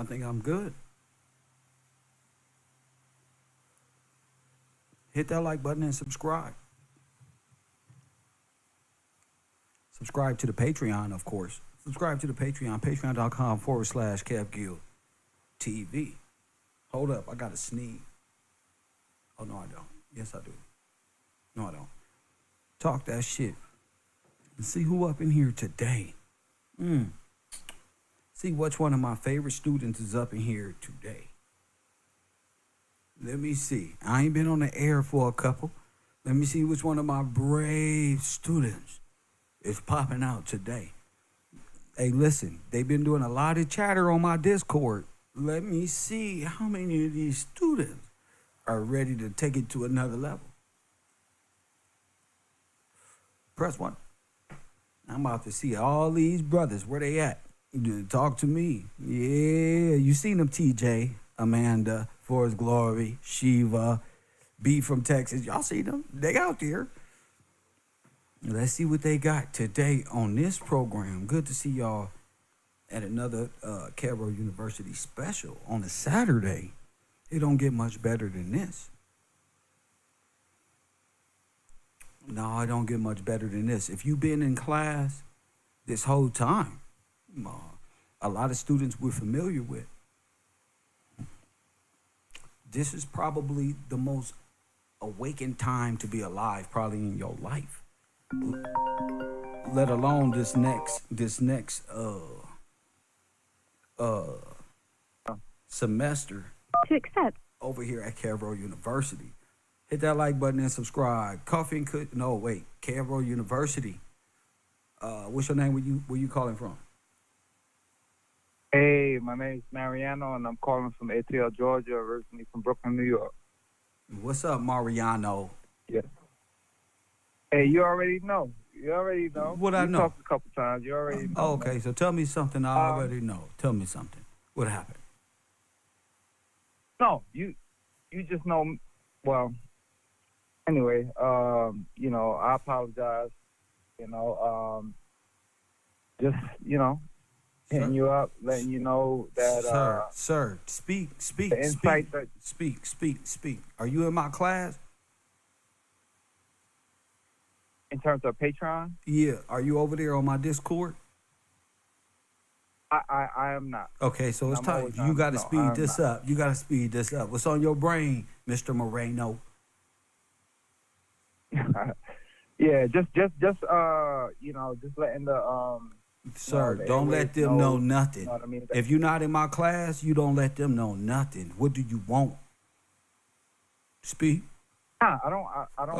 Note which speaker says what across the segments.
Speaker 1: I think I'm good. Hit that like button and subscribe. Subscribe to the Patreon, of course. Subscribe to the Patreon, patreon.com/KevGill TV. Hold up, I got to sneeze. Oh, no, I don't. Yes, I do. No, I don't. Talk that shit. And see who up in here today. See which one of my favorite students is up in here today. Let me see. I ain't been on the air for a couple. Let me see which one of my brave students is popping out today. Hey, listen, they've been doing a lot of chatter on my Discord. Let me see how many of these students are ready to take it to another level. Press 1. I'm about to see all these brothers. Where they at? Talk to me. Yeah, you seen them, TJ, Amanda, For His Glory, Shiva, B from Texas. Y'all see them? They out there. Let's see what they got today on this program. Good to see y'all at another KevRow University special on a Saturday. It don't get much better than this. No, it don't get much better than this. If you've been in class this whole time, a lot of students we're familiar with, this is probably the most awakened time to be alive probably in your life. Let alone this next semester
Speaker 2: to accept
Speaker 1: over here at KevRow University. Hit that like button and subscribe. Coffee and cook. No, wait. KevRow University. What's your name? Where you calling from?
Speaker 3: Hey, my name is Mariano, and I'm calling from ATL, Georgia, originally from Brooklyn, New York.
Speaker 1: What's up, Mariano?
Speaker 3: Yeah. Hey, you already know.
Speaker 1: What I know?
Speaker 3: We talked a couple times. You already know.
Speaker 1: Oh, okay, so tell me something I already know. Tell me something. What happened?
Speaker 3: No, you just know. Well, anyway, I apologize. Just hitting you up, letting you know that.
Speaker 1: Sir, speak.
Speaker 3: The insight that
Speaker 1: Speak. Are you in my class?
Speaker 3: in terms of Patreon,
Speaker 1: Yeah. Are you over there on my Discord?
Speaker 3: I am not.
Speaker 1: Okay, so it's
Speaker 3: I'm
Speaker 1: time.
Speaker 3: always
Speaker 1: You
Speaker 3: on-
Speaker 1: got to
Speaker 3: no,
Speaker 1: speed
Speaker 3: I'm
Speaker 1: this
Speaker 3: not.
Speaker 1: up. You got to speed this up. What's on your brain, Mr. Moreno?
Speaker 3: Yeah, just letting the
Speaker 1: Sir,
Speaker 3: the
Speaker 1: don't let
Speaker 3: airwaves
Speaker 1: them know
Speaker 3: know,
Speaker 1: nothing.
Speaker 3: you know what I mean?
Speaker 1: If you're not in my class, you don't let them know nothing. What do you want? Speak.
Speaker 3: I don't.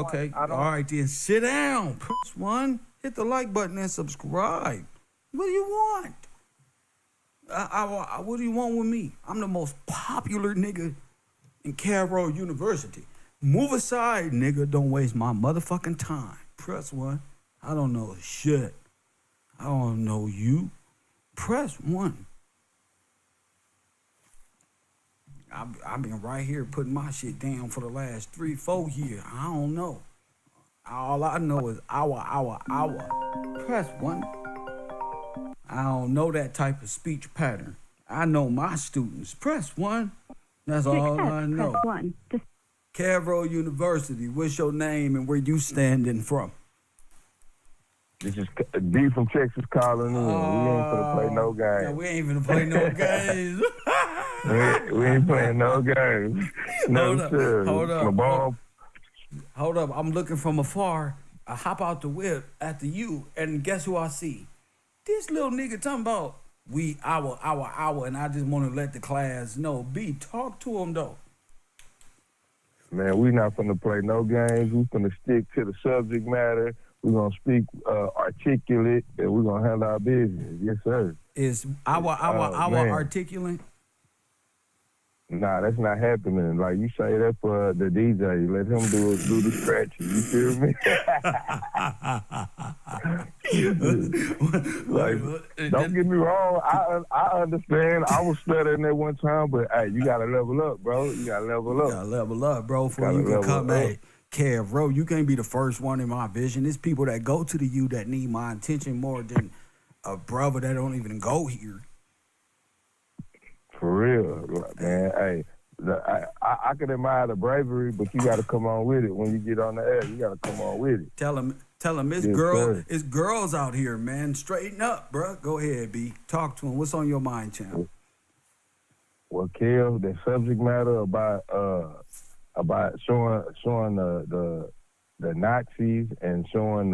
Speaker 1: Okay.
Speaker 3: I don't.
Speaker 1: All right, then sit down. Press 1. Hit the like button and subscribe. What do you want? What do you want with me? I'm the most popular nigga in KevRow University. Move aside, nigga. Don't waste my motherfucking time. Press 1. I don't know shit. I don't know you. Press 1. I've been right here putting my shit down for the last 3-4 years. I don't know. All I know is hour. Press 1. I don't know that type of speech pattern. I know my students. Press 1. That's
Speaker 2: to
Speaker 1: all
Speaker 2: accept.
Speaker 1: I know.
Speaker 2: Press 1. To
Speaker 1: KevRow University, what's your name and where you standing from?
Speaker 4: This is D from Texas calling in. We ain't finna play no
Speaker 1: Yeah,
Speaker 4: games.
Speaker 1: we ain't finna play no games.
Speaker 4: We ain't playing no games. No,
Speaker 1: Hold up,
Speaker 4: sir.
Speaker 1: hold up.
Speaker 4: The ball.
Speaker 1: Hold up, I'm looking from afar. I hop out the whip after you, and guess who I see? This little nigga talking about we hour, and I just want to let the class know. B, talk to him though.
Speaker 4: Man, we not finna play no games. We finna stick to the subject matter. We're gonna speak articulate, and we're gonna handle our business. Yes, sir.
Speaker 1: Is our
Speaker 4: man.
Speaker 1: articulate?
Speaker 4: Nah, that's not happening. Like you say that for the DJ. Let him do the scratching. You feel me? Like, don't get me wrong. I understand. I was studying at one time, but hey, you gotta level up, bro. You gotta level up.
Speaker 1: You gotta level up, bro, before
Speaker 4: Gotta
Speaker 1: you can
Speaker 4: level
Speaker 1: come
Speaker 4: up.
Speaker 1: at KevRow. You can't be the first one in my vision. There's people that go to the U that need my attention more than a brother that don't even go here.
Speaker 4: For real, man. Hey, I can admire the bravery, but you got to come on with it when you get on the air. You got to come on with it.
Speaker 1: Tell him it's
Speaker 4: Yes, sir.
Speaker 1: it's girls out here, man. Straighten up, bro. Go ahead, B. Talk to him. What's on your mind, champ?
Speaker 4: Well, Kev, the subject matter about showing the Nazis and showing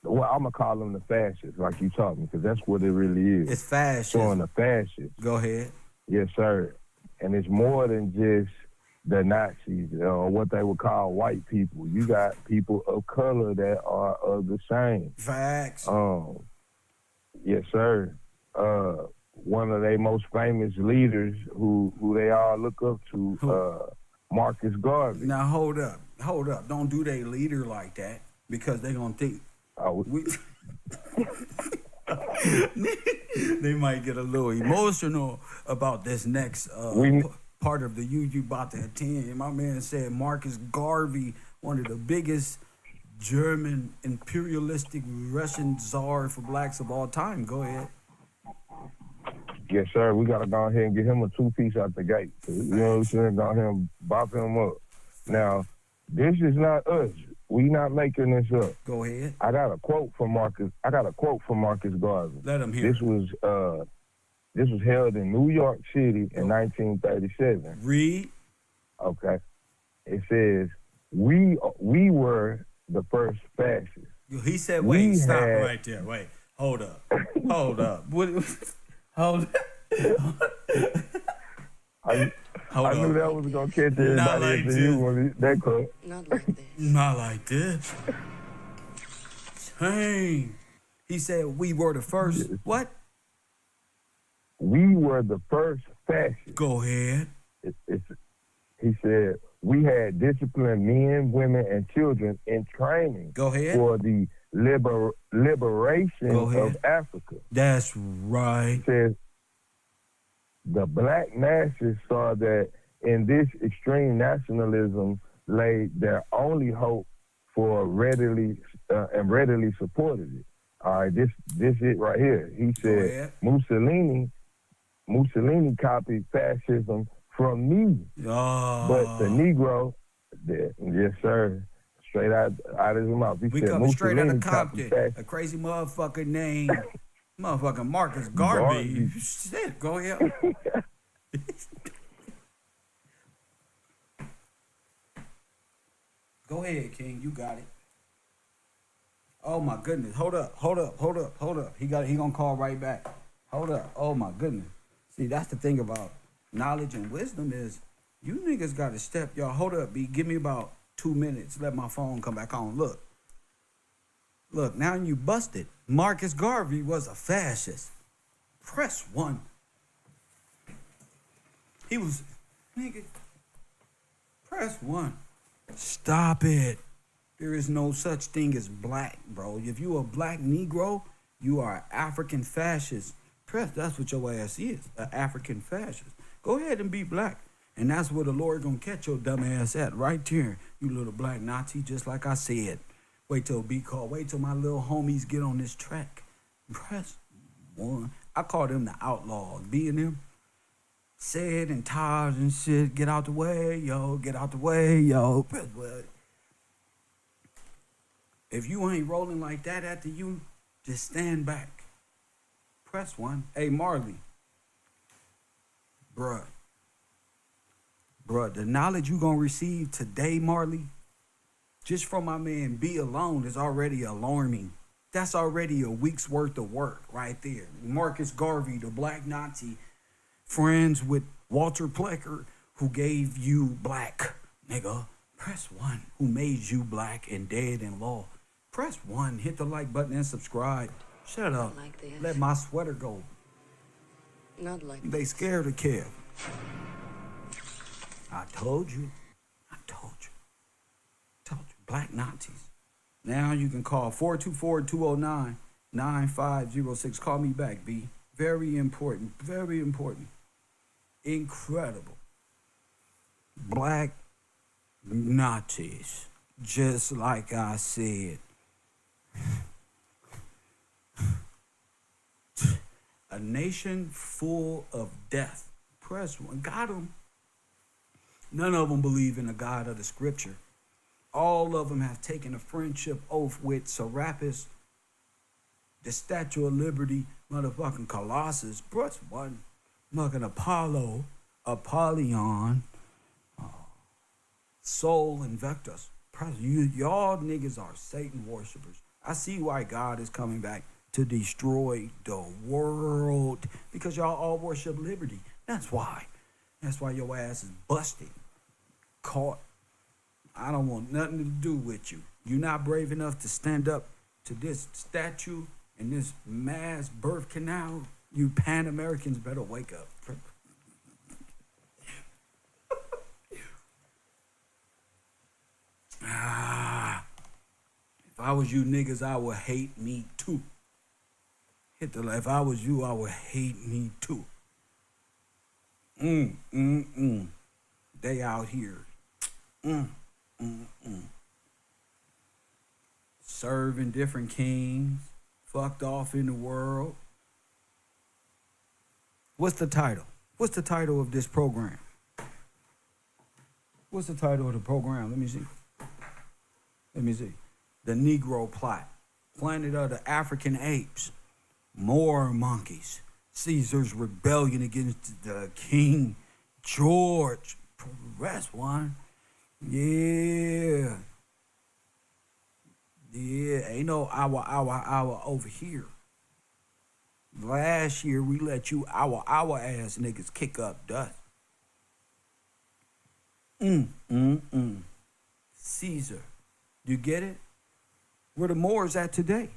Speaker 4: well, I'm gonna call them the fascists, like you taught me, because that's what it really is.
Speaker 1: It's fascism.
Speaker 4: Showing the fascists.
Speaker 1: Go ahead.
Speaker 4: Yes, sir. And it's more than just the Nazis or what they would call white people. You got people of color that are of the same.
Speaker 1: Facts.
Speaker 4: Yes, sir. One of their most famous leaders who they all look up to, Marcus Garvey.
Speaker 1: Now hold up. Don't do their leader like that because they gonna think they might get a little emotional about this next part of the you about to attend. My man said Marcus Garvey, one of the biggest German imperialistic Russian czar for blacks of all time. Go ahead.
Speaker 4: Yes, sir. We got to go ahead and get him a 2-piece out the gate. You know what I'm saying? Go ahead and bop him up. Now, this is not us. We not making this up.
Speaker 1: Go ahead.
Speaker 4: I got a quote from Marcus Garvey.
Speaker 1: Let him hear.
Speaker 4: This was held in New York City in 1937.
Speaker 1: Read.
Speaker 4: Okay. It says, we were the first fascists.
Speaker 1: He said, wait, stop right there. Wait, hold up. Hold up. Hold up.
Speaker 4: I knew that was going to catch everybody
Speaker 1: like
Speaker 4: you that quick.
Speaker 2: Not like this.
Speaker 1: Not like this. Dang. He said we were the first. What?
Speaker 4: We were the first fascists.
Speaker 1: Go ahead.
Speaker 4: He said we had disciplined men, women, and children in training.
Speaker 1: Go ahead.
Speaker 4: For the liberation of Africa.
Speaker 1: That's right.
Speaker 4: He says the black masses saw that in this extreme nationalism lay their only hope for readily supported it. All right, this it right here. He said Mussolini copied fascism from me, but the Negro, yes sir, straight out of his mouth. He
Speaker 1: we
Speaker 4: said
Speaker 1: coming straight out of
Speaker 4: Mussolini
Speaker 1: Compton. A crazy motherfucker named motherfucking Marcus Garvey. Shit, go ahead. Go ahead, King. You got it. Oh my goodness. Hold up. He gonna call right back. Hold up. Oh my goodness. See, that's the thing about knowledge and wisdom is you niggas gotta step. Y'all hold up, B. Give me about 2 minutes. Let my phone come back on. Look, now you busted. Marcus Garvey was a fascist. Press 1. He was, nigga, press 1. Stop it. There is no such thing as black, bro. If you a black Negro, you are an African fascist. Press, that's what your ass is, an African fascist. Go ahead and be black. And that's where the Lord gonna catch your dumb ass at, right here. You little black Nazi, just like I said. Wait till B call. Wait till my little homies get on this track. Press 1. I call them the outlaws. B and them. Said and Taj and shit. Get out the way, yo. Get out the way, yo. Press 1. If you ain't rolling like that after you, just stand back. Press 1. Hey, Marley. Bruh, the knowledge you gonna receive today, Marley, just from my man B alone is already alarming. That's already a week's worth of work right there. Marcus Garvey, the black Nazi, friends with Walter Plecker, who gave you black, nigga. Press 1. Who made you black and dead in law. Press 1. Hit the like button and subscribe. Shut up.
Speaker 2: Like this.
Speaker 1: Let my sweater go.
Speaker 2: Not like
Speaker 1: They
Speaker 2: this.
Speaker 1: scared of Kev. I told you. Black Nazis. Now you can call 424-209-9506. Call me back, B. Very important. Very important. Incredible. Black Nazis. Just like I said. A nation full of death. Press one. Got them. None of them believe in the God of the scripture. All of them have taken a friendship oath with Serapis, the Statue of Liberty, motherfucking Colossus. Press one. Fucking Apollo, Apollyon, Soul, and Vectus. Y'all niggas are Satan worshipers. I see why God is coming back to destroy the world, because y'all all worship liberty. That's why. That's why your ass is busted, caught. I don't want nothing to do with you. You're not brave enough to stand up to this statue and this mass birth canal. You Pan Americans better wake up. If I was you niggas, I would hate me too. Hit the left. If I was you, I would hate me too. They out here. Serving different kings. Fucked off in the world. What's the title? What's the title of this program? What's the title of the program? Let me see. The Negro Plot. Planet of the African Apes. More monkeys. Caesar's rebellion against the King George. Press one. Yeah. Ain't no hour over here. Last year we let you our ass niggas kick up dust. Caesar. You get it? Where the Moors at today?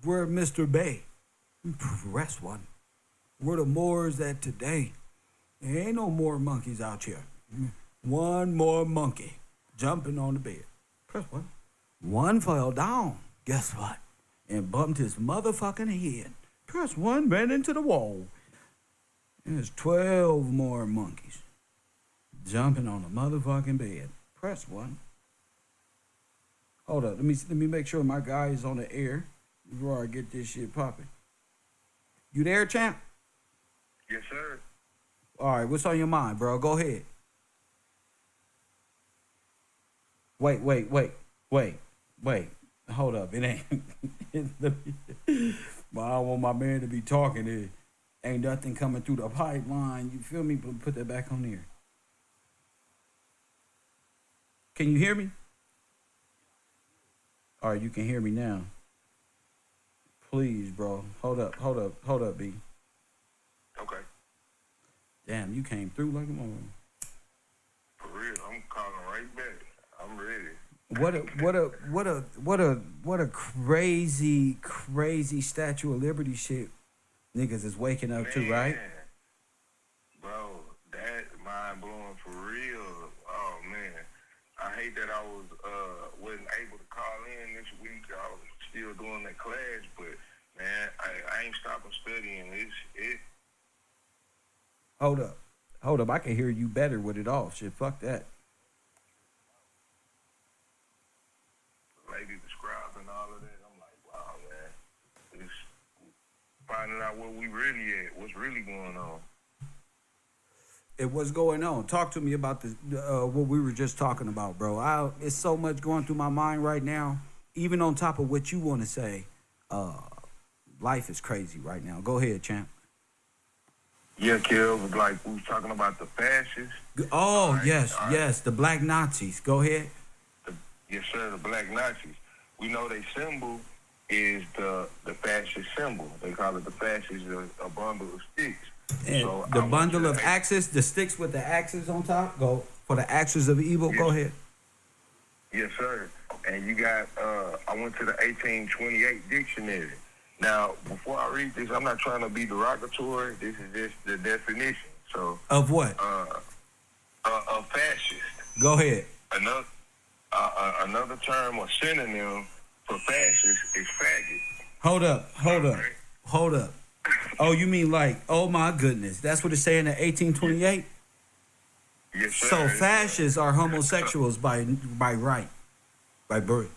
Speaker 1: Where Mr. Bay? Press one. Where the Moors at today? There ain't no more monkeys out here. One more monkey jumping on the bed. Press one. One fell down. Guess what? And bumped his motherfucking head. Press one, ran into the wall. There's 12 more monkeys jumping on the motherfucking bed. Press one. Hold up. Let me make sure my guy is on the air before I get this shit popping. You there, champ?
Speaker 4: Yes, sir.
Speaker 1: All right, what's on your mind, bro? Go ahead. Wait. Hold up. It ain't. But I don't want my man to be talking. It ain't nothing coming through the pipeline. You feel me? But put that back on there. Can you hear me? All right, you can hear me now. Please, bro. Hold up, B.
Speaker 4: Okay.
Speaker 1: Damn, you came through like a mother.
Speaker 4: For real, I'm calling right back. I'm ready.
Speaker 1: What a crazy Statue of Liberty shit niggas is waking up to, right?
Speaker 4: Bro, that mind blowing for real. Oh man. I hate that I wasn't able to call in this week. I was still doing that class, but man, I ain't stopping studying. It.
Speaker 1: Hold up. I can hear you better with it off. Shit, fuck that.
Speaker 4: Lady describing all of that, I'm like, wow, man. It's finding out where we really at, what's really going on.
Speaker 1: What's going on? Talk to me about this. What we were just talking about, bro. It's so much going through my mind right now. Even on top of what you want to say, life is crazy right now. Go ahead, champ.
Speaker 4: Yeah, Kev, like we was talking about the fascists.
Speaker 1: Oh, right, yes, the black Nazis. Go ahead.
Speaker 4: Yes, sir, the black Nazis. We know their symbol is the fascist symbol. They call it the fascist, a bundle of sticks.
Speaker 1: And so the bundle of axes, the sticks with the axes on top, go for the axes of evil. Yes. Go ahead.
Speaker 4: Yes, sir. And you got, I went to the 1828 dictionary. Now, before I read this, I'm not trying to be derogatory. This is just the definition. So
Speaker 1: of what?
Speaker 4: A fascist.
Speaker 1: Go ahead.
Speaker 4: Another term or synonym for fascist is faggot.
Speaker 1: Hold up. Oh, you mean like, oh my goodness. That's what it's saying in 1828?
Speaker 4: Yes, sir.
Speaker 1: So fascists are homosexuals by right, by birth.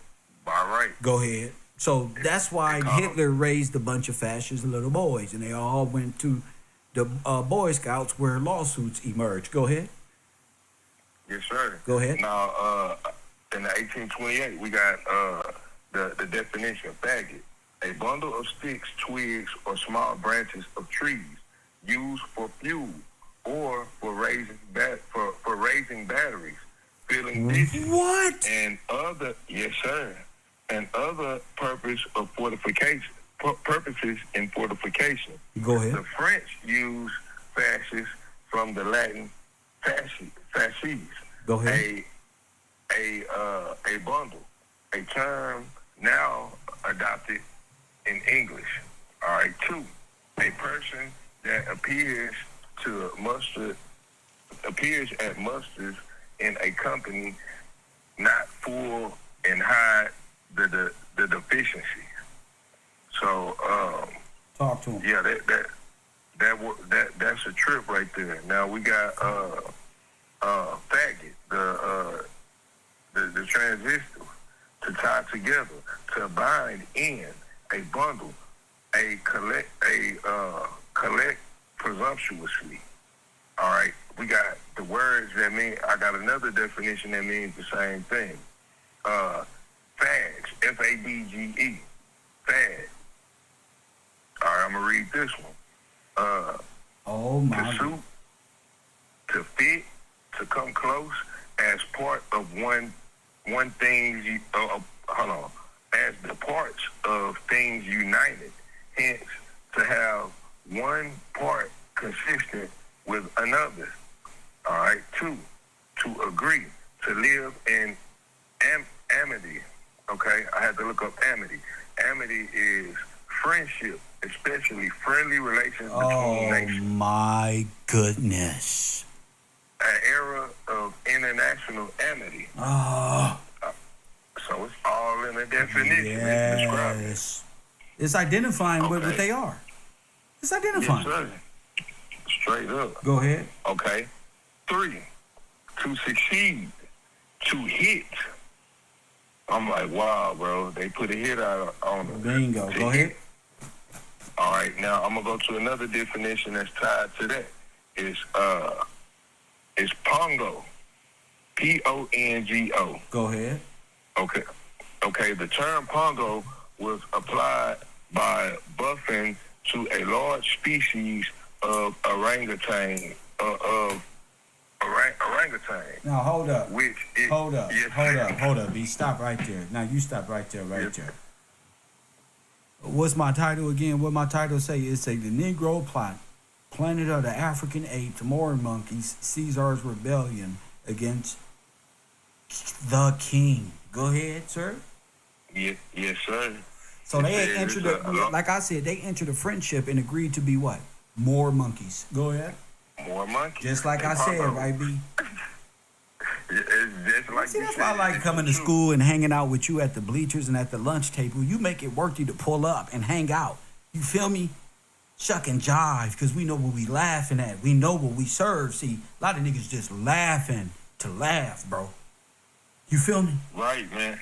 Speaker 4: By right.
Speaker 1: Go ahead. So that's why Hitler raised a bunch of fascist little boys, and they all went to the Boy Scouts where lawsuits emerged. Go ahead.
Speaker 4: Yes, sir.
Speaker 1: Go ahead.
Speaker 4: Now, in the 1828, we got the definition of faggot: a bundle of sticks, twigs, or small branches of trees used for fuel or for raising batteries, filling ditches,
Speaker 1: What?
Speaker 4: and other and other purposes in fortification.
Speaker 1: Go ahead.
Speaker 4: The French use fasces from the Latin fasces.
Speaker 1: Go ahead.
Speaker 4: A bundle, a term now adopted in English. All right. 2, a person that appears at musters in a company, not full and hide the deficiency. So
Speaker 1: Talk to him.
Speaker 4: yeah, that's a trip right there. Now we got faggot, the transistor, to tie together, to bind in a bundle, collect presumptuously. All right, we got the words that mean. I got another definition that means the same thing. Fags, F-A-D-G-E, fag. All right, I'm gonna read this one.
Speaker 1: Oh my.
Speaker 4: To suit, to fit, to come close, as part of one thing. Hold on. As the parts of things united, hence to have one part consistent with another. All right. 2, to agree, to live in amity. Okay, I had to look up amity. Amity is friendship, especially friendly relations between nations.
Speaker 1: Oh my goodness.
Speaker 4: An era of international amity.
Speaker 1: Oh.
Speaker 4: So it's all in the definition. It's describing.
Speaker 1: Yes. It's identifying what
Speaker 4: Okay.
Speaker 1: they are. It's
Speaker 4: Yes,
Speaker 1: identifying.
Speaker 4: sir. Straight up.
Speaker 1: Go ahead.
Speaker 4: Okay. 3, to succeed, to hit. I'm like, wow, bro. They put a hit out on them.
Speaker 1: Bingo.
Speaker 4: To
Speaker 1: Go
Speaker 4: hit.
Speaker 1: ahead.
Speaker 4: All right. Now I'm gonna go to another definition that's tied to that. It's pongo. Pongo.
Speaker 1: Go ahead.
Speaker 4: Okay. Okay. The term pongo was applied by Buffon to a large species of orangutan. Orangutan.
Speaker 1: Now hold up.
Speaker 4: Which is
Speaker 1: Hold up.
Speaker 4: Yes.
Speaker 1: Hold up. B. Stop right there. Now you stop right there.
Speaker 4: Yes.
Speaker 1: There. What's my title again? What my title say? It say the Negro plot, planet of the African apes, more monkeys, Caesar's rebellion against the king. Go ahead, sir.
Speaker 4: Yes, sir.
Speaker 1: So they had entered,
Speaker 4: It's
Speaker 1: like I said, they entered a friendship and agreed to be what? More monkeys. Go ahead.
Speaker 4: More monkeys.
Speaker 1: Just like I said, right, B?
Speaker 4: It's just like
Speaker 1: See,
Speaker 4: you
Speaker 1: that's
Speaker 4: said,
Speaker 1: why I like
Speaker 4: it's
Speaker 1: coming
Speaker 4: the
Speaker 1: to
Speaker 4: truth.
Speaker 1: school and hanging out with you at the bleachers and at the lunch table. You make it worth you to pull up and hang out. You feel me? Shuck and jive, because we know what we laughing at. We know what we serve. See, a lot of niggas just laughing to laugh, bro. You feel me?
Speaker 4: Right, man.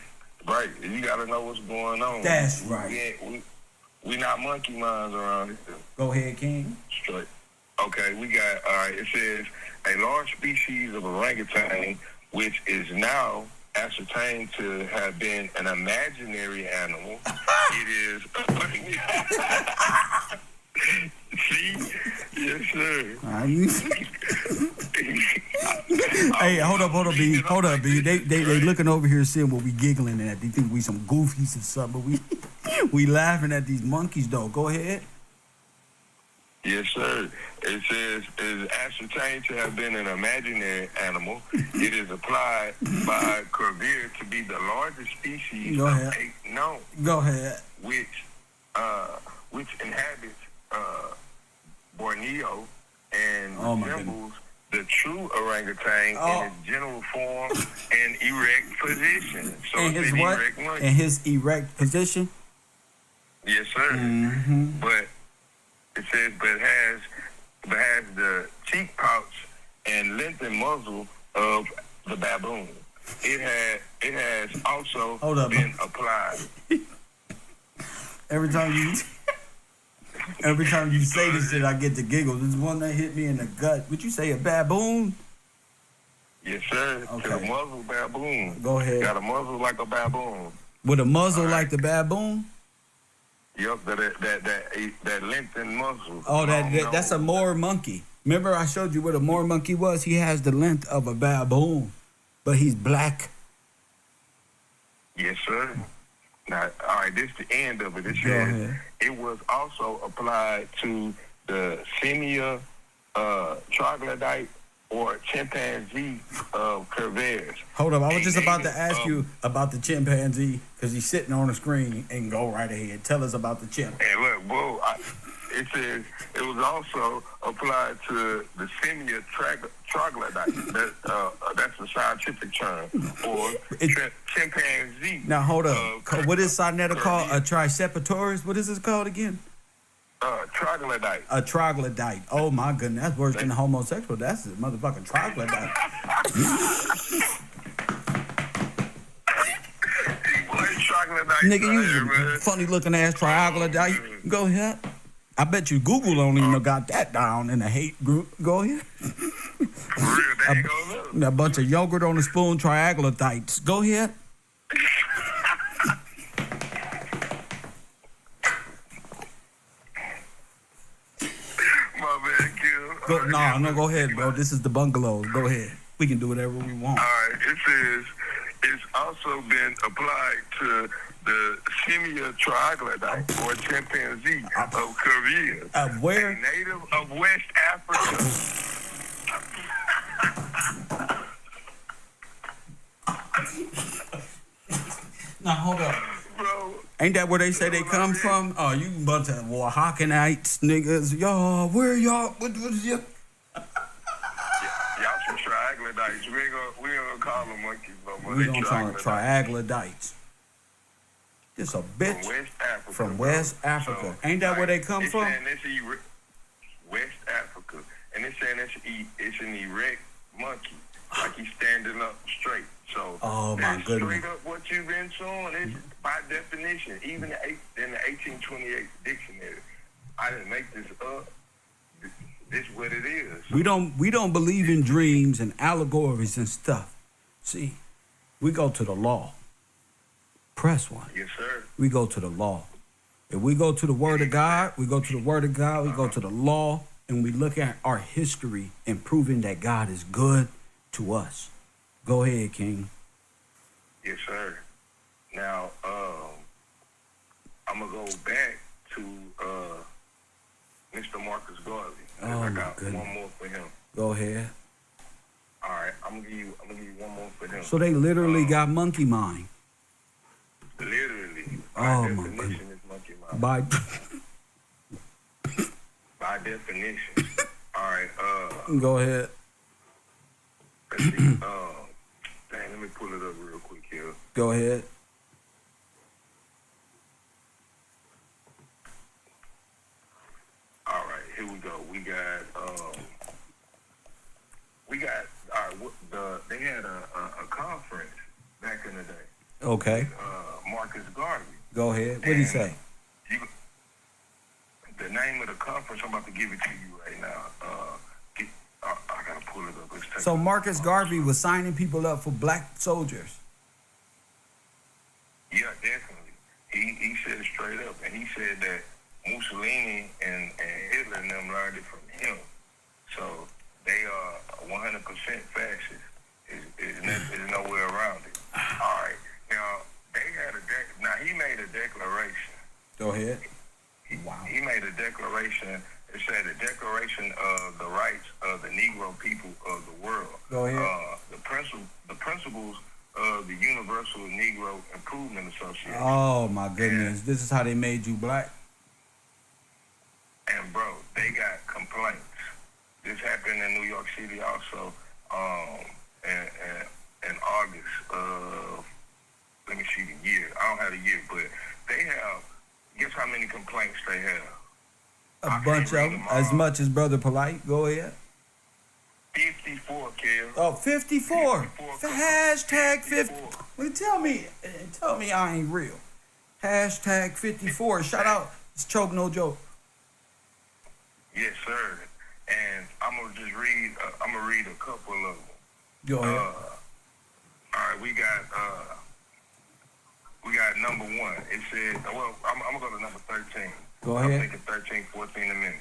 Speaker 4: Right. You gotta know what's going on.
Speaker 1: That's right.
Speaker 4: We not monkey minds around here.
Speaker 1: Go ahead, King.
Speaker 4: Straight. Okay, we got, all right, it says, a large species of orangutan, which is now ascertained to have been an imaginary animal. It is... See? Yes, sir.
Speaker 1: Hey, hold up, B. Hold up, B. They looking over here seeing what we giggling at. They think we some goofies or something, but we laughing at these monkeys, though. Go ahead.
Speaker 4: Yes, sir. It says it is ascertained to have been an imaginary animal. It is applied by Cuvier to be the largest species
Speaker 1: Go
Speaker 4: of
Speaker 1: ahead.
Speaker 4: ape known,
Speaker 1: Go ahead.
Speaker 4: which inhabits Borneo and
Speaker 1: Oh, my
Speaker 4: resembles the true orangutan
Speaker 1: Oh.
Speaker 4: in its general form and erect position. So
Speaker 1: And
Speaker 4: it's
Speaker 1: his
Speaker 4: an
Speaker 1: what?
Speaker 4: erect monkey.
Speaker 1: And his erect position.
Speaker 4: Yes, sir.
Speaker 1: Mm-hmm.
Speaker 4: But it says, but has the cheek pouch and lengthened muzzle of the baboon. It has also
Speaker 1: Hold up.
Speaker 4: been applied.
Speaker 1: Every time you Every time you say this shit, I get the giggles. There's one that hit me in the gut. Would you say a baboon?
Speaker 4: Yes, sir.
Speaker 1: Okay.
Speaker 4: To the muzzle baboon.
Speaker 1: Go ahead.
Speaker 4: Got a muzzle like a baboon.
Speaker 1: With a muzzle like the baboon?
Speaker 4: Yep, that lengthened muzzle.
Speaker 1: Oh, that's a Moor monkey. Remember I showed you what a Moor monkey was? He has the length of a baboon, but he's black.
Speaker 4: Yes, sir. Now, all right, this is the end of it. It
Speaker 1: Go
Speaker 4: says
Speaker 1: ahead.
Speaker 4: it was also applied to the Simia troglodyte or chimpanzee of KevRow.
Speaker 1: Hold up, I was just about to ask you about the chimpanzee because he's sitting on the screen and go right ahead. Tell us about the chimp.
Speaker 4: And look, bro, it says it was also applied to the Simia troglodyte. That's a scientific term. Or chimpanzee.
Speaker 1: Now, hold up. What is Sinetta called? A
Speaker 4: KevRow.
Speaker 1: triceratops? What is this called again?
Speaker 4: Troglodyte.
Speaker 1: A troglodyte. Oh, my goodness. That's worse than a homosexual. That's a motherfucking troglodyte. Nigga, you funny looking ass troglodyte. Go ahead. I bet you Google don't even got that down in the hate group. Go ahead.
Speaker 4: For real, they ain't gonna look.
Speaker 1: A bunch of yogurt on a spoon troglodytes. Go ahead.
Speaker 4: My man, Kill.
Speaker 1: No, go ahead, bro. This is the bungalows. Go ahead. We can do whatever we want.
Speaker 4: All right, it says it's also been applied to the Simia troglodyte or chimpanzee of Korea,
Speaker 1: Where?
Speaker 4: a native of West Africa.
Speaker 1: Now, hold up.
Speaker 4: Bro,
Speaker 1: Ain't that where they say they come from? Oh, you bunch of Oaxacanites, niggas. Y'all, where y'all? What was you?
Speaker 4: y'all some troglodytes. We ain't gonna call them monkeys no more.
Speaker 1: We
Speaker 4: They
Speaker 1: gonna call them troglodytes. Just a bitch
Speaker 4: From West Africa.
Speaker 1: from
Speaker 4: bro.
Speaker 1: West Africa. Ain't that where they come
Speaker 4: it's
Speaker 1: from?
Speaker 4: saying it's West Africa, and it's saying it's an erect monkey, like he's standing up straight. So
Speaker 1: Oh, my
Speaker 4: that's
Speaker 1: goodness.
Speaker 4: straight up what you've been showing. Is by definition, even in the 1828 dictionary. I didn't make this up. This what it is.
Speaker 1: We don't believe in dreams and allegories and stuff. See, we go to the law. Press one.
Speaker 4: Yes, sir.
Speaker 1: We go to the law. If we go to the Word of God, we go to the Word of God, we go to the law, and we look at our history and proving that God is good to us. Go ahead, King.
Speaker 4: Yes, sir. Now, I'm gonna go back to Mr. Marcus Garvey.
Speaker 1: Oh,
Speaker 4: I
Speaker 1: my
Speaker 4: got
Speaker 1: goodness.
Speaker 4: one more for him.
Speaker 1: Go ahead.
Speaker 4: All right, I'm gonna give you one more for him.
Speaker 1: So they literally got monkey mind.
Speaker 4: Literally,
Speaker 1: Oh,
Speaker 4: by
Speaker 1: my
Speaker 4: definition, is monkey mind. By definition. All right.
Speaker 1: Go ahead.
Speaker 4: Let's see. Dang, let me pull it up real quick here.
Speaker 1: Go ahead.
Speaker 4: All right, here we go. We got. All right. They had a conference back in the day.
Speaker 1: Okay.
Speaker 4: Marcus Garvey.
Speaker 1: Go ahead. What'd he say?
Speaker 4: The name of the conference, I'm about to give it to you right now. I gotta pull it up. It's taking-
Speaker 1: So Marcus Garvey was signing people up for black soldiers.
Speaker 4: Yeah, definitely. He said it straight up, and he said that Mussolini and Hitler and them learned it from him. So they are 100% fascist. There's no way around it. All right. Now they had now he made a declaration.
Speaker 1: Go ahead.
Speaker 4: Wow. He made a declaration. It said the Declaration of the Rights of the Negro People of the World.
Speaker 1: Go ahead.
Speaker 4: The principles of the Universal Negro Improvement Association.
Speaker 1: Oh my goodness. This is how they made you black.
Speaker 4: And bro, they got complaints. This happened in New York City also. In August of, let me see the year. I don't have the year, but they have. Guess how many complaints they have?
Speaker 1: A bunch of them. As much as Brother Polite. Go ahead.
Speaker 4: 54, Kev.
Speaker 1: Oh, 54.
Speaker 4: 54.
Speaker 1: Hashtag 50.
Speaker 4: 54.
Speaker 1: Well, tell me I ain't real. Hashtag 54. Shout out. It's Choke No Joke.
Speaker 4: Yes, sir. And I'm gonna just read. I'm gonna read a couple of them.
Speaker 1: Go ahead.
Speaker 4: All right, we got number one. It says, well, I'm gonna go to number 13.
Speaker 1: Go
Speaker 4: I'm
Speaker 1: ahead.
Speaker 4: thinking 13, 14 Amendment.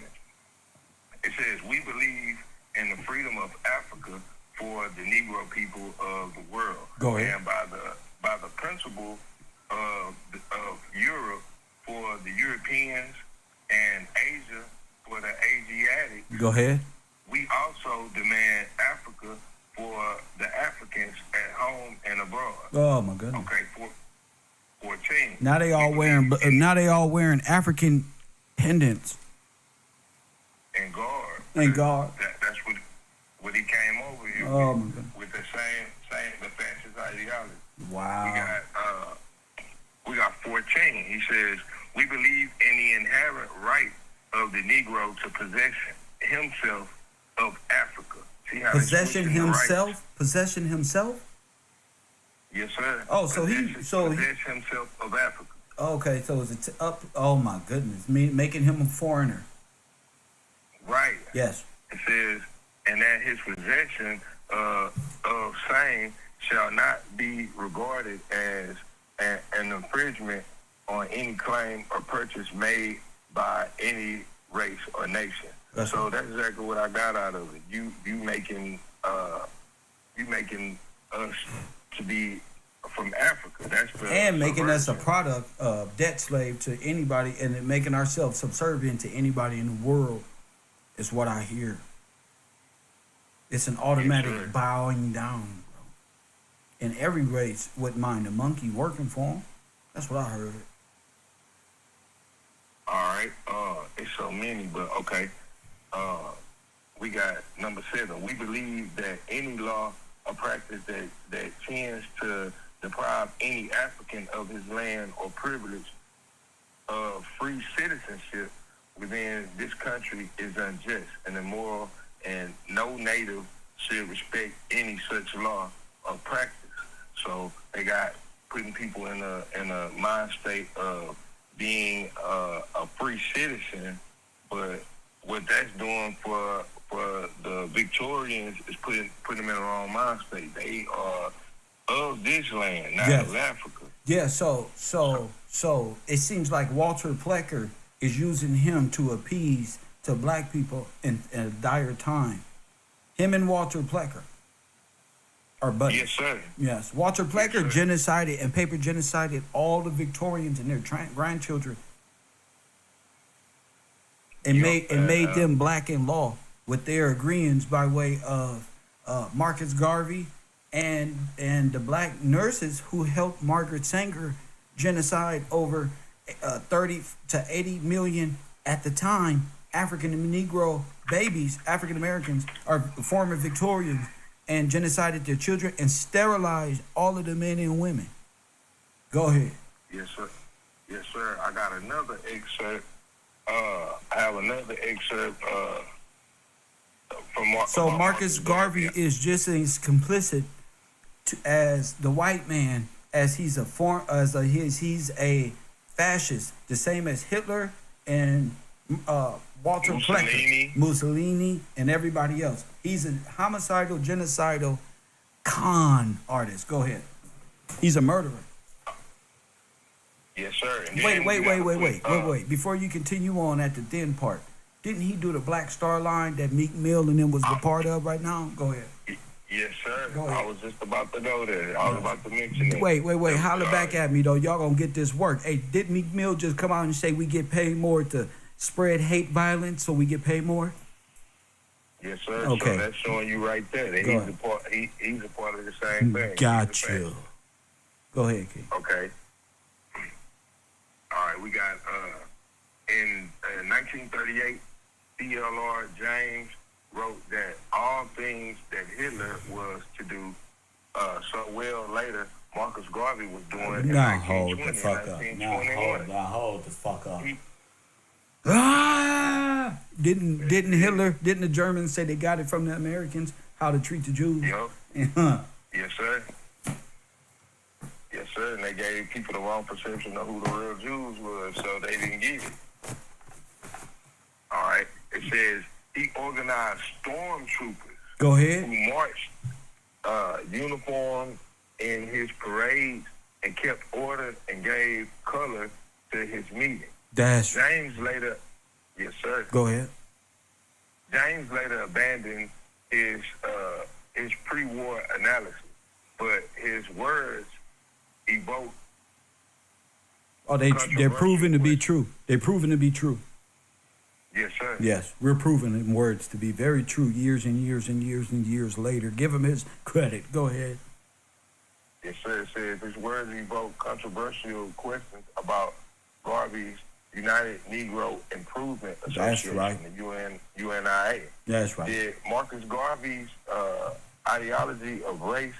Speaker 4: It says, we believe in the freedom of Africa for the Negro people of the world.
Speaker 1: Go ahead.
Speaker 4: And by the principle of Europe for the Europeans and Asia for the Asiatic,
Speaker 1: Go ahead.
Speaker 4: we also demand Africa for the Africans at home and abroad.
Speaker 1: Oh my goodness.
Speaker 4: Okay, 14.
Speaker 1: Now they all wearing. Now they all wearing African pendants
Speaker 4: And guard.
Speaker 1: and guard.
Speaker 4: That's what he came over here
Speaker 1: Oh my
Speaker 4: with,
Speaker 1: goodness.
Speaker 4: with the same the fascist ideology.
Speaker 1: Wow.
Speaker 4: We got 14. He says, we believe in the inherent right of the Negro to possess himself of Africa. See how they
Speaker 1: Possession
Speaker 4: switching the rights?
Speaker 1: himself. Possession himself.
Speaker 4: Yes, sir.
Speaker 1: Oh, so he-
Speaker 4: possess himself of Africa.
Speaker 1: Okay, so is it up? Oh my goodness, making him a foreigner.
Speaker 4: Right.
Speaker 1: Yes.
Speaker 4: It says, and that his possession of same shall not be regarded as an infringement on any claim or purchase made by any race or nation.
Speaker 1: That's
Speaker 4: So that's exactly what I got out of it. You making us to be from Africa. That's the
Speaker 1: And making us a
Speaker 4: subversion.
Speaker 1: product of debt slave to anybody, and then making ourselves subservient to anybody in the world is what I hear. It's an automatic
Speaker 4: Yes, sir.
Speaker 1: bowing down, bro. And every race wouldn't mind a monkey working for them. That's what I heard.
Speaker 4: All right. It's so many, but okay. We got number 7. We believe that any law or practice that tends to deprive any African of his land or privilege of free citizenship within this country is unjust and immoral, and no native should respect any such law or practice. So they got putting people in a mind state of being a free citizen, but what that's doing for the Victorians is putting them in the wrong mind state. They are of this land, not
Speaker 1: Yes.
Speaker 4: of Africa.
Speaker 1: Yeah, so it seems like Walter Plecker is using him to appease to black people in a dire time. Him and Walter Plecker are buddies.
Speaker 4: Yes, sir.
Speaker 1: Yes, Walter Plecker
Speaker 4: sir.
Speaker 1: genocided and paper genocided all the Victorians and their grandchildren, and
Speaker 4: Yup,
Speaker 1: made them black in law with their agreements by way of Marcus Garvey and the black nurses who helped Margaret Sanger genocide over 30 to 80 million at the time African and Negro babies, African Americans, or former Victorians, and genocided their children and sterilized all of the men and women. Go ahead.
Speaker 4: Yes, sir. Yes, sir. I got another excerpt. I have another excerpt from
Speaker 1: So Marcus Garvey is just as complicit as the white man, as he's a fascist, the same as Hitler and Walter Plecker, Mussolini, and everybody else. He's a homicidal, genocidal con artist. Go ahead. He's a murderer.
Speaker 4: Yes, sir. And
Speaker 1: Wait. Before you continue on at the then part, didn't he do the Black Star Line that Meek Mill and them was a part of right now? Go ahead.
Speaker 4: Yes, sir.
Speaker 1: Go ahead.
Speaker 4: I was just about to go there. I was about to mention it.
Speaker 1: Wait. Holler back at me, though. Y'all gonna get this work. Hey, did Meek Mill just come out and say we get paid more to spread hate violence, so we get paid more?
Speaker 4: Yes, sir.
Speaker 1: Okay.
Speaker 4: So that's showing you right there that
Speaker 1: Go
Speaker 4: he's a part. He's a part of the same thing.
Speaker 1: Got
Speaker 4: He's a
Speaker 1: you.
Speaker 4: fan.
Speaker 1: Go ahead, kid.
Speaker 4: Okay. All right. We got in 1938, C.L.R. James wrote that all things that Hitler was to do so well later, Marcus Garvey was doing in
Speaker 1: Now hold
Speaker 4: 1920
Speaker 1: the fuck up.
Speaker 4: 1921.
Speaker 1: Now hold the fuck up.
Speaker 4: He-
Speaker 1: Didn't the Germans say they got it from the Americans how to treat the Jews?
Speaker 4: Yup.
Speaker 1: Huh.
Speaker 4: Yes, sir. Yes, sir. And they gave people the wrong perception of who the real Jews was, so they didn't get it. All right. It It says he organized stormtroopers
Speaker 1: Go ahead.
Speaker 4: who marched uniformed in his parades and kept order and gave color to his meeting.
Speaker 1: That's
Speaker 4: James later, yes sir.
Speaker 1: Go ahead.
Speaker 4: James later abandoned his pre-war analysis, but his words evoked.
Speaker 1: Oh, they're proven to be true. They're proven to be true.
Speaker 4: Yes, sir.
Speaker 1: Yes, we're proving in words to be very true years and years and years and years later. Give him his credit. Go ahead.
Speaker 4: Yes, sir. It says his words evoke controversial questions about Garvey's United Negro Improvement Association,
Speaker 1: right.
Speaker 4: the UNIA.
Speaker 1: That's right.
Speaker 4: Did Marcus Garvey's ideology of race,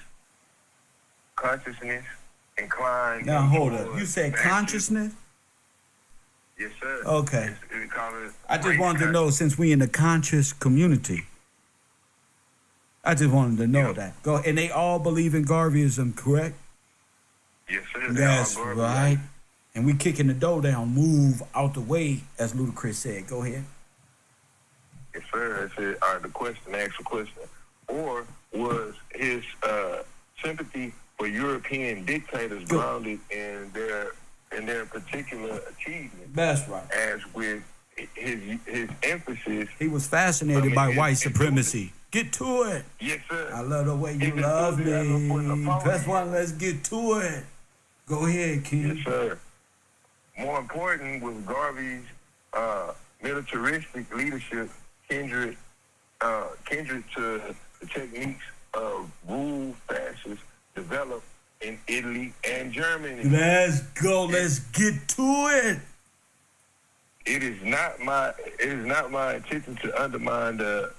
Speaker 4: consciousness, incline?
Speaker 1: Now hold up. You
Speaker 4: towards
Speaker 1: said
Speaker 4: fascism?
Speaker 1: consciousness?
Speaker 4: Yes, sir.
Speaker 1: Okay.
Speaker 4: It's called
Speaker 1: I just
Speaker 4: race
Speaker 1: wanted to know, since we in the conscious community, I just wanted to know that. Go. And they all believe in Garveyism, correct?
Speaker 4: Yes, sir.
Speaker 1: That's
Speaker 4: They all
Speaker 1: right. And we kicking the door down, move out the way, as Ludacris said. Go ahead.
Speaker 4: Yes, sir. It said, all right, the actual question. Or was his sympathy for European dictators grounded in their particular achievements?
Speaker 1: That's right.
Speaker 4: As with his emphasis.
Speaker 1: He was fascinated by white supremacy. Get to it.
Speaker 4: Yes, sir.
Speaker 1: I love the way you
Speaker 4: His
Speaker 1: love
Speaker 4: enthusiasm for
Speaker 1: me.
Speaker 4: Napoleon.
Speaker 1: Press one, let's get to it. Go ahead, King.
Speaker 4: Yes, sir. More important was Garvey's militaristic leadership kindred to the techniques of rule fascists developed in Italy and Germany.
Speaker 1: Let's go. Let's get to it.
Speaker 4: It is not my intention to undermine this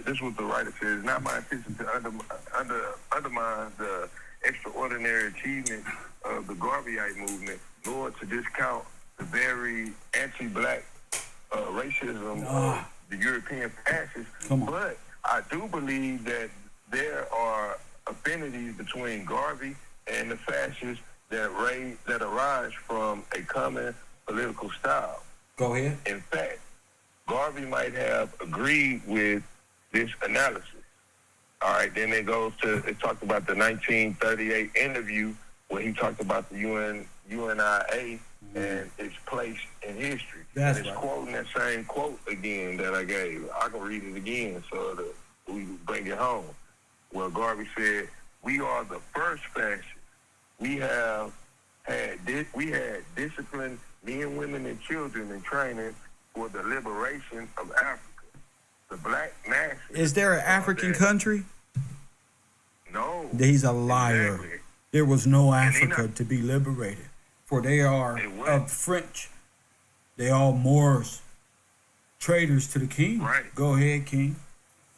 Speaker 4: is what the writer says. It's not my intention to undermine the extraordinary achievements of the Garveyite movement, nor to discount the very anti-black racism of the European fascists. But I do believe that there are affinities between Garvey and the fascists that arise from a common political style.
Speaker 1: Go ahead.
Speaker 4: In fact, Garvey might have agreed with this analysis. All right, then it talked about the 1938 interview where he talked about the UNIA and its place in history.
Speaker 1: That's
Speaker 4: and it's
Speaker 1: right.
Speaker 4: quoting that same quote again that I gave. I can read it again so that we bring it home. Well, Garvey said, "We are the first fascists. We had disciplined men, women, and children in training for the liberation of Africa. The black masses."
Speaker 1: Is there an African country?
Speaker 4: No.
Speaker 1: He's a liar.
Speaker 4: Exactly.
Speaker 1: There was no Africa to be liberated. For they are of French. They are Moors. Traitors to the king.
Speaker 4: Right.
Speaker 1: Go ahead, King.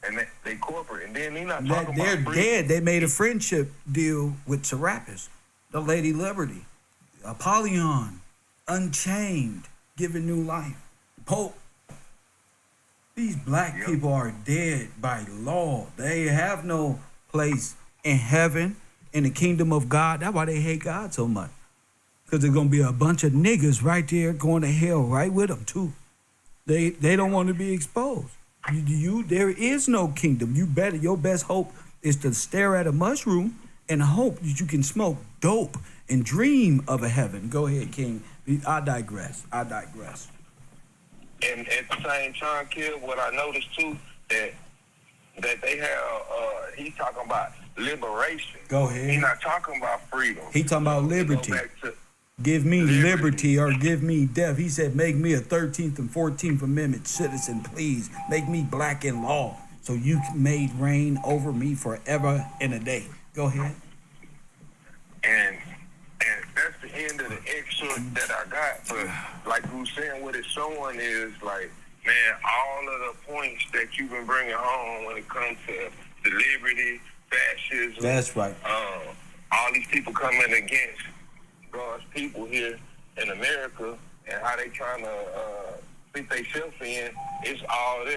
Speaker 4: And they corporate. And then they're not talking
Speaker 1: They're
Speaker 4: about freedom.
Speaker 1: dead. They made a friendship deal with Serapis, the Lady Liberty, Apollyon, Unchained, giving new life, Pope. These black people are dead by law. They have no place in heaven, in the kingdom of God. That's why they hate God so much. Because there's going to be a bunch of niggas right there going to hell right with them, too. They don't want to be exposed. There is no kingdom. Your best hope is to stare at a mushroom and hope that you can smoke dope and dream of a heaven. Go ahead, King. I digress.
Speaker 4: And at the same time, Kid, what I noticed too, that they have, he's talking about liberation.
Speaker 1: Go ahead.
Speaker 4: He's not talking about freedom.
Speaker 1: He talking about liberty. Give me liberty or give me death. He said, make me a 13th and 14th Amendment citizen, please. Make me black in law so you may reign over me forever and a day. Go ahead.
Speaker 4: And that's the end of the excerpt that I got. But like you saying, what it's showing is like, man, all of the points that you've been bringing home when it comes to the liberty, fascism.
Speaker 1: That's right.
Speaker 4: All these people coming against God's people here in America and how they trying to fit themselves in, it's all this.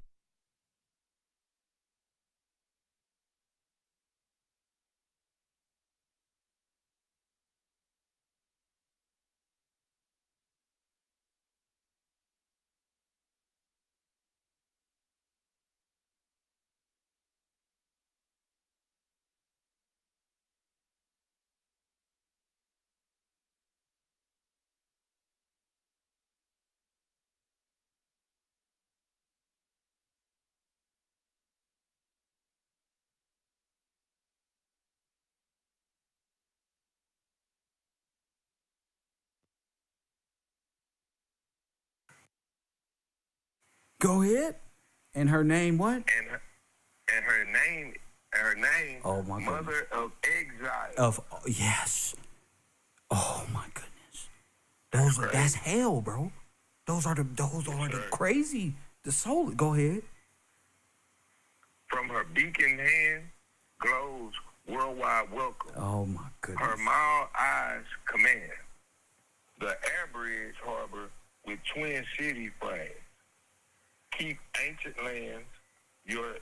Speaker 1: Go ahead. And her name what?
Speaker 4: And her name,
Speaker 1: Oh my goodness.
Speaker 4: Mother of Exile.
Speaker 1: Yes. Oh my goodness. That's hell, bro. Those are the crazy, the soul. Go ahead.
Speaker 4: From her beacon hand glows worldwide welcome.
Speaker 1: Oh my goodness.
Speaker 4: Her mild eyes command the air bridge harbor with twin city flags. Keep ancient lands your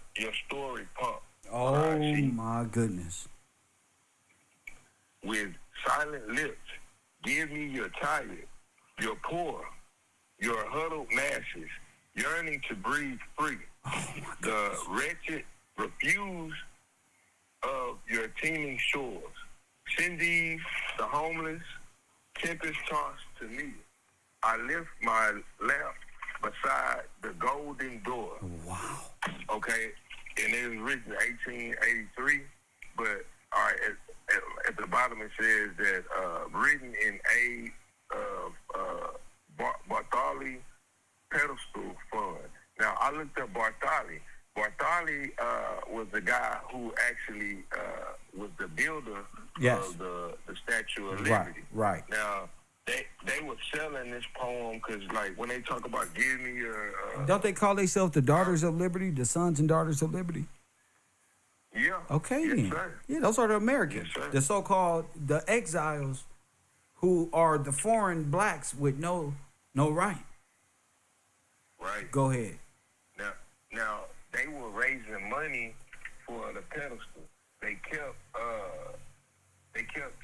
Speaker 4: story pump.
Speaker 1: Oh my goodness.
Speaker 4: With silent lips, give me your tired, your poor, your huddled masses, yearning to breathe free.
Speaker 1: Oh my
Speaker 4: The
Speaker 1: goodness.
Speaker 4: wretched refuse of your teeming shores. Send these, the homeless, tempest tossed to me. I lift my lamp beside the golden door.
Speaker 1: Wow.
Speaker 4: Okay, and it was written 1883, but all right, at the bottom it says that written in aid of Bartholomew Pedestal Fund. Now I looked up Bartholomew. Bartholomew was the guy who actually was the builder
Speaker 1: Yes.
Speaker 4: of the Statue of Liberty.
Speaker 1: Right.
Speaker 4: Now they were selling this poem because, like, when they talk about give me your
Speaker 1: Don't they call themselves the Daughters of Liberty, the Sons and Daughters of Liberty?
Speaker 4: yeah.
Speaker 1: Okay,
Speaker 4: Yes,
Speaker 1: then.
Speaker 4: sir.
Speaker 1: Yeah, those are the Americans,
Speaker 4: Yes, sir.
Speaker 1: the so-called the exiles, who are the foreign blacks with no right.
Speaker 4: Right.
Speaker 1: Go ahead.
Speaker 4: Now they were raising money for the pedestal. They kept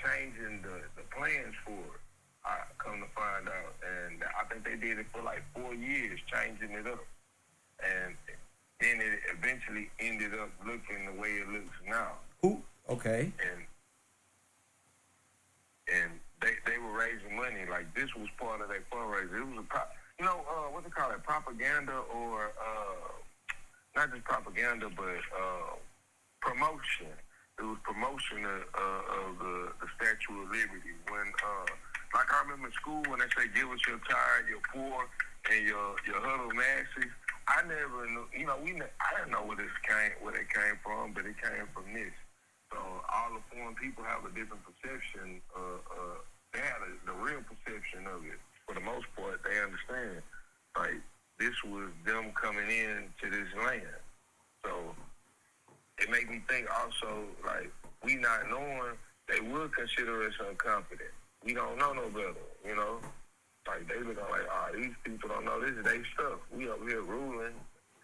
Speaker 4: changing the plans for it. I come to find out, and I think they did it for like 4 years, changing it up, and then it eventually ended up looking the way it looks now.
Speaker 1: Who? Okay.
Speaker 4: And they were raising money, like this was part of their fundraiser. It was what's it called, propaganda, or not just propaganda, but promotion. It was promotion of the Statue of Liberty. When like I remember in school when they say give us your tired, your poor, and your huddled masses. I never knew, I didn't know where it came from, but it came from this. So all the foreign people have a different perception. They have the real perception of it. For the most part, they understand. Like, this was them coming in to this land. So it made me think also, like, we not knowing, they would consider us incompetent. We don't know no better, you know? Like, they look like, these people don't know this is their stuff. We over here ruling,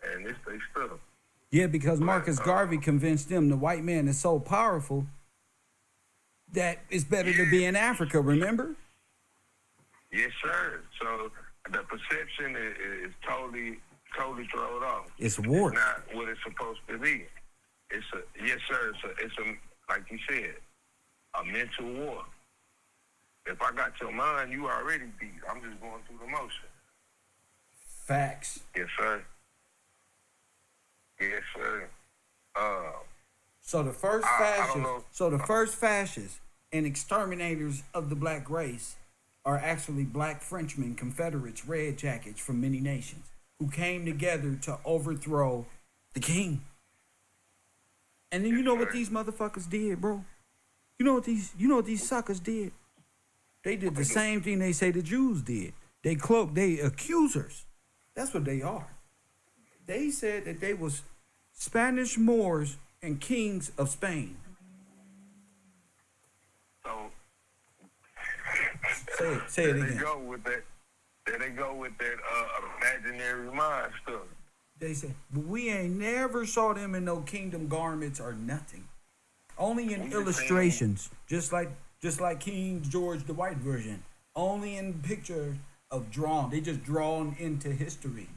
Speaker 4: and this their stuff.
Speaker 1: Yeah, because Marcus Garvey convinced them the white man is so powerful that it's better to be in Africa, remember?
Speaker 4: Yes, sir. So the perception is totally thrown off.
Speaker 1: It's warped.
Speaker 4: It's not what it's supposed to be. Yes, sir. It's a like you said, a mental war. If I got your mind, you already beat. I'm just going through the motion.
Speaker 1: Facts.
Speaker 4: Yes, sir. Yes, sir.
Speaker 1: So the first
Speaker 4: I don't know.
Speaker 1: fascists and exterminators of the black race are actually black Frenchmen, Confederates, red jackets from many nations who came together to overthrow the king. And then you know what these motherfuckers did, bro? You know what these suckers did? They did the same thing they say the Jews did. They accusers. That's what they are. They said that they was Spanish Moors and kings of Spain.
Speaker 4: So
Speaker 1: Say it
Speaker 4: there
Speaker 1: again.
Speaker 4: they go with that. There they go with that imaginary mind stuff.
Speaker 1: They said, but we ain't never saw them in no kingdom garments or nothing. Only in illustrations, just like King George the White version. Only in pictures of drawn. They just drawn into history.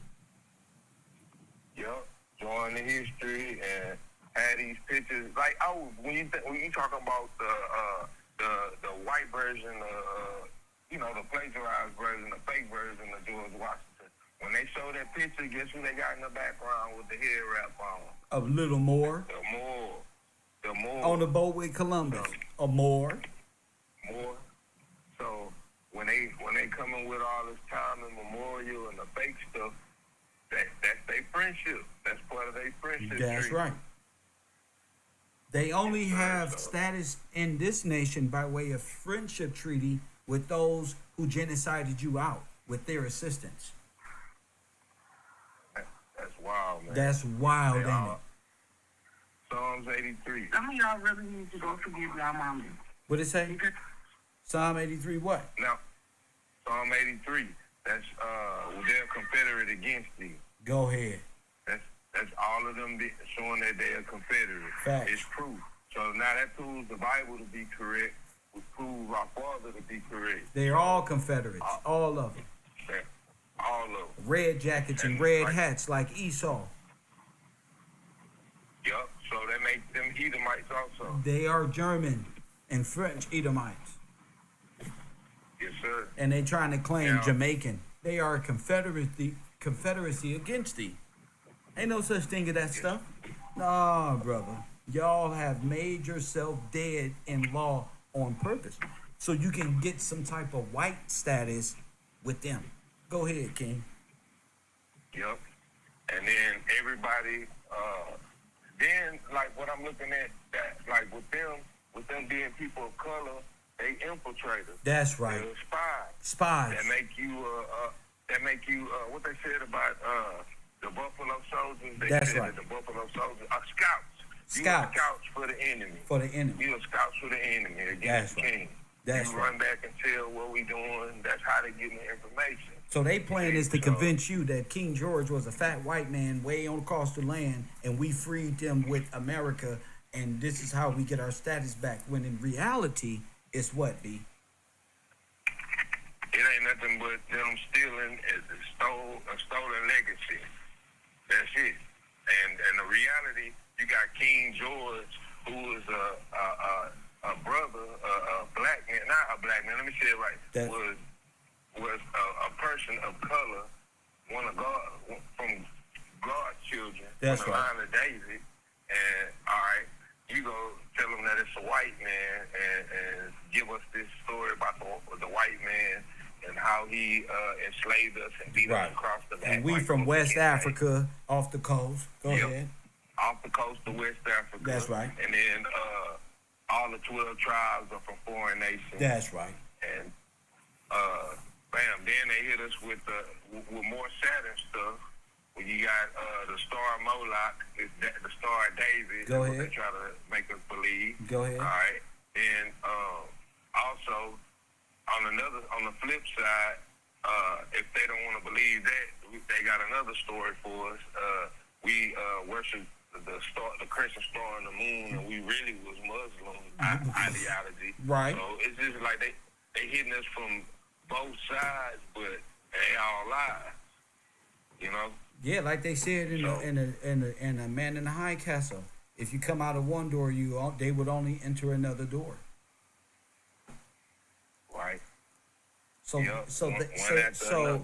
Speaker 4: Yep, drawing the history and had these pictures. Like, when you talking about the white version, the plagiarized version, the fake version of George Washington. When they show that picture, guess who they got in the background with the head wrap on?
Speaker 1: Of Little Moore.
Speaker 4: The Moore.
Speaker 1: On the boat with Columbus. A Moore.
Speaker 4: So when they coming with all this time and memorial and the fake stuff, that their friendship. That's part of their friendship.
Speaker 1: That's
Speaker 4: treaty.
Speaker 1: right. They only
Speaker 4: Yes, sir.
Speaker 1: have
Speaker 4: So-
Speaker 1: status in this nation by way of friendship treaty with those who genocided you out with their assistance.
Speaker 4: That's wild, man.
Speaker 1: That's wild,
Speaker 4: They
Speaker 1: ain't it?
Speaker 4: all- Psalms 83.
Speaker 5: Some of y'all really need to go forgive y'all mama.
Speaker 1: What it say? Psalm 83 what?
Speaker 4: Now, Psalm 83. That's they're confederate against thee.
Speaker 1: Go ahead.
Speaker 4: That's all of them showing that they are confederate.
Speaker 1: Facts.
Speaker 4: It's proof. So now that proves the Bible to be correct. We prove our Father to be correct.
Speaker 1: They're all Confederates, all of them.
Speaker 4: Yeah, all of them.
Speaker 1: Red jackets and
Speaker 4: And
Speaker 1: red
Speaker 4: like-
Speaker 1: hats like Esau.
Speaker 4: Yup. So that makes them Edomites also.
Speaker 1: They are German and French Edomites.
Speaker 4: Yes, sir.
Speaker 1: And they trying to claim
Speaker 4: Yeah.
Speaker 1: Jamaican. They are a confederacy against thee. Ain't no such thing as that stuff. Nah, brother. Y'all have made yourself dead in law on purpose. So you can get some type of white status with them. Go ahead, King.
Speaker 4: Yep. And then everybody, then like what I'm looking at, that like with them being people of color, they infiltrators.
Speaker 1: That's right.
Speaker 4: They're spies.
Speaker 1: Spies.
Speaker 4: That make you what they said about the Buffalo Soldiers. They
Speaker 1: That's
Speaker 4: said
Speaker 1: right.
Speaker 4: that the Buffalo Soldiers are scouts. You
Speaker 1: Scouts.
Speaker 4: are scouts for the enemy.
Speaker 1: For the enemy.
Speaker 4: You are scouts for the enemy
Speaker 1: That's
Speaker 4: against the
Speaker 1: right.
Speaker 4: king.
Speaker 1: That's
Speaker 4: you
Speaker 1: right.
Speaker 4: run back and tell what we doing. That's how they get the information.
Speaker 1: So they plan is to
Speaker 4: So-
Speaker 1: convince you that King George was a fat white man way on across the land, and we freed them with America, and this is how we get our status back. When in reality, it's what, B?
Speaker 4: It ain't nothing but them stealing a stolen legacy. That's it. And the reality, you got King George, who is a brother, a black man, not a black man. Let me say it right.
Speaker 1: That-
Speaker 4: was a person of color, one of God from God's children,
Speaker 1: That's
Speaker 4: from the
Speaker 1: right.
Speaker 4: line of David. And all right, you go tell them that it's a white man and give us this story about the white man and how he enslaved us and beat
Speaker 1: Right.
Speaker 4: us across the back.
Speaker 1: And we
Speaker 4: like
Speaker 1: from
Speaker 4: Luther
Speaker 1: West
Speaker 4: King.
Speaker 1: Africa, off the coast. Go
Speaker 4: Yep.
Speaker 1: ahead.
Speaker 4: Off the coast of West Africa.
Speaker 1: That's right.
Speaker 4: And then all the 12 tribes are from foreign nations.
Speaker 1: That's right.
Speaker 4: And bam, then they hit us with more Saturn stuff. When you got the Star of Moloch, the Star of David.
Speaker 1: Go
Speaker 4: that's
Speaker 1: ahead.
Speaker 4: What they try to make us believe.
Speaker 1: Go ahead.
Speaker 4: All right. Then also on the flip side, if they don't want to believe that, they got another story for us. We worship the crescent star and the moon, and we really was Muslim ideology.
Speaker 1: Right.
Speaker 4: So it's just like they hitting us from both sides, but they all lie. You know.
Speaker 1: Yeah, like they said in a Man in the High Castle. If you come out of one door, they would only enter another door.
Speaker 4: Right.
Speaker 1: So
Speaker 4: Yep,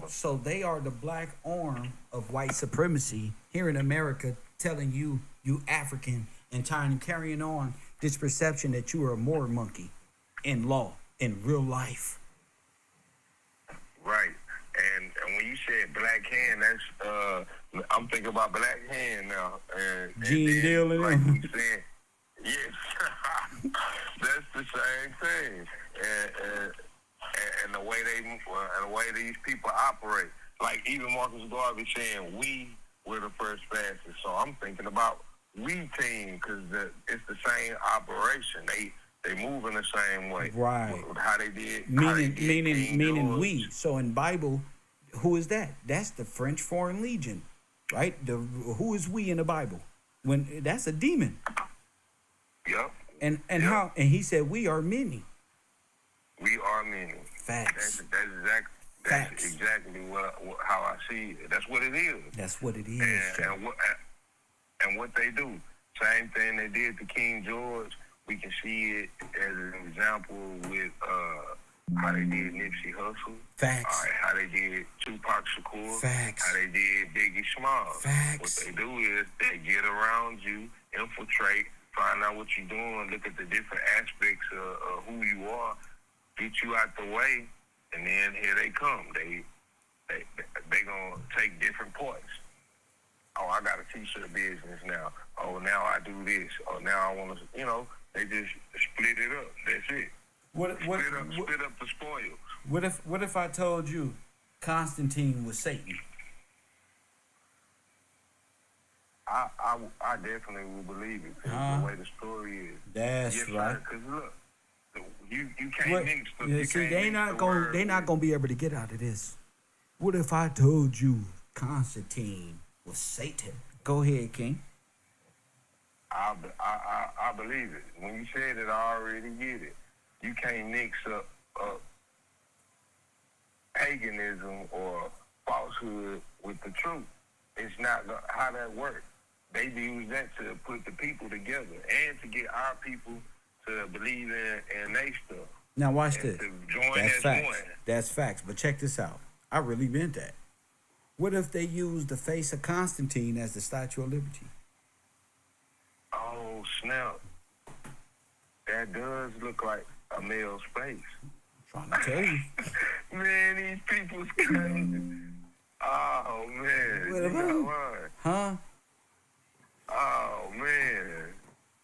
Speaker 1: so they are the black arm of white supremacy here in America, telling you African and carrying on this perception that you are a moor monkey in law, in real life.
Speaker 4: Right. And when you said Black Hand, that's I'm thinking about Black Hand now. And
Speaker 1: Gene
Speaker 4: then,
Speaker 1: Deal and
Speaker 4: like
Speaker 1: them.
Speaker 4: you said, yes, that's the same thing. And the way and the way these people operate, like even Marcus Garvey saying we were the first fascists. So I'm thinking about we team because it's the same operation. They move in the same way.
Speaker 1: Right.
Speaker 4: How they did.
Speaker 1: Meaning we. So in Bible, who is that? That's the French Foreign Legion, right? Who is we in the Bible? When that's a demon.
Speaker 4: Yep.
Speaker 1: And
Speaker 4: Yep.
Speaker 1: how? And he said we are many.
Speaker 4: We are many.
Speaker 1: Facts.
Speaker 4: That's exactly how I see it. That's what it is.
Speaker 1: That's what it is.
Speaker 4: And what they do, same thing they did to King George. We can see it as an example with how they did Nipsey Hussle.
Speaker 1: Facts.
Speaker 4: All right, how they did Tupac Shakur.
Speaker 1: Facts.
Speaker 4: How they did Biggie Smalls.
Speaker 1: Facts.
Speaker 4: What they do is they get around you, infiltrate, find out what you're doing, look at the different aspects of who you are, get you out the way, and then here they come. They gonna take different parts. oh, I got a t-shirt business now. Oh, now I do this. Oh, now I want to, they just split it up. That's it. Split up the spoils.
Speaker 1: What if I told you Constantine was Satan?
Speaker 4: I definitely will believe it. 'Cause the way the story is.
Speaker 1: That's right.
Speaker 4: Because look, you can't mix.
Speaker 1: Yeah, see, they not gonna be able to get out of this. What if I told you Constantine was Satan? Go ahead, King.
Speaker 4: I believe it. When you said it, I already get it. You can't mix up paganism or falsehood with the truth. It's not how that works. They use that to put the people together and to get our people to believe in their stuff.
Speaker 1: Now watch
Speaker 4: And
Speaker 1: this.
Speaker 4: to join
Speaker 1: That's
Speaker 4: as
Speaker 1: facts.
Speaker 4: one.
Speaker 1: That's facts. But check this out. I really meant that. What if they used the face of Constantine as the Statue of Liberty?
Speaker 4: Oh, snap. That does look like a male's face.
Speaker 1: I'm trying to tell you.
Speaker 4: Man, these people's crazy. Oh, man.
Speaker 1: What
Speaker 4: You
Speaker 1: about-
Speaker 4: got one.
Speaker 1: Huh?
Speaker 4: Oh, man.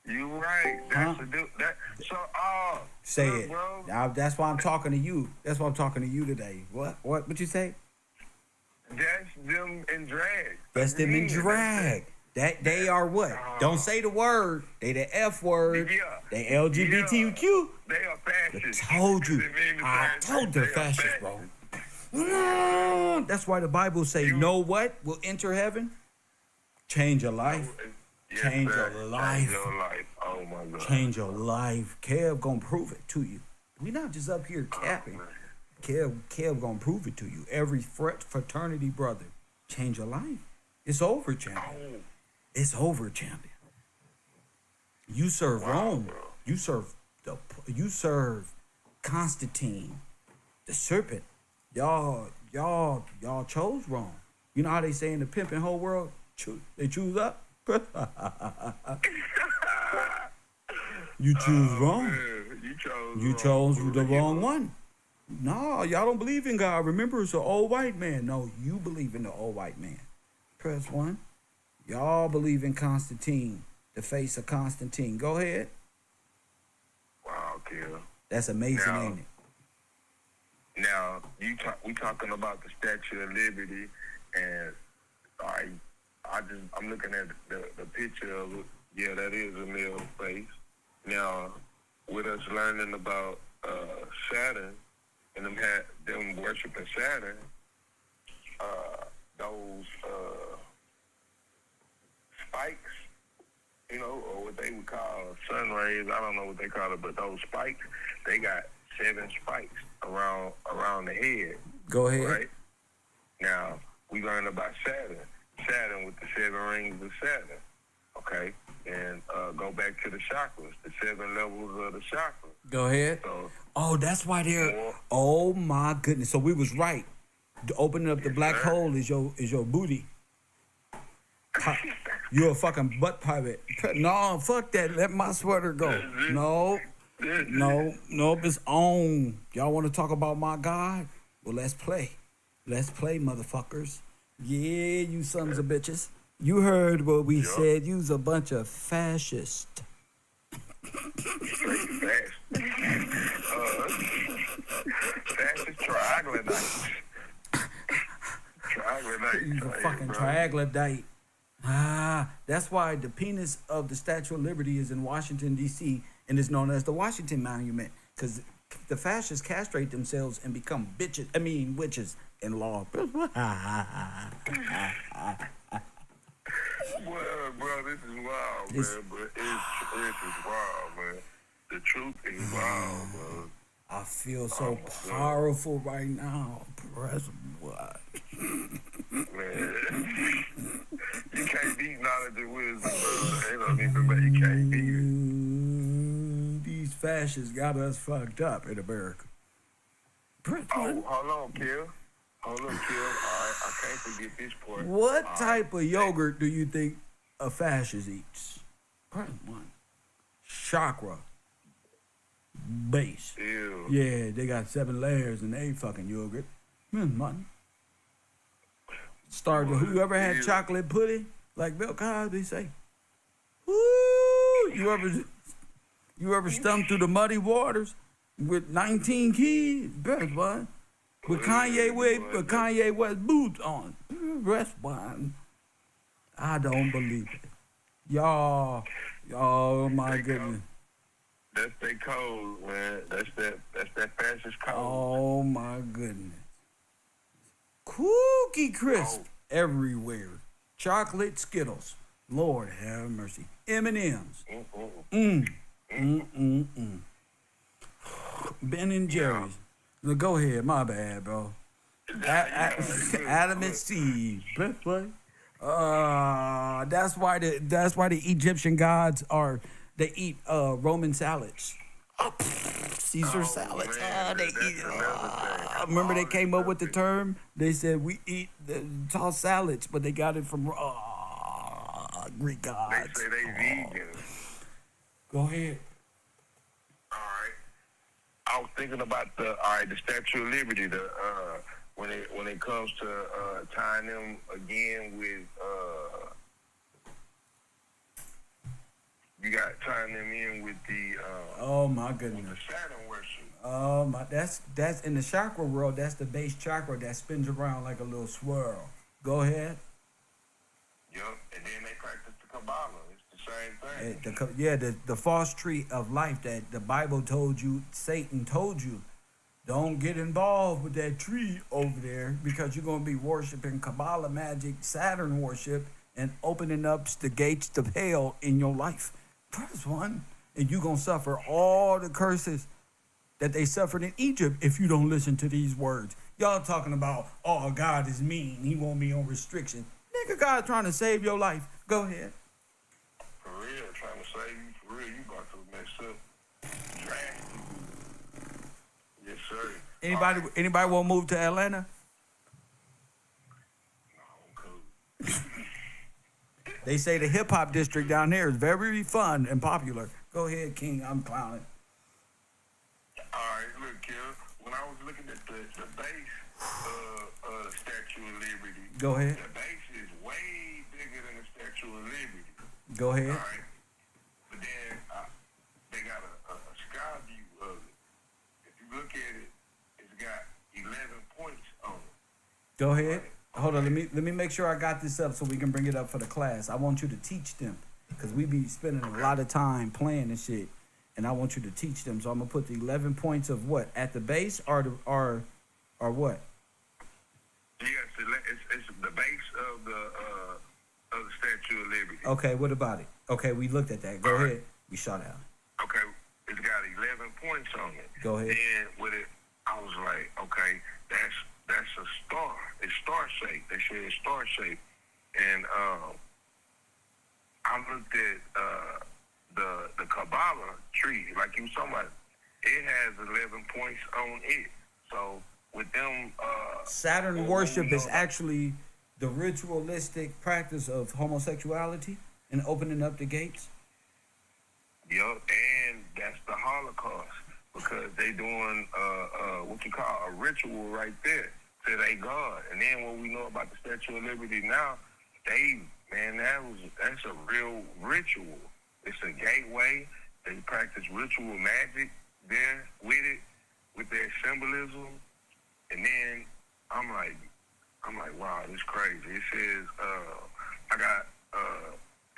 Speaker 4: You right. That's
Speaker 1: Huh? Say
Speaker 4: look,
Speaker 1: it.
Speaker 4: bro.
Speaker 1: Now, that's why I'm talking to you. That's why I'm talking to you today. What you say?
Speaker 4: That's them in drag.
Speaker 1: That's them in
Speaker 4: Yeah,
Speaker 1: drag. That they are what? Don't say the word. They the F word.
Speaker 4: Yeah.
Speaker 1: They LGBTQ.
Speaker 4: They are
Speaker 1: I
Speaker 4: fascists.
Speaker 1: told you.
Speaker 4: They mean the
Speaker 1: I
Speaker 4: same
Speaker 1: told
Speaker 4: thing.
Speaker 1: they're
Speaker 4: They are
Speaker 1: fascists, bro.
Speaker 4: fascists.
Speaker 1: That's why the Bible say, know what will enter heaven? Change your life.
Speaker 4: Yes,
Speaker 1: Change
Speaker 4: sir.
Speaker 1: your life.
Speaker 4: Change your life. Oh, my God.
Speaker 1: Change your life. Kev gonna prove it to you. We not just up here capping. Kev gonna prove it to you. Every fraternity brother. Change your life. It's over, champion.
Speaker 4: Oh,
Speaker 1: It's over, champion. You serve Rome.
Speaker 4: bro.
Speaker 1: You serve Constantine, the serpent. Y'all chose Rome. You know how they say in the pimping whole world, they choose up. You choose wrong.
Speaker 4: Man,
Speaker 1: You chose the wrong one. No, y'all don't believe in God. Remember, it's an old white man. No, you believe in the old white man. Press 1. Y'all believe in Constantine, the face of Constantine. Go ahead.
Speaker 4: Wow, Kill.
Speaker 1: That's amazing,
Speaker 4: Now-
Speaker 1: ain't it?
Speaker 4: Now, we talking about the Statue of Liberty, and I'm looking at the picture of it. Yeah, that is a male face. Now, with us learning about Saturn and them worshiping Saturn, those spikes, or what they would call sun rays. I don't know what they call it, but those spikes, they got 7 spikes around the head.
Speaker 1: Go ahead.
Speaker 4: Right? Now, we learned about Saturn. Saturn with the 7 rings of Saturn. Okay? And go back to the chakras, the 7 levels of the chakras.
Speaker 1: Go ahead.
Speaker 4: So,
Speaker 1: Oh, that's why they're.
Speaker 4: More.
Speaker 1: Oh my goodness! So we was right. Opening up the
Speaker 4: Yes,
Speaker 1: black
Speaker 4: sir.
Speaker 1: hole is your booty. You're a fucking butt pirate. No, fuck that. Let my sweater go. No, it's on. Y'all want to talk about my God? Well, let's play. Let's play, motherfuckers. Yeah, you sons of bitches. You heard what we said. You's a bunch of fascists.
Speaker 4: fast. Fascist troglodytes.
Speaker 1: You's a fucking troglodyte. That's why the penis of the Statue of Liberty is in Washington, D.C., and is known as the Washington Monument, because the fascists castrate themselves and become witches in law.
Speaker 4: Well, bro, this is wild, man. But it is wild, man. The truth is wild, bro.
Speaker 1: I feel so powerful right now. Press what?
Speaker 4: Man, you can't beat knowledge and wisdom, bro. They don't even make you can't beat it.
Speaker 1: These fascists got us fucked up in America. Press what?
Speaker 4: Oh, hold on, Kill. All right, I can't forget this part.
Speaker 1: What
Speaker 4: All
Speaker 1: type of yogurt do you think a fascist eats? Press 1. Chakra. Base.
Speaker 4: Ew.
Speaker 1: Yeah, they got 7 layers and they fucking yogurt. Mutton. Started. Whoever had
Speaker 4: Ew.
Speaker 1: chocolate pudding, Like Bill Cosby say. Woo! You ever stumped through the muddy waters with 19 kids? Best one. With Kanye West boots on. Best one. I don't believe it. Y'all, oh my goodness.
Speaker 4: That's their code, man. That's that fascist code.
Speaker 1: Oh my goodness. Cookie crisp everywhere. Chocolate Skittles. Lord have mercy. M&M's. Ben and Jerry's. No, go ahead. My bad, bro. Adam and Steve. That's why the Egyptian gods they eat Roman salads. Caesar salads. They eat. Remember they came up with the term? They said we eat the tossed salads, but they got it from Greek gods.
Speaker 4: They say they vegan.
Speaker 1: Go ahead.
Speaker 4: All right. I was thinking about the Statue of Liberty. When it comes to tying them again with you got tying them in with the
Speaker 1: oh my goodness.
Speaker 4: With the Saturn worship.
Speaker 1: Oh my, that's in the chakra world. That's the base chakra that spins around like a little swirl. Go ahead.
Speaker 4: Yep, and then they practice the Kabbalah. It's the same thing.
Speaker 1: The false tree of life that the Bible told you, Satan told you, don't get involved with that tree over there because you're gonna be worshiping Kabbalah magic, Saturn worship, and opening up the gates to hell in your life. Press one, and you're gonna suffer all the curses that they suffered in Egypt if you don't listen to these words. Y'all talking about, oh, God is mean. He want me on restriction. Nigga, God trying to save your life. Go ahead.
Speaker 4: For real, trying to save you. For real, you about to mess up. Drastic. Yes, sir.
Speaker 1: Anybody want to move to Atlanta?
Speaker 4: No, cool.
Speaker 1: They say the hip hop district down there is very fun and popular. Go ahead, King. I'm clowning.
Speaker 4: All right, look, Kev. When I was looking at the base of the Statue of Liberty,
Speaker 1: go ahead.
Speaker 4: The base is way bigger than the Statue of Liberty.
Speaker 1: Go ahead.
Speaker 4: All right, but then they got a sky view of it. If you look at it, it's got 11 points on it.
Speaker 1: Go ahead. Right. Hold on. Let me make sure I got this up so we can bring it up for the class. I want you to teach them because we be spending a lot of time playing and shit. And I want you to teach them. So I'm gonna put the 11 points of what at the base or what?
Speaker 4: Yes, it's the base of the Statue of Liberty.
Speaker 1: Okay, what about it? Okay, we looked at that. Go ahead. We shot out.
Speaker 4: Okay, it's got 11 points on it.
Speaker 1: Go ahead.
Speaker 4: And with it, I was like, okay, that's a star. It's star shaped. They say it's star shaped. And I looked at the Kabbalah tree, like you were talking about, it has 11 points on it. So with them
Speaker 1: Saturn worship is actually the ritualistic practice of homosexuality and opening up the gates.
Speaker 4: Yup, and that's the Holocaust because they doing what you call a ritual right there to their God. And then what we know about the Statue of Liberty now, that's a real ritual. It's a gateway. They practice ritual magic there with it, with their symbolism. And then I'm like, wow, this crazy. It says,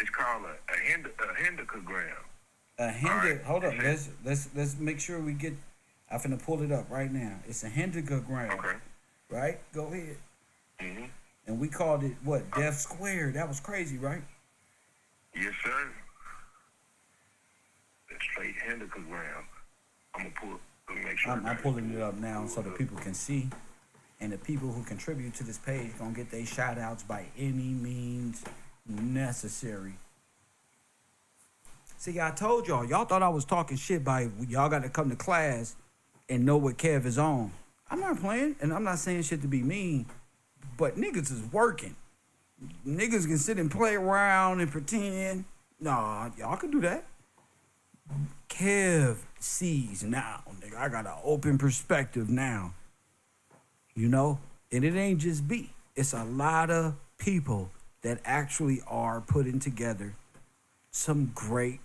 Speaker 4: it's called a hendecagram.
Speaker 1: Right. Hold on. Let's make sure we get. I'm finna pull it up right now. It's a hendecagram.
Speaker 4: Okay.
Speaker 1: Right. Go ahead.
Speaker 4: Mhm.
Speaker 1: And we called it what? Death Square. That was crazy, right?
Speaker 4: Yes, sir. The straight hendecagram. I'm gonna let me make sure.
Speaker 1: I'm pulling it up now so the people can see, and the people who contribute to this page gonna get their shout outs by any means necessary. See, I told y'all thought I was talking shit by y'all got to come to class and know what Kev is on. I'm not playing, and I'm not saying shit to be mean, but niggas is working. Niggas can sit and play around and pretend. Nah, y'all can do that. Kev sees now, nigga. I got an open perspective now. You know? And it ain't just me. It's a lot of people that actually are putting together some great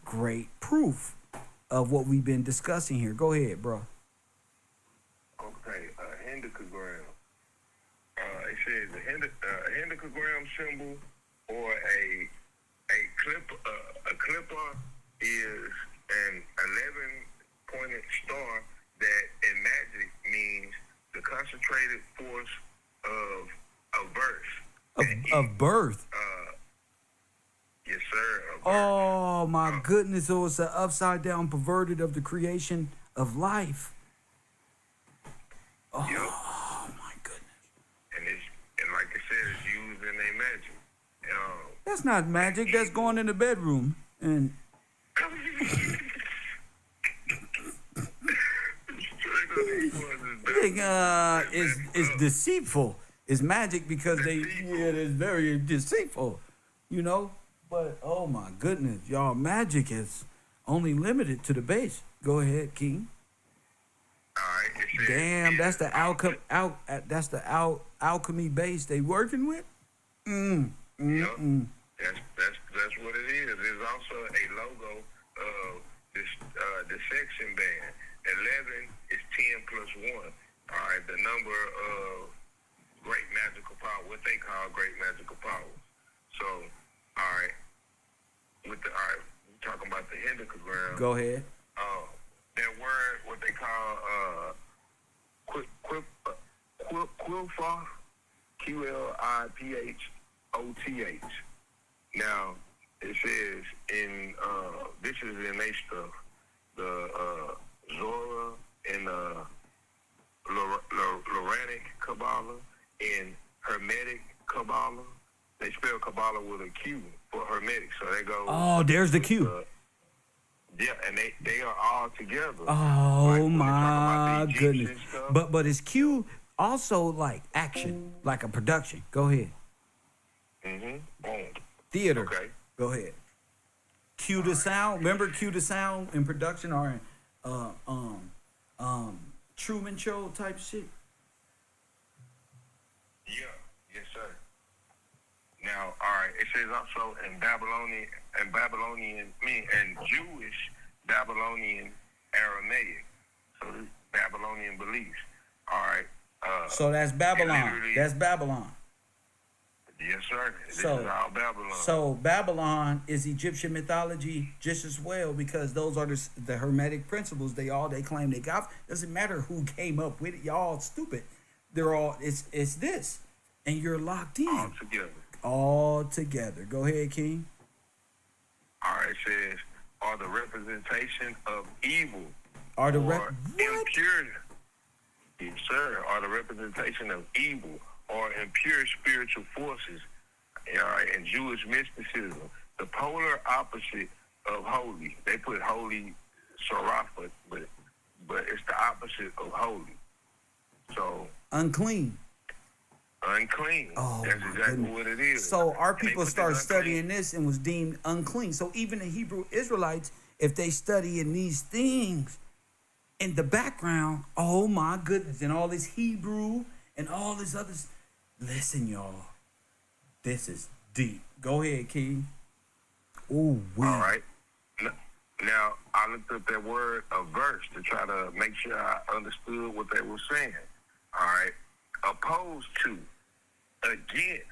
Speaker 1: proof of what we've been discussing here. Go ahead, bro.
Speaker 4: Okay, hendecagram. It says a hendecagram symbol or a clipper is an 11-pointed star that in magic means the concentrated force of a verse.
Speaker 1: Of birth.
Speaker 4: Yes, sir.
Speaker 1: Oh my goodness! So it's an upside down perverted of the creation of life. Oh,
Speaker 4: Yep.
Speaker 1: my goodness!
Speaker 4: And like I said, it's used in a magic.
Speaker 1: That's not magic. That's going in the bedroom and it's deceitful. It's magic because it's very deceitful, you know. But oh my goodness, y'all, magic is only limited to the base. Go ahead, King.
Speaker 4: Alright,
Speaker 1: Damn, that's the alchemy base they working with.
Speaker 4: Yep. That's what it is. There's also a logo of the section band. 11 is 10 plus 1. All right, the number of great magical power, what they call great magical powers. So, all right, we're talking about the hendecagram.
Speaker 1: Go ahead.
Speaker 4: That word, what they call Quilphoth, Qliphoth. Now, it says in, this is in their stuff, the Zora and Loranic Kabbalah and Hermetic Kabbalah. They spell Kabbalah with a Q for Hermetic, so they go.
Speaker 1: Oh, there's the Q.
Speaker 4: Yeah, and they are all together.
Speaker 1: Oh
Speaker 4: like
Speaker 1: my goodness!
Speaker 4: Stuff.
Speaker 1: But is Q also like action, like a production? Go ahead.
Speaker 4: Boom.
Speaker 1: Theater.
Speaker 4: Okay.
Speaker 1: Go ahead. Cue the sound. Remember cue the sound in production or in Truman Show type shit?
Speaker 4: Yeah. Yes, sir. Now, all right. It says also in Jewish Babylonian Aramaic. So this Babylonian beliefs. All right.
Speaker 1: So that's Babylon. That's Babylon.
Speaker 4: Yes, sir. This is
Speaker 1: So-
Speaker 4: all Babylon.
Speaker 1: So Babylon is Egyptian mythology just as well because those are the Hermetic principles. They claim they got. Doesn't matter who came up with it. Y'all stupid. They're all it's this, and you're locked in
Speaker 4: all together.
Speaker 1: all together. Go ahead, King.
Speaker 4: All right. It says are the representation of evil
Speaker 1: Are the
Speaker 4: or impurity. Yes, sir. Are the representation of evil or impure spiritual forces, in Jewish mysticism, the polar opposite of holy. They put holy Sarafa, but it's the opposite of holy. So
Speaker 1: unclean.
Speaker 4: unclean.
Speaker 1: Oh,
Speaker 4: That's
Speaker 1: my
Speaker 4: exactly
Speaker 1: goodness.
Speaker 4: what it is.
Speaker 1: So our
Speaker 4: And they
Speaker 1: people
Speaker 4: put
Speaker 1: started
Speaker 4: this unclean-
Speaker 1: studying this and was deemed unclean. So even the Hebrew Israelites, if they study in these things in the background, oh my goodness, and all this Hebrew and all this others. Listen, y'all, this is deep. Go ahead, King. Oh,
Speaker 4: All right. Now, I looked up that word, a verse, to try to make sure I understood what they were saying. All right. Opposed to, against,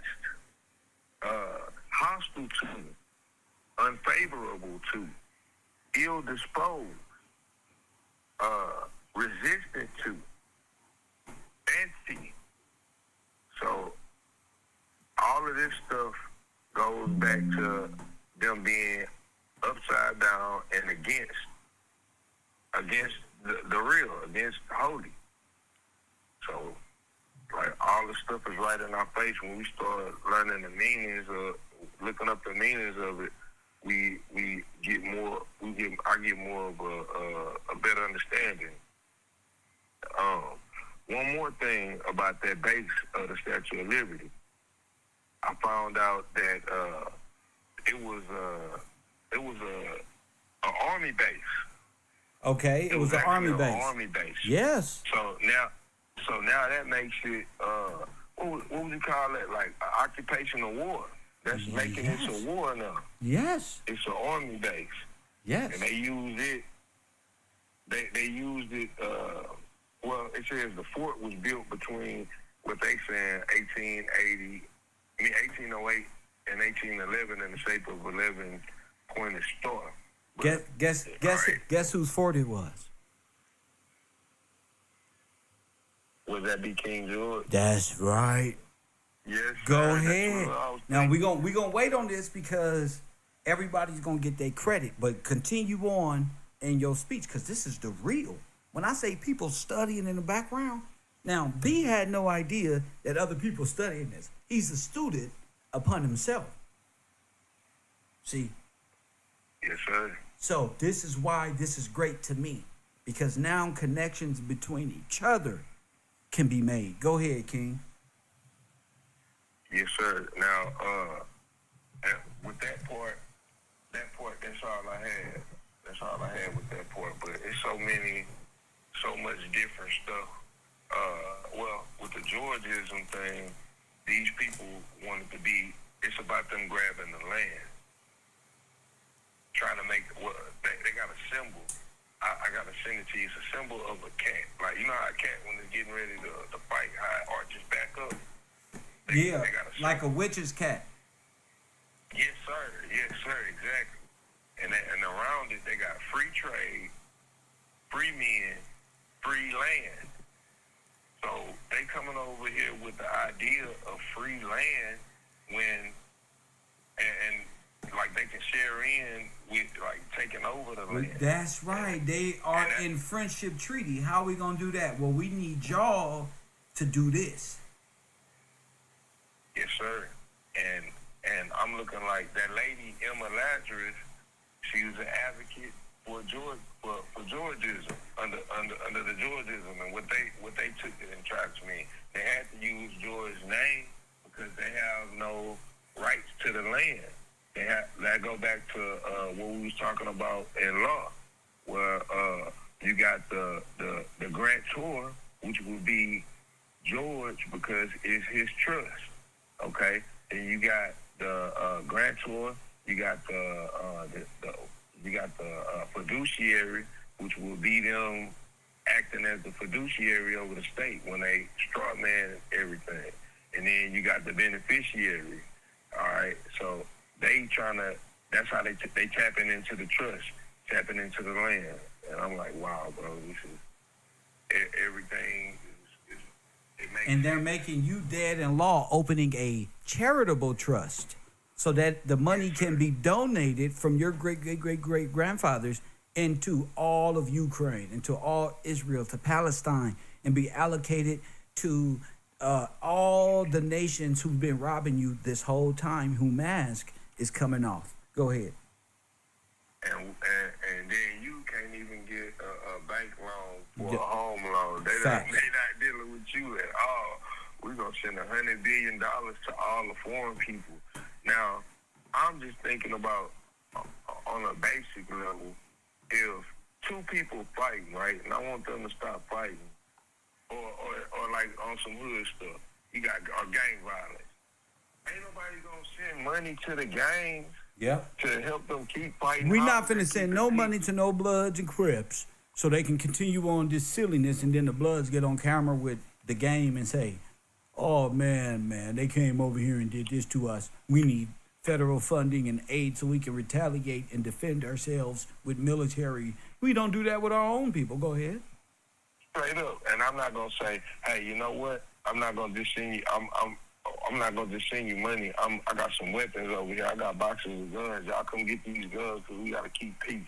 Speaker 4: hostile to, unfavorable to, ill-disposed, resistant to, anti. So all of this stuff goes back to them being upside down and against the real, against holy. So like all the stuff is right in our face when we start learning the meanings of looking up the meanings of it. I get more of a better understanding. One more thing about that base of the Statue of Liberty, I found out that it was an army base.
Speaker 1: Okay, it was an army
Speaker 4: actually
Speaker 1: base.
Speaker 4: An army base.
Speaker 1: Yes.
Speaker 4: So now that makes it what would you call it? Like occupational war. That's making it a war now.
Speaker 1: Yes.
Speaker 4: It's an army base.
Speaker 1: Yes.
Speaker 4: And they used it. They used it. Well, it says the fort was built between what they saying 1808 and 1811 in the shape of 11 pointed star. But,
Speaker 1: Guess whose fort it was?
Speaker 4: Would that be King George?
Speaker 1: That's right.
Speaker 4: Yes.
Speaker 1: Go
Speaker 4: sir.
Speaker 1: ahead.
Speaker 4: That's what I was
Speaker 1: Now
Speaker 4: thinking.
Speaker 1: we gonna wait on this because everybody's gonna get their credit, but continue on in your speech because this is the real. When I say people studying in the background, now B had no idea that other people studying this. He's a student upon himself. See,
Speaker 4: Yes, sir.
Speaker 1: so this is why this is great to me because now connections between each other can be made. Go ahead, King.
Speaker 4: Yes, sir. Now, and with that part, that's all I had. That's all I had with that part. But it's so much different stuff. Well, with the Georgism thing, these people wanted to be, it's about them grabbing the land. Trying to make, well, they got a symbol. I got to send it to you. It's a symbol of a cat. Like, you know how a cat, when it's getting ready to fight, how it arches back up? They got a
Speaker 1: like a witch's cat.
Speaker 4: Yes, sir. Yes, sir. Exactly. And around it, they got free trade, free men, free land. So they coming over here with the idea of free land when, and like they can share in with like taking over the land.
Speaker 1: That's right. They are in friendship treaty. How we gonna do that? Well, we need y'all to do this.
Speaker 4: Yes, sir. And I'm looking like that lady Emma Lazarus. She was an advocate for Georgism under the Georgism, and what they took it and tried to mean. They had to use George's name because they have no rights to the land. That go back to what we was talking about in law, where you got the grantor, which would be George because it's his trust. Okay, and you got the grantor, you got the fiduciary, which will be them acting as the fiduciary over the state when they straw man everything, and then you got the beneficiary. All right, so they trying to. That's how they tapping into the trust, tapping into the land, and I'm like, wow, bro, this is everything.
Speaker 1: And they're making you dead in law, opening a charitable trust so that the money can be donated from your great grandfathers into all of Ukraine, into all Israel, to Palestine, and be allocated to all the nations who've been robbing you this whole time, who mask is coming off. Go ahead.
Speaker 4: And then you can't even get a bank loan for a home loan. They not dealing with you at all. We're going to send $100 billion to all the foreign people. Now, I'm just thinking about, on a basic level, if two people fighting, right, and I want them to stop fighting, or like on some hood stuff, you got gang violence. Ain't nobody going to send money to the gangs.
Speaker 1: Yep.
Speaker 4: To help them keep fighting.
Speaker 1: We're not finna send no money to no Bloods and Crips so they can continue on this silliness, and then the Bloods get on camera with the game and say, oh, man, they came over here and did this to us. We need federal funding and aid so we can retaliate and defend ourselves with military. We don't do that with our own people. Go ahead.
Speaker 4: Straight up. And I'm not going to say, hey, you know what? I'm not going to just send you, I'm not going to just send you money. I got some weapons over here. I got boxes of guns. Y'all come get these guns because we got to keep peace.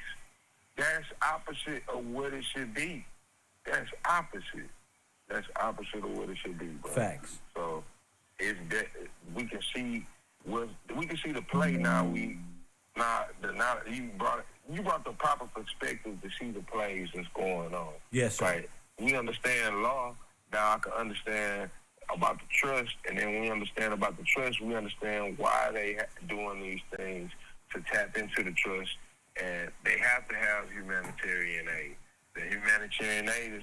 Speaker 4: That's opposite of what it should be. That's opposite. That's opposite of what it should be, bro.
Speaker 1: Facts.
Speaker 4: So it's that we can see the play now. You brought the proper perspective to see the plays that's going on.
Speaker 1: Yes, sir.
Speaker 4: Like, we understand law. Now I can understand about the trust, and then when we understand about the trust, we understand why they doing these things to tap into the trust, and they have to have humanitarian aid. The humanitarian aid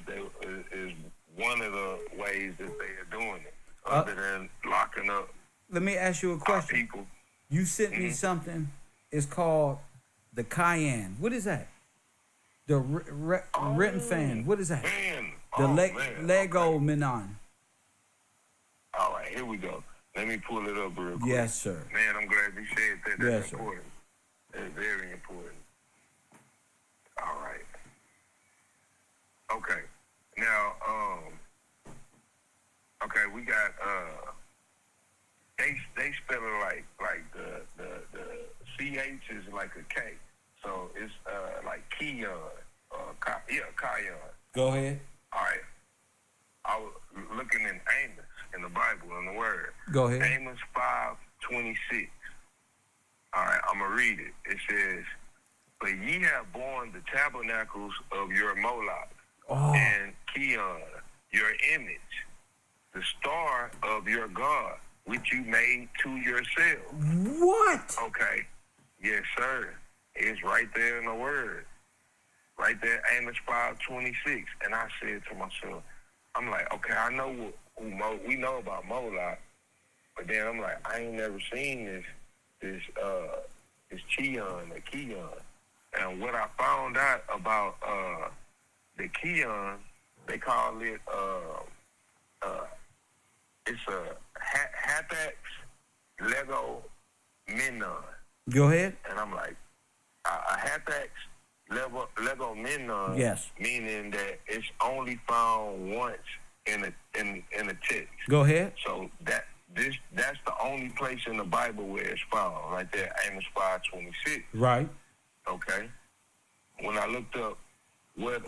Speaker 4: is one of the ways that they are doing it, other than locking up.
Speaker 1: Let me ask you a question.
Speaker 4: People.
Speaker 1: You sent me something. It's called the Cayenne. What is that? The written fan. What is that?
Speaker 6: Man.
Speaker 1: The
Speaker 6: Man.
Speaker 1: Lego
Speaker 6: Okay.
Speaker 1: Menon.
Speaker 6: All right, here we go. Let me pull it up real quick.
Speaker 1: Yes, sir.
Speaker 6: Man, I'm glad you said that. That's
Speaker 1: Yes, sir.
Speaker 6: important. That's very important. All right. Okay. Now, okay, we got they spell it like the CH is like a K. So it's like Keon. Kion.
Speaker 1: Go ahead.
Speaker 6: All right. I was looking in Amos in the Bible in the Word.
Speaker 1: Go ahead.
Speaker 6: Amos 5:26. All right, I'm gonna read it. It says, "But ye have borne the tabernacles of your Moloch and Keon, your image, the star of your God, which you made to yourself."
Speaker 1: What?
Speaker 6: Okay. Yes, sir. It's right there in the Word. Right there, Amos 5:26. And I said to myself, I'm like, okay, I know we know about Moloch, but then I'm like, I ain't never seen this Cheon or Keon. And what I found out about the Keon, they call it it's a Hapax Lego Menon.
Speaker 1: Go ahead.
Speaker 6: And I'm like, a Hapax Lego Menon,
Speaker 1: Yes.
Speaker 6: meaning that it's only found once in a text.
Speaker 1: Go ahead.
Speaker 6: So that's the only place in the Bible where it's found, right there, Amos 5:26.
Speaker 1: Right.
Speaker 6: Okay. When I looked up what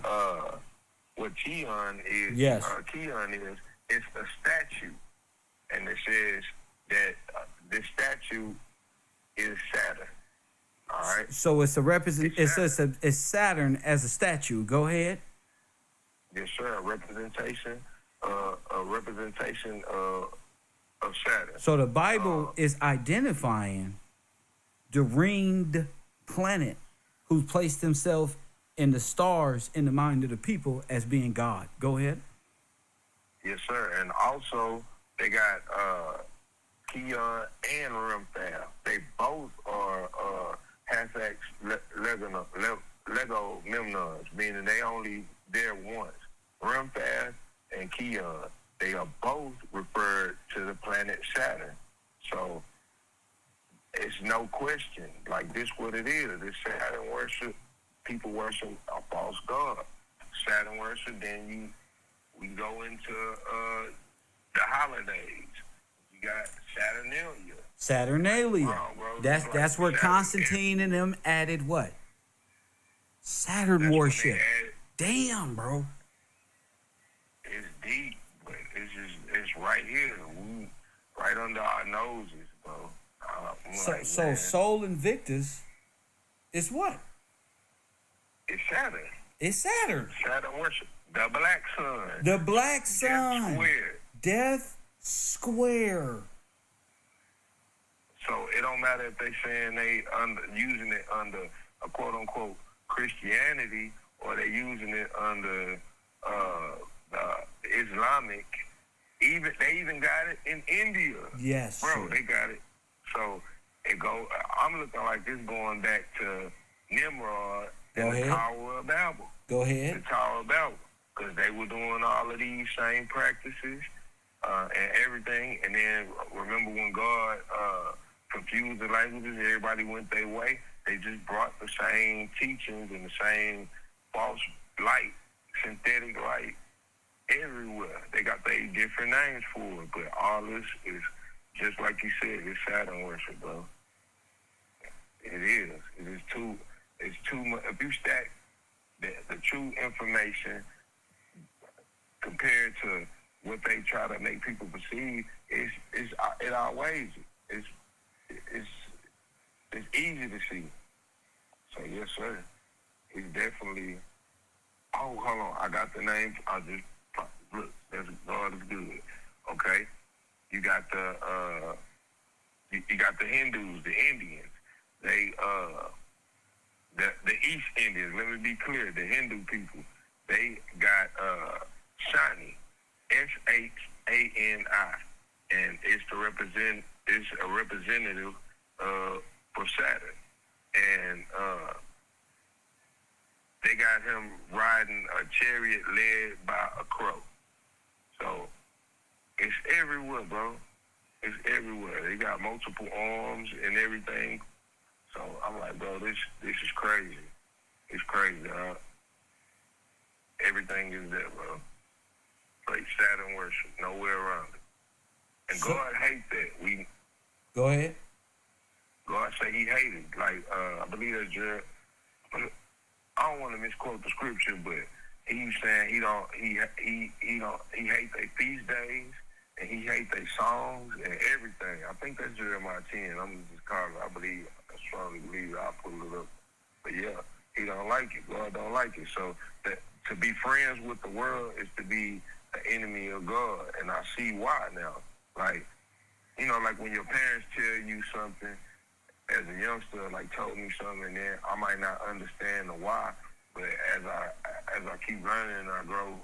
Speaker 6: Keon is,
Speaker 1: Yes.
Speaker 6: Keon is, it's a statue, and it says that this statue is Saturn. All right.
Speaker 1: So it's it's Saturn as a statue. Go ahead.
Speaker 6: Yes, sir. A representation of Saturn.
Speaker 1: So the Bible is identifying the ringed planet who placed himself in the stars in the mind of the people as being God. Go ahead.
Speaker 6: Yes, sir. And also they got Keon and Remphael. They both are Hapax Lego Memnons, meaning they only there once. Remphael and Keon, they are both referred to the planet Saturn. So it's no question. Like, this what it is. It's Saturn worship. People worship a false god. Saturn worship, then we go into the holidays. You got Saturnalia.
Speaker 1: Saturnalia.
Speaker 6: Wow, bro.
Speaker 1: That's where
Speaker 6: Saturn-
Speaker 1: Constantine and them added what? Saturn
Speaker 6: That's when
Speaker 1: worship.
Speaker 6: they added-
Speaker 1: Damn, bro.
Speaker 6: It's deep, but it's right here. Right under our noses, bro.
Speaker 1: So
Speaker 6: Man,
Speaker 1: Sol Invictus is what?
Speaker 6: it's Saturn.
Speaker 1: It's Saturn.
Speaker 6: Saturn worship. The black sun.
Speaker 1: The black
Speaker 6: Death
Speaker 1: sun.
Speaker 6: squared.
Speaker 1: Death Square.
Speaker 6: So it don't matter if they saying they using it under a quote unquote Christianity, or they using it under the Islamic. They even got it in India.
Speaker 1: Yes,
Speaker 6: Bro,
Speaker 1: sir.
Speaker 6: they got it. So it go. I'm looking like this going back to Nimrod
Speaker 1: Go
Speaker 6: and the
Speaker 1: ahead.
Speaker 6: Tower of Babel.
Speaker 1: Go
Speaker 6: The
Speaker 1: ahead.
Speaker 6: Tower of Babel, because they were doing all of these same practices and everything. And then remember when God confused the languages, everybody went their way. They just brought the same teachings and the same false light, synthetic light everywhere. They got their different names for it, but all this is just like you said. It's Saturn worship, bro. It is. It is too. It's too much. If you stack the true information compared to what they try to make people perceive, it outweighs it. It's easy to see. So yes, sir. He's definitely. Oh, hold on. I got the name. I just look. That's God is good. Okay. You got the you got the Hindus, the Indians. They the East Indians. Let me be clear. The Hindu people. They got Shani, Shani, and it's a representative for Saturn, and they got him riding a chariot led by a crow. So it's everywhere, bro. It's everywhere. They got multiple arms and everything. So I'm like, bro, this is crazy. It's crazy, huh? Everything is there, bro. Like Saturn worship, nowhere around it. And God hates that.
Speaker 1: Go ahead.
Speaker 6: God say He hated. Like I believe that's Jared. I don't want to misquote the scripture, but he's saying he hates their feast days and he hates their songs and everything. I think that's Jeremiah 10. I'm just calling it. I strongly believe it. I'll pull it up. But yeah, He don't like it. God don't like it. So to be friends with the world is to be an enemy of God, and I see why now. Like, like when your parents tell you something as a youngster, like told me something, and then I might not understand the why, but as I keep learning and I grow,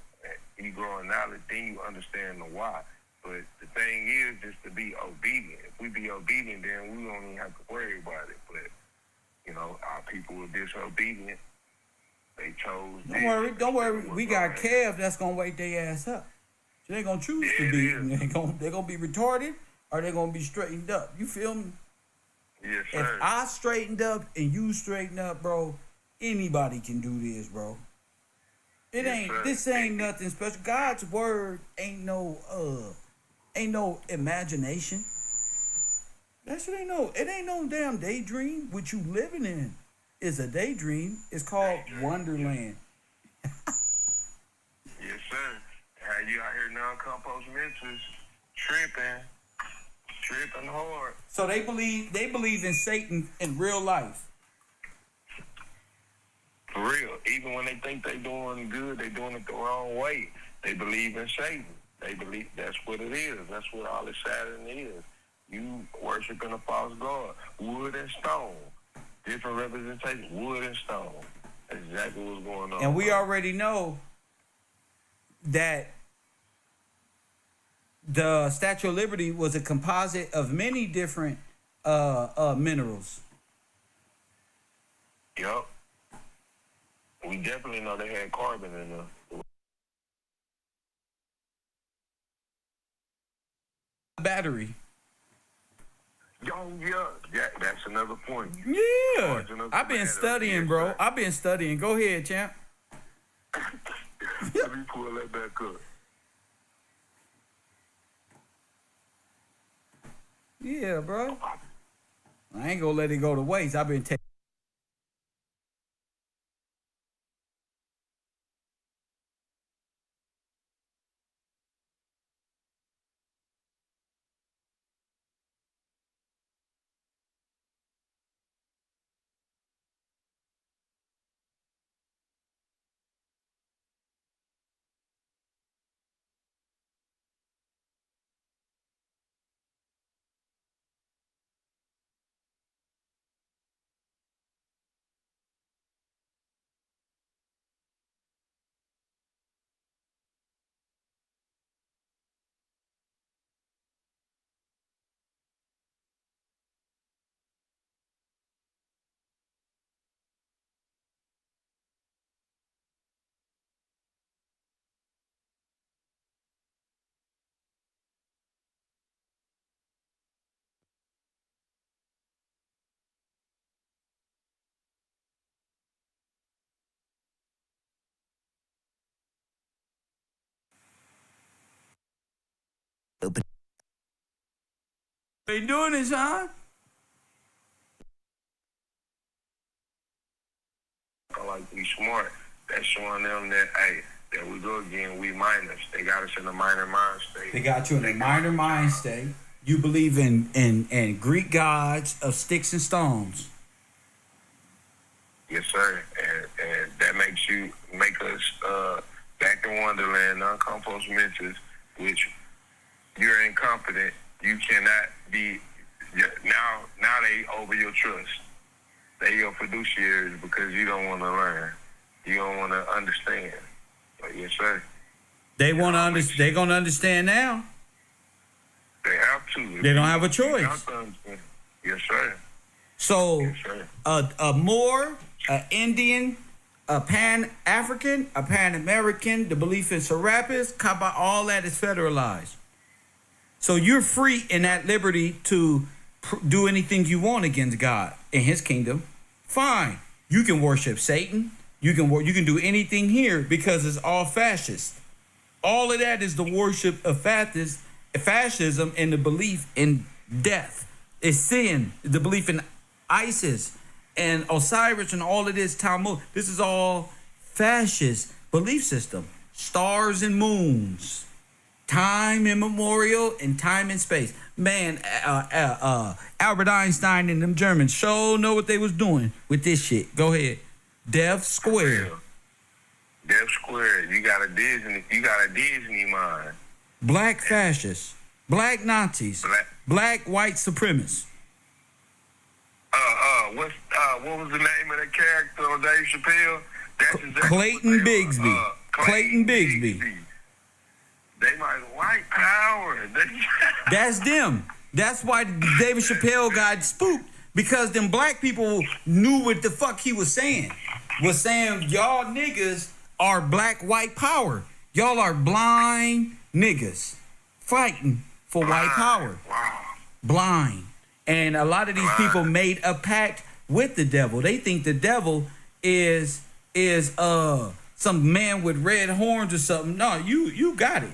Speaker 6: you grow in knowledge, then you understand the why. But the thing is just to be obedient. If we be obedient, then we don't even have to worry about it. But our people were disobedient. They chose.
Speaker 1: Don't worry. We got Kev that's gonna wake their ass up. So they're gonna choose to be. They're gonna be retarded, or they're gonna be straightened up. You feel me?
Speaker 6: Yes, sir.
Speaker 1: If I straightened up and you straighten up, bro, anybody can do this, bro. This ain't nothing special. God's word ain't no imagination. That shit ain't no damn daydream. What you living in is a daydream. It's called Wonderland.
Speaker 6: Yes, sir. How you out here non-compost menses tripping hard.
Speaker 1: So they believe in Satan in real life.
Speaker 6: For real. Even when they think they doing good, they doing it the wrong way. They believe in Satan. They believe that's what it is. That's what all this Saturn is. You worshiping a false god. Wood and stone. Different representations. Wood and stone. That's exactly what's going on.
Speaker 1: And we already know that the Statue of Liberty was a composite of many different minerals.
Speaker 6: Yup. We definitely know they had carbon in them.
Speaker 1: Battery.
Speaker 6: Oh, yeah. That's another point.
Speaker 1: Yeah. I've been studying, bro. I've been studying. Go ahead, champ.
Speaker 6: Let me pull that back up.
Speaker 1: Yeah, bro. I ain't gonna let it go to waste. I've been taking. They doing this, huh?
Speaker 6: I like to be smart. That's showing them that, hey, there we go again. We minors. They got us in a minor mind state.
Speaker 1: They got you in a minor mind state. You believe in Greek gods of sticks and stones.
Speaker 6: Yes, sir. And that make us back in Wonderland, non-compost mentors, which you're incompetent. You cannot be. Now they over your trust. They your fiduciaries because you don't want to learn. You don't want to understand. But yes, sir.
Speaker 1: They want to understand. They're gonna understand now.
Speaker 6: They have to.
Speaker 1: They don't have a choice.
Speaker 6: Yes, sir.
Speaker 1: So
Speaker 6: Yes, sir.
Speaker 1: a Moor, a Indian, a Pan-African, a Pan-American, the belief in Serapis, Kaaba, all that is federalized. So you're free in that liberty to do anything you want against God in His kingdom. Fine, you can worship Satan. You can do anything here because it's all fascist. All of that is the worship of fascism and the belief in death. It's sin, the belief in ISIS and Osiris and all of this Talmud. This is all fascist belief system. Stars and moons, time immemorial and time and space. Man, Albert Einstein and them Germans sure know what they was doing with this shit. Go ahead. Death Square.
Speaker 6: Death Square. You got a Disney mind.
Speaker 1: Black fascists. Black Nazis. Black white supremacists.
Speaker 6: What was the name of the character on Dave Chappelle? That's exactly
Speaker 1: Clayton Bigsby. Clayton Bigsby.
Speaker 6: They might white power.
Speaker 1: That's them. That's why David Chappelle got spooked, because them black people knew what the fuck he was saying. Was saying y'all niggas are black white power. Y'all are blind niggas fighting for white power.
Speaker 6: Wow.
Speaker 1: Blind. And a lot of these people made a pact with the devil. They think the devil is some man with red horns or something. No, you got it.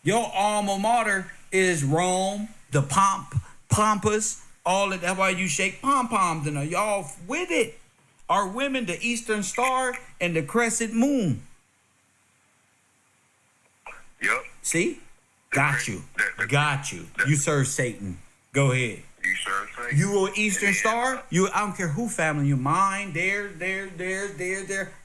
Speaker 1: Your alma mater is Rome, the Pampas, all of that. That's why you shake pom-poms and y'all with it. Our women, the Eastern Star and the Crescent Moon.
Speaker 6: Yep.
Speaker 1: See? Got you. Got you. You serve Satan. Go ahead.
Speaker 6: You sure say.
Speaker 1: You an Eastern Star? I don't care who family you mine. There.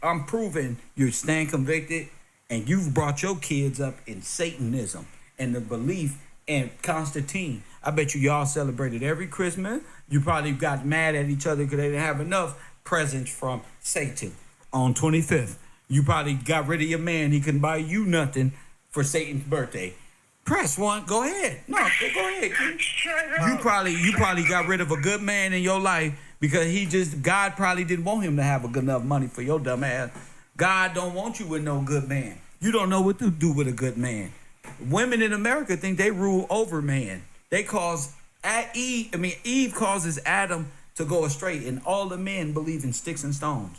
Speaker 1: I'm proving you stand convicted, and you've brought your kids up in Satanism and the belief in Constantine. I bet y'all celebrated every Christmas. You probably got mad at each other because they didn't have enough presents from Satan on 25th. You probably got rid of your man. He couldn't buy you nothing for Satan's birthday. Press one. Go ahead. No, go ahead. You probably got rid of a good man in your life because God probably didn't want him to have enough money for your dumb ass. God don't want you with no good man. You don't know what to do with a good man. Women in America think they rule over man. They cause Eve causes Adam to go astray, and all the men believe in sticks and stones.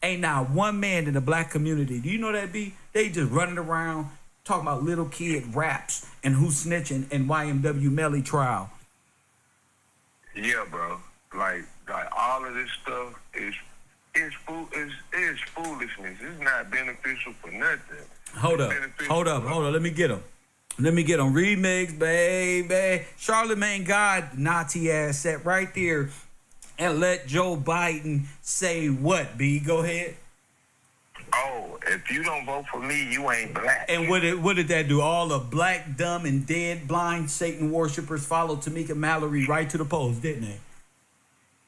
Speaker 1: Ain't not one man in the black community. Do you know that be? They just running around talking about little kid raps and who's snitching and YMW Melly trial.
Speaker 6: Yeah, bro. Like all of this stuff is foolishness. It's not beneficial for nothing.
Speaker 1: Hold up. Let me get him. Remix, baby. Charlemagne God, Nazi ass, sat right there and let Joe Biden say what, B? Go ahead.
Speaker 6: Oh, if you don't vote for me, you ain't black.
Speaker 1: And what did that do? All the black, dumb, and dead, blind Satan worshipers followed Tamika Mallory right to the polls, didn't they?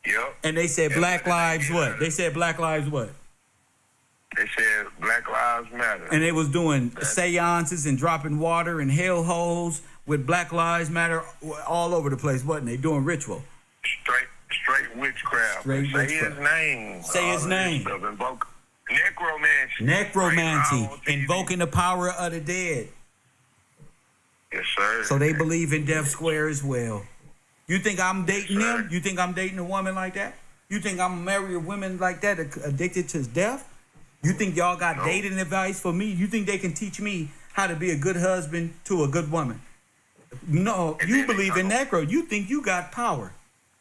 Speaker 6: Yep.
Speaker 1: And they said Black Lives what? They said Black Lives what?
Speaker 6: They said Black Lives Matter.
Speaker 1: And they was doing seances and dropping water and hell holes with Black Lives Matter all over the place, wasn't they? Doing ritual.
Speaker 6: Straight witchcraft. Say his name.
Speaker 1: Say his name. Necromancy. Invoking the power of the dead.
Speaker 6: Yes, sir.
Speaker 1: So they believe in Death Square as well. You think I'm dating them? You think I'm dating a woman like that? You think I'm marrying a woman like that addicted to death? You think y'all got dating advice for me? You think they can teach me how to be a good husband to a good woman? No, you believe in necro. You think you got power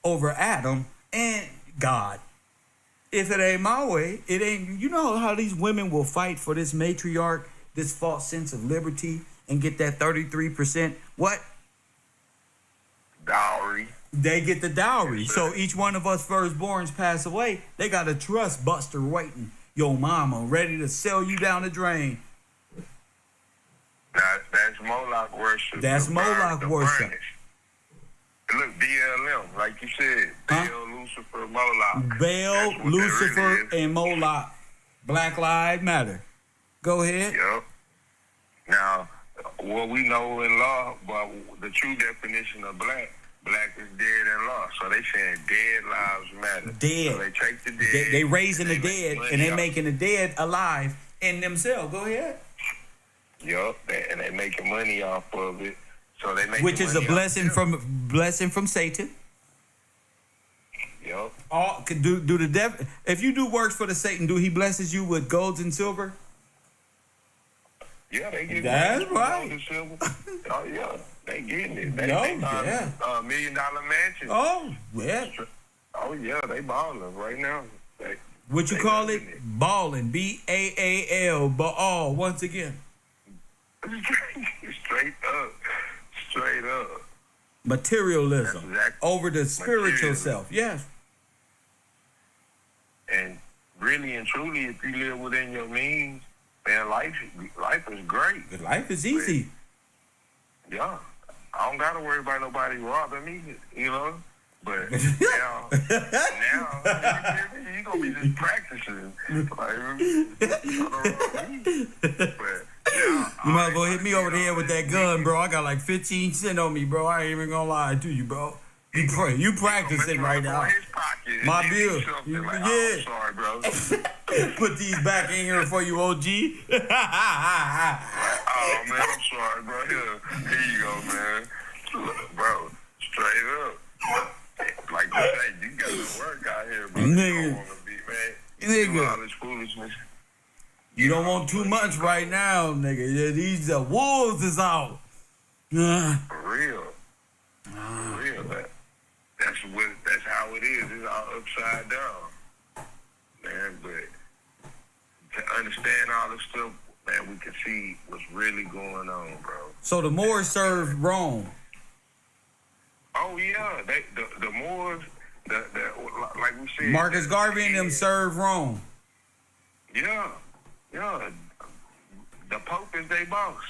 Speaker 1: over Adam and God. If it ain't my way, it ain't. You know how these women will fight for this matriarch, this false sense of liberty, and get that 33%. What?
Speaker 6: Dowry.
Speaker 1: They get the dowry. So each one of us firstborns pass away. They got a trust buster waiting. Your mama ready to sell you down the drain.
Speaker 6: That's Moloch worship.
Speaker 1: That's Moloch worship.
Speaker 6: Look, BLM, like you said, Baal, Lucifer, Moloch.
Speaker 1: Baal, Lucifer, and Moloch. Black Lives Matter. Go ahead.
Speaker 6: Yep. Now, what we know in law, but the true definition of black black is dead and lost. So they saying dead lives matter.
Speaker 1: Dead.
Speaker 6: So they take the dead.
Speaker 1: They raising the
Speaker 6: make
Speaker 1: dead,
Speaker 6: money
Speaker 1: and they
Speaker 6: off-
Speaker 1: making the dead alive in themselves. Go ahead.
Speaker 6: Yup, and they making money off of it. So they make
Speaker 1: Which is a blessing from Satan.
Speaker 6: Yup.
Speaker 1: All could do the devil. If you do works for the Satan, do he blesses you with golds and silver?
Speaker 6: Yeah, they getting
Speaker 1: That's
Speaker 6: it.
Speaker 1: right.
Speaker 6: Oh yeah, they getting it. They,
Speaker 1: No,
Speaker 6: they buying,
Speaker 1: yeah.
Speaker 6: $1 million mansion.
Speaker 1: Oh, yeah.
Speaker 6: Oh yeah, they balling right now.
Speaker 1: What you
Speaker 6: They
Speaker 1: call
Speaker 6: loving
Speaker 1: it? Balling. BAAL. Baal. Once again.
Speaker 6: Straight up. Straight up.
Speaker 1: Materialism.
Speaker 6: That's exactly-
Speaker 1: Over the spiritual
Speaker 6: Materialism.
Speaker 1: self. Yes.
Speaker 6: And really and truly, if you live within your means, man, life is great.
Speaker 1: Good life is easy.
Speaker 6: Yeah. I don't gotta worry about nobody robbing me, you know. But now you gonna be just practicing. Like,
Speaker 1: You might as well hit me over the head with that gun, bro. I got like 15 cents on me, bro. I ain't even gonna lie to you, bro. You practicing right now. My bill. Yeah.
Speaker 6: I'm sorry, bro.
Speaker 1: Put these back in here for you, OG.
Speaker 6: Oh, man, I'm sorry, bro. Here you go, man. Look, bro, straight up. Like you say, you got to work out here, bro.
Speaker 1: Nigga.
Speaker 6: You don't want to be, man.
Speaker 1: Nigga.
Speaker 6: Do all this foolishness.
Speaker 1: You don't want too much right now, nigga. Yeah, these wolves is out.
Speaker 6: For real. For real. That's how it is. It's all upside down. Man, but to understand all this stuff, man, we can see what's really going on, bro.
Speaker 1: So the Moors served Rome.
Speaker 6: Oh yeah, the Moors, like we said,
Speaker 1: Marcus Garvey and them served Rome.
Speaker 6: Yeah. The Pope is their boss.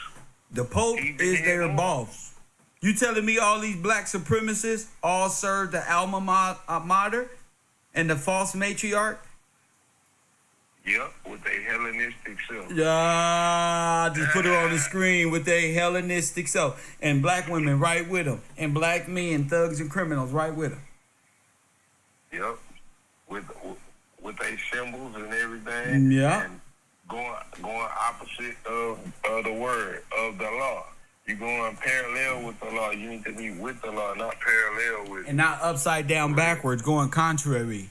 Speaker 1: The Pope is their boss. You telling me all these black supremacists all serve the alma mater and the false matriarch?
Speaker 6: Yep, with their Hellenistic self.
Speaker 1: Yeah, just put it on the screen with their Hellenistic self. And black women right with them. And black men, thugs and criminals right with them.
Speaker 6: Yep, with their symbols and everything.
Speaker 1: Yeah.
Speaker 6: And going opposite of the word, of the law. You're going parallel with the law. You need to be with the law, not parallel with it.
Speaker 1: And not upside down backwards, going contrary.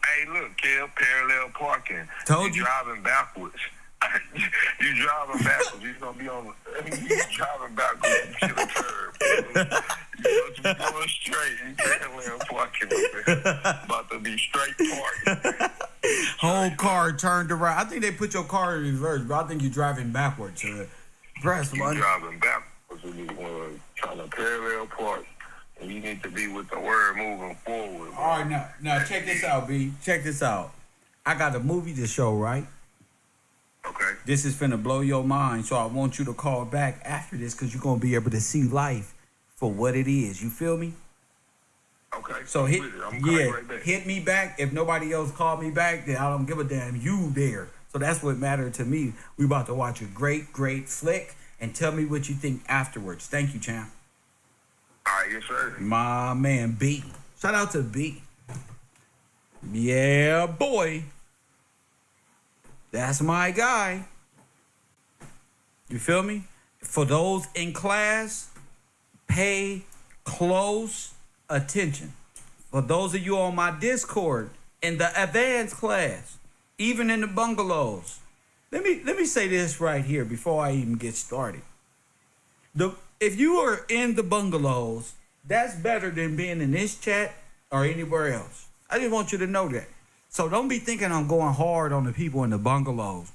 Speaker 6: Hey, look, Kev, parallel parking.
Speaker 1: Told you.
Speaker 6: Driving backwards. You driving backwards. You're going to be on you driving backwards. You hit a curb. You're supposed to be going straight. You parallel parking up there. About to be straight parking.
Speaker 1: Whole car turned around. I think they put your car in reverse, but I think you're driving backwards. Press
Speaker 6: You're
Speaker 1: one.
Speaker 6: driving backwards when you're trying to parallel park. And you need to be with the word moving forward. Bro.
Speaker 1: All right, now check this out, B. Check this out. I got a movie to show, right?
Speaker 6: Okay.
Speaker 1: This is finna blow your mind, so I want you to call back after this because you're going to be able to see life for what it is. You feel me?
Speaker 6: Okay.
Speaker 1: So
Speaker 6: I'm coming right back.
Speaker 1: hit me back. If nobody else called me back, then I don't give a damn. You there. So that's what mattered to me. We about to watch a great, great flick and tell me what you think afterwards. Thank you, champ.
Speaker 6: All right, yes, sir.
Speaker 1: My man, B. Shout out to B. Yeah, boy. That's my guy. You feel me? For those in class, pay close attention. For those of you on my Discord, in the advanced class, even in the bungalows, let me say this right here before I even get started. If you are in the bungalows, that's better than being in this chat or anywhere else. I just want you to know that. So don't be thinking I'm going hard on the people in the bungalows.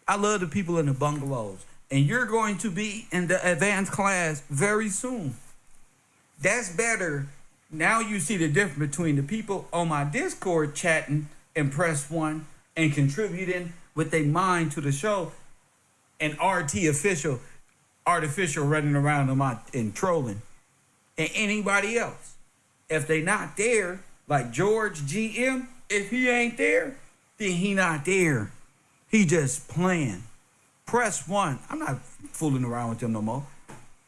Speaker 1: I love the people in the bungalows. And you're going to be in the advanced class very soon. That's better. Now you see the difference between the people on my Discord chatting and press one and contributing with their mind to the show and artificial running around and trolling. And anybody else. If they not there, like George GM, if he ain't there, then he not there. He just playing. Press one. I'm not fooling around with them no more.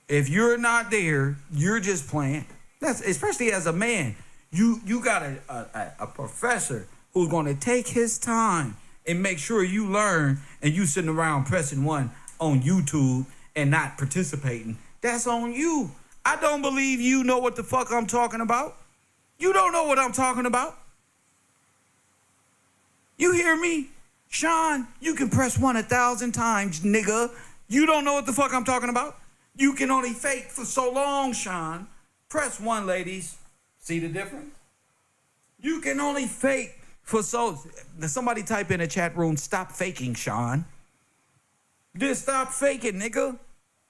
Speaker 1: If you're not there, you're just playing. That's especially as a man. You got a professor who's going to take his time and make sure you learn, and you sitting around pressing one on YouTube and not participating. That's on you. I don't believe you know what the fuck I'm talking about. You don't know what I'm talking about. You hear me? Sean, you can press 1 1,000 times, nigga. You don't know what the fuck I'm talking about? You can only fake for so long, Sean. Press 1, ladies. See the difference? You can only fake for so... Somebody type in the chat room, stop faking, Sean. Just stop faking, nigga.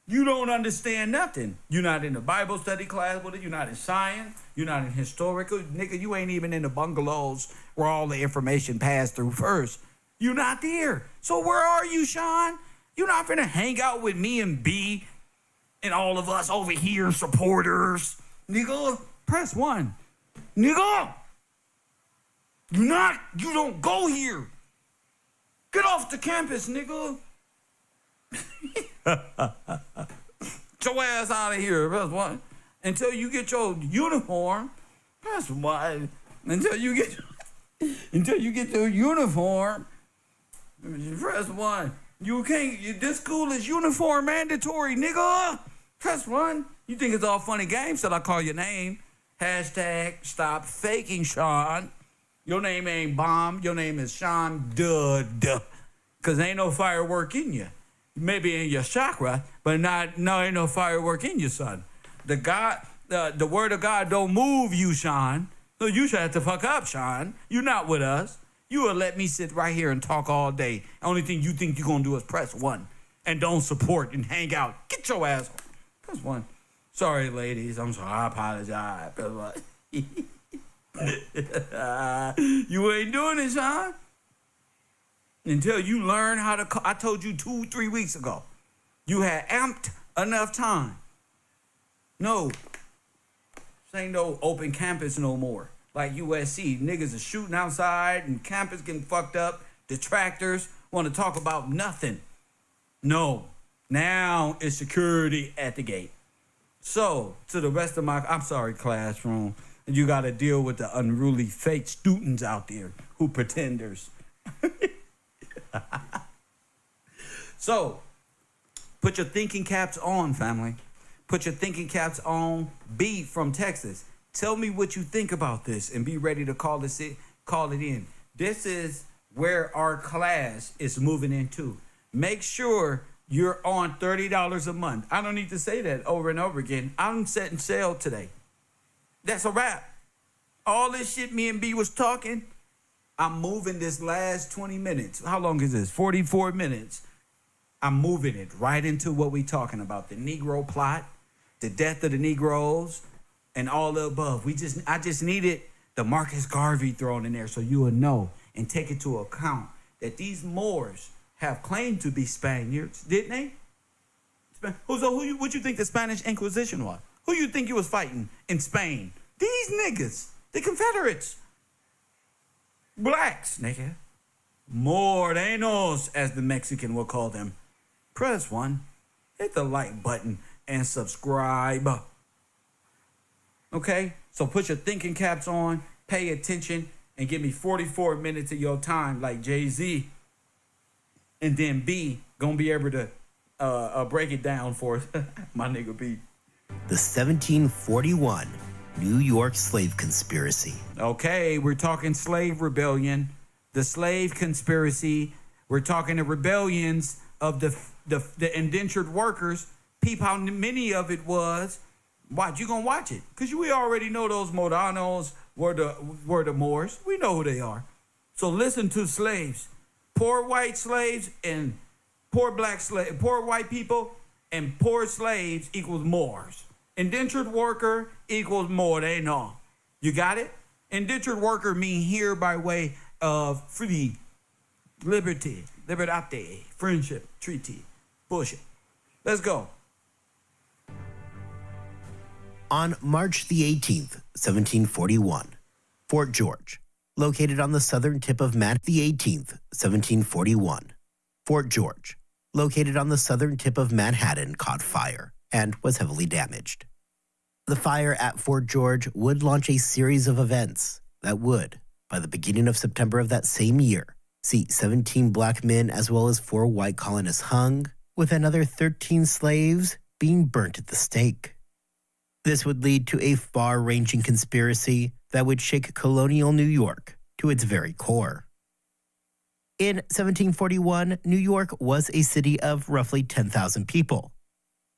Speaker 1: You don't understand nothing. You're not in the Bible study class with it. You're not in science. You're not in historical. Nigga, you ain't even in the bungalows where all the information passed through first. You're not there. So where are you, Sean? You're not finna hang out with me and B and all of us over here, supporters. Nigga, press 1. Nigga! You don't go here. Get off the campus, nigga. Get your ass out of here. Press 1. Until you get your uniform. Press 1. Until you get your uniform. Press 1. You can't. This school is uniform mandatory, nigga. Press 1. You think it's all funny games till I call your name. Hashtag stop faking, Sean. Your name ain't Bomb. Your name is Sean Dud. Because ain't no firework in you. Maybe in your chakra, but ain't no firework in you, son. The word of God don't move you, Sean. So you should have to fuck up, Sean. You're not with us. You will let me sit right here and talk all day. Only thing you think you're going to do is press 1 and don't support and hang out. Get your ass on. Press 1. Sorry, ladies. I'm sorry. I apologize. You ain't doing it, Sean. Until you learn how to I told you 2-3 weeks ago. You had amped enough time. No. This ain't no open campus no more. Like USC. Niggas are shooting outside and campus getting fucked up. Detractors want to talk about nothing. No. Now it's security at the gate. So, to the rest of I'm sorry, classroom. You got to deal with the unruly fake students out there who pretenders. So, put your thinking caps on, family. Put your thinking caps on. B from Texas. Tell me what you think about this and be ready to call it in. This is where our class is moving into. Make sure you're on $30 a month. I don't need to say that over and over again. I'm setting sail today. That's a wrap. All this shit me and B was talking, I'm moving this last 20 minutes. How long is this? 44 minutes. I'm moving it right into what we talking about. The Negro plot, the death of the Negroes, and all the above. I just needed the Marcus Garvey thrown in there so you will know and take into account that these Moors have claimed to be Spaniards, didn't they? What you think the Spanish Inquisition was? Who you think you was fighting in Spain? These niggas, the Confederates. Blacks, nigga. Morenos, as the Mexican will call them. Press 1. Hit the like button and subscribe. Okay? So put your thinking caps on, pay attention, and give me 44 minutes of your time like Jay-Z. And then B, gonna be able to break it down for us. My nigga B.
Speaker 7: The 1741 New York Slave Conspiracy.
Speaker 1: Okay, we're talking slave rebellion, the slave conspiracy. We're talking the rebellions of the indentured workers. Peep how many of it was. Watch, you gonna watch it. Because we already know those Modanos were the Moors. We know who they are. So listen to slaves. Poor white slaves and poor white people and poor slaves equals Moors. Indentured worker equals Moor. They know. You got it? Indentured worker mean here by way of free, liberty, libertate, friendship, treaty, bullshit. Let's go.
Speaker 7: On March the 18th, 1741, Fort George, located on the southern tip of Manhattan. The 18th, 1741, Fort George, located on the southern tip of Manhattan, caught fire. and was heavily damaged. The fire at Fort George would launch a series of events that would, by the beginning of September of that same year, see 17 black men as well as 4 white colonists hung, with another 13 slaves being burnt at the stake. This would lead to a far-ranging conspiracy that would shake colonial New York to its very core. In 1741, New York was a city of roughly 10,000 people.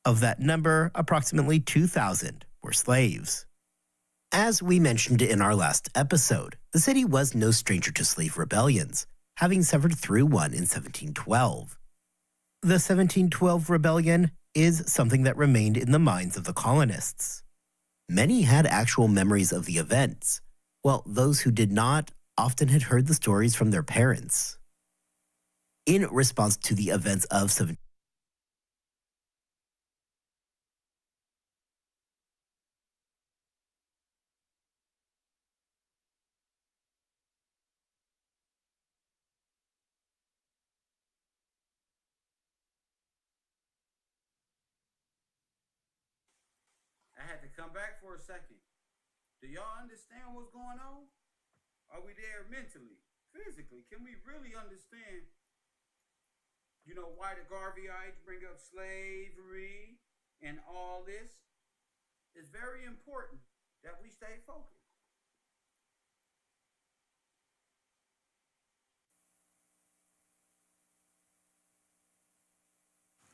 Speaker 7: Of that number, approximately 2,000 were slaves. As we mentioned in our last episode, the city was no stranger to slave rebellions, having suffered through one in 1712. The 1712 rebellion is something that remained in the minds of the colonists. Many had actual memories of the events, while those who did not often had heard the stories from their parents. In response to the events of 1712,
Speaker 1: I had to come back for a second. Do y'all understand what's going on? Are we there mentally, physically? Can we really understand, why the Garveyites bring up slavery and all this? It's very important that we stay focused.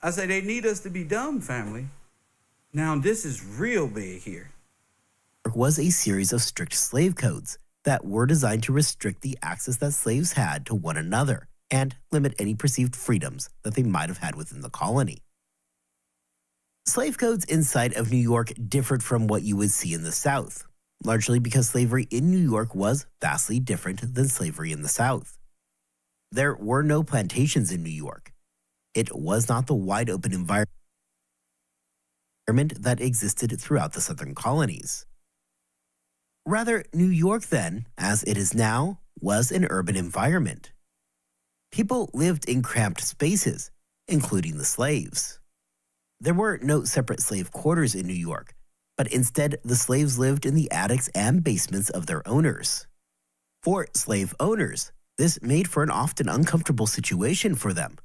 Speaker 1: I say they need us to be dumb, family. Now, this is real big here.
Speaker 7: was a series of strict slave codes that were designed to restrict the access that slaves had to one another and limit any perceived freedoms that they might have had within the colony. Slave codes inside of New York differed from what you would see in the South, largely because slavery in New York was vastly different than slavery in the South. There were no plantations in New York. It was not the wide open environment that existed throughout the Southern colonies. Rather, New York then, as it is now, was an urban environment. People lived in cramped spaces, including the slaves. There were no separate slave quarters in New York, but instead the slaves lived in the attics and basements of their owners. For slave owners, this made for an often uncomfortable situation for them,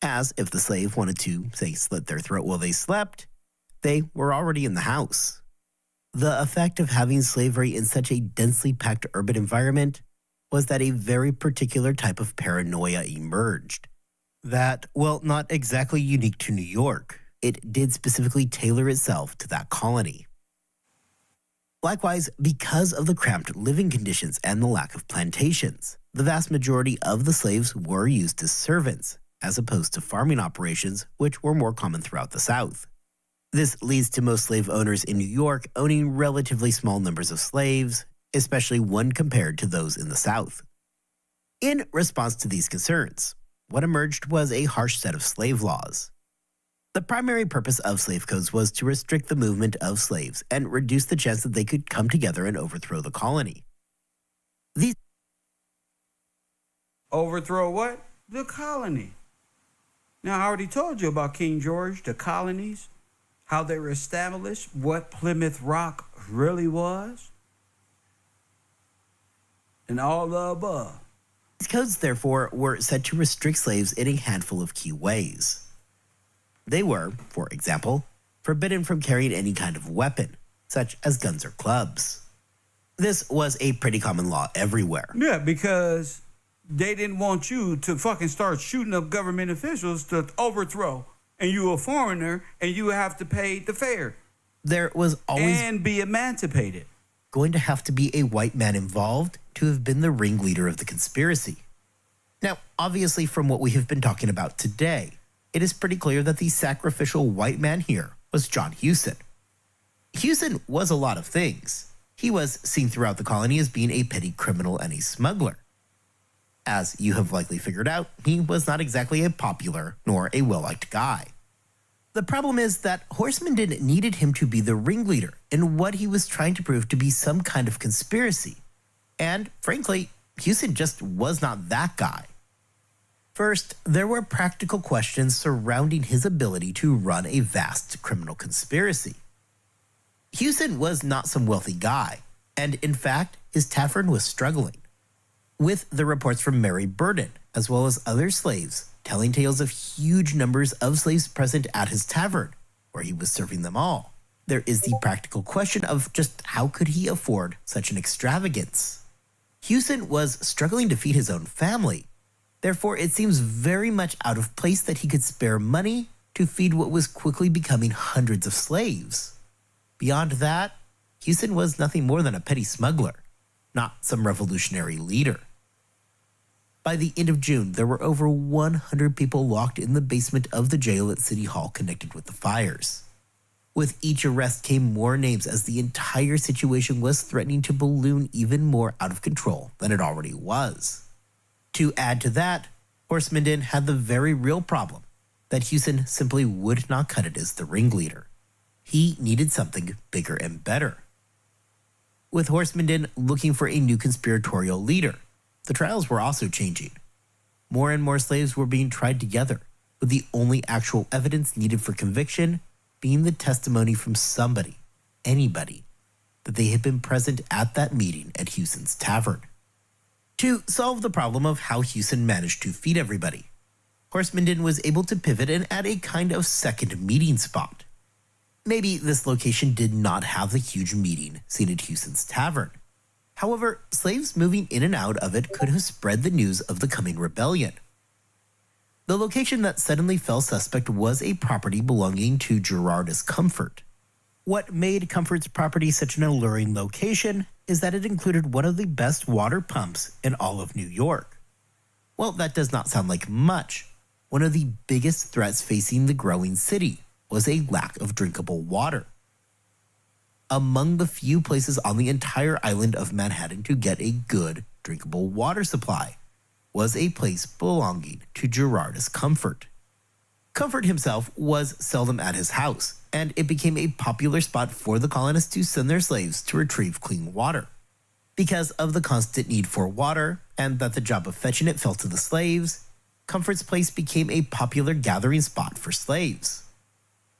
Speaker 7: as if the slave wanted to, say, slit their throat while they slept, they were already in the house. The effect of having slavery in such a densely packed urban environment was that a very particular type of paranoia emerged. That, well, not exactly unique to New York. It did specifically tailor itself to that colony. Likewise, because of the cramped living conditions and the lack of plantations, the vast majority of the slaves were used as servants, as opposed to farming operations, which were more common throughout the South. This leads to most slave owners in New York owning relatively small numbers of slaves, especially when compared to those in the South. In response to these concerns, what emerged was a harsh set of slave laws. The primary purpose of slave codes was to restrict the movement of slaves and reduce the chance that they could come together and overthrow the colony. These
Speaker 1: Overthrow what? The colony. Now, I already told you about King George, the colonies, how they were established, what Plymouth Rock really was, and all the above.
Speaker 7: These codes, therefore, were set to restrict slaves in a handful of key ways. They were, for example, forbidden from carrying any kind of weapon, such as guns or clubs. This was a pretty common law everywhere.
Speaker 1: Yeah, because they didn't want you to fucking start shooting up government officials to overthrow. And you a foreigner, and you have to pay the fare.
Speaker 7: There was always
Speaker 1: and be emancipated.
Speaker 7: going to have to be a white man involved to have been the ringleader of the conspiracy. Now, obviously, from what we have been talking about today, it is pretty clear that the sacrificial white man here was John Hewson. Hewson was a lot of things. He was seen throughout the colony as being a petty criminal and a smuggler. As you have likely figured out, he was not exactly a popular nor a well-liked guy. The problem is that Horseman needed him to be the ringleader in what he was trying to prove to be some kind of conspiracy. And frankly, Hewson just was not that guy. First, there were practical questions surrounding his ability to run a vast criminal conspiracy. Houston was not some wealthy guy, and in fact, his tavern was struggling. With the reports from Mary Burden, as well as other slaves, telling tales of huge numbers of slaves present at his tavern, where he was serving them all, there is the practical question of just how could he afford such an extravagance? Houston was struggling to feed his own family. Therefore, it seems very much out of place that he could spare money to feed what was quickly becoming hundreds of slaves. Beyond that, Houston was nothing more than a petty smuggler, not some revolutionary leader. By the end of June, there were over 100 people locked in the basement of the jail at City Hall connected with the fires. With each arrest came more names as the entire situation was threatening to balloon even more out of control than it already was. To add to that, Horsemenden had the very real problem that Houston simply would not cut it as the ringleader. He needed something bigger and better. With Horsemenden looking for a new conspiratorial leader, the trials were also changing. More and more slaves were being tried together, with the only actual evidence needed for conviction being the testimony from somebody, anybody, that they had been present at that meeting at Houston's tavern. To solve the problem of how Houston managed to feed everybody, Horsemenden was able to pivot and add a kind of second meeting spot. Maybe this location did not have the huge meeting seen at Houston's tavern. However, slaves moving in and out of it could have spread the news of the coming rebellion. The location that suddenly fell suspect was a property belonging to Gerardus Comfort. What made Comfort's property such an alluring location is that it included one of the best water pumps in all of New York. Well, that does not sound like much. One of the biggest threats facing the growing city was a lack of drinkable water. Among the few places on the entire island of Manhattan to get a good drinkable water supply was a place belonging to Gerardus Comfort. Comfort himself was seldom at his house, and it became a popular spot for the colonists to send their slaves to retrieve clean water. Because of the constant need for water, and that the job of fetching it fell to the slaves, Comfort's place became a popular gathering spot for slaves.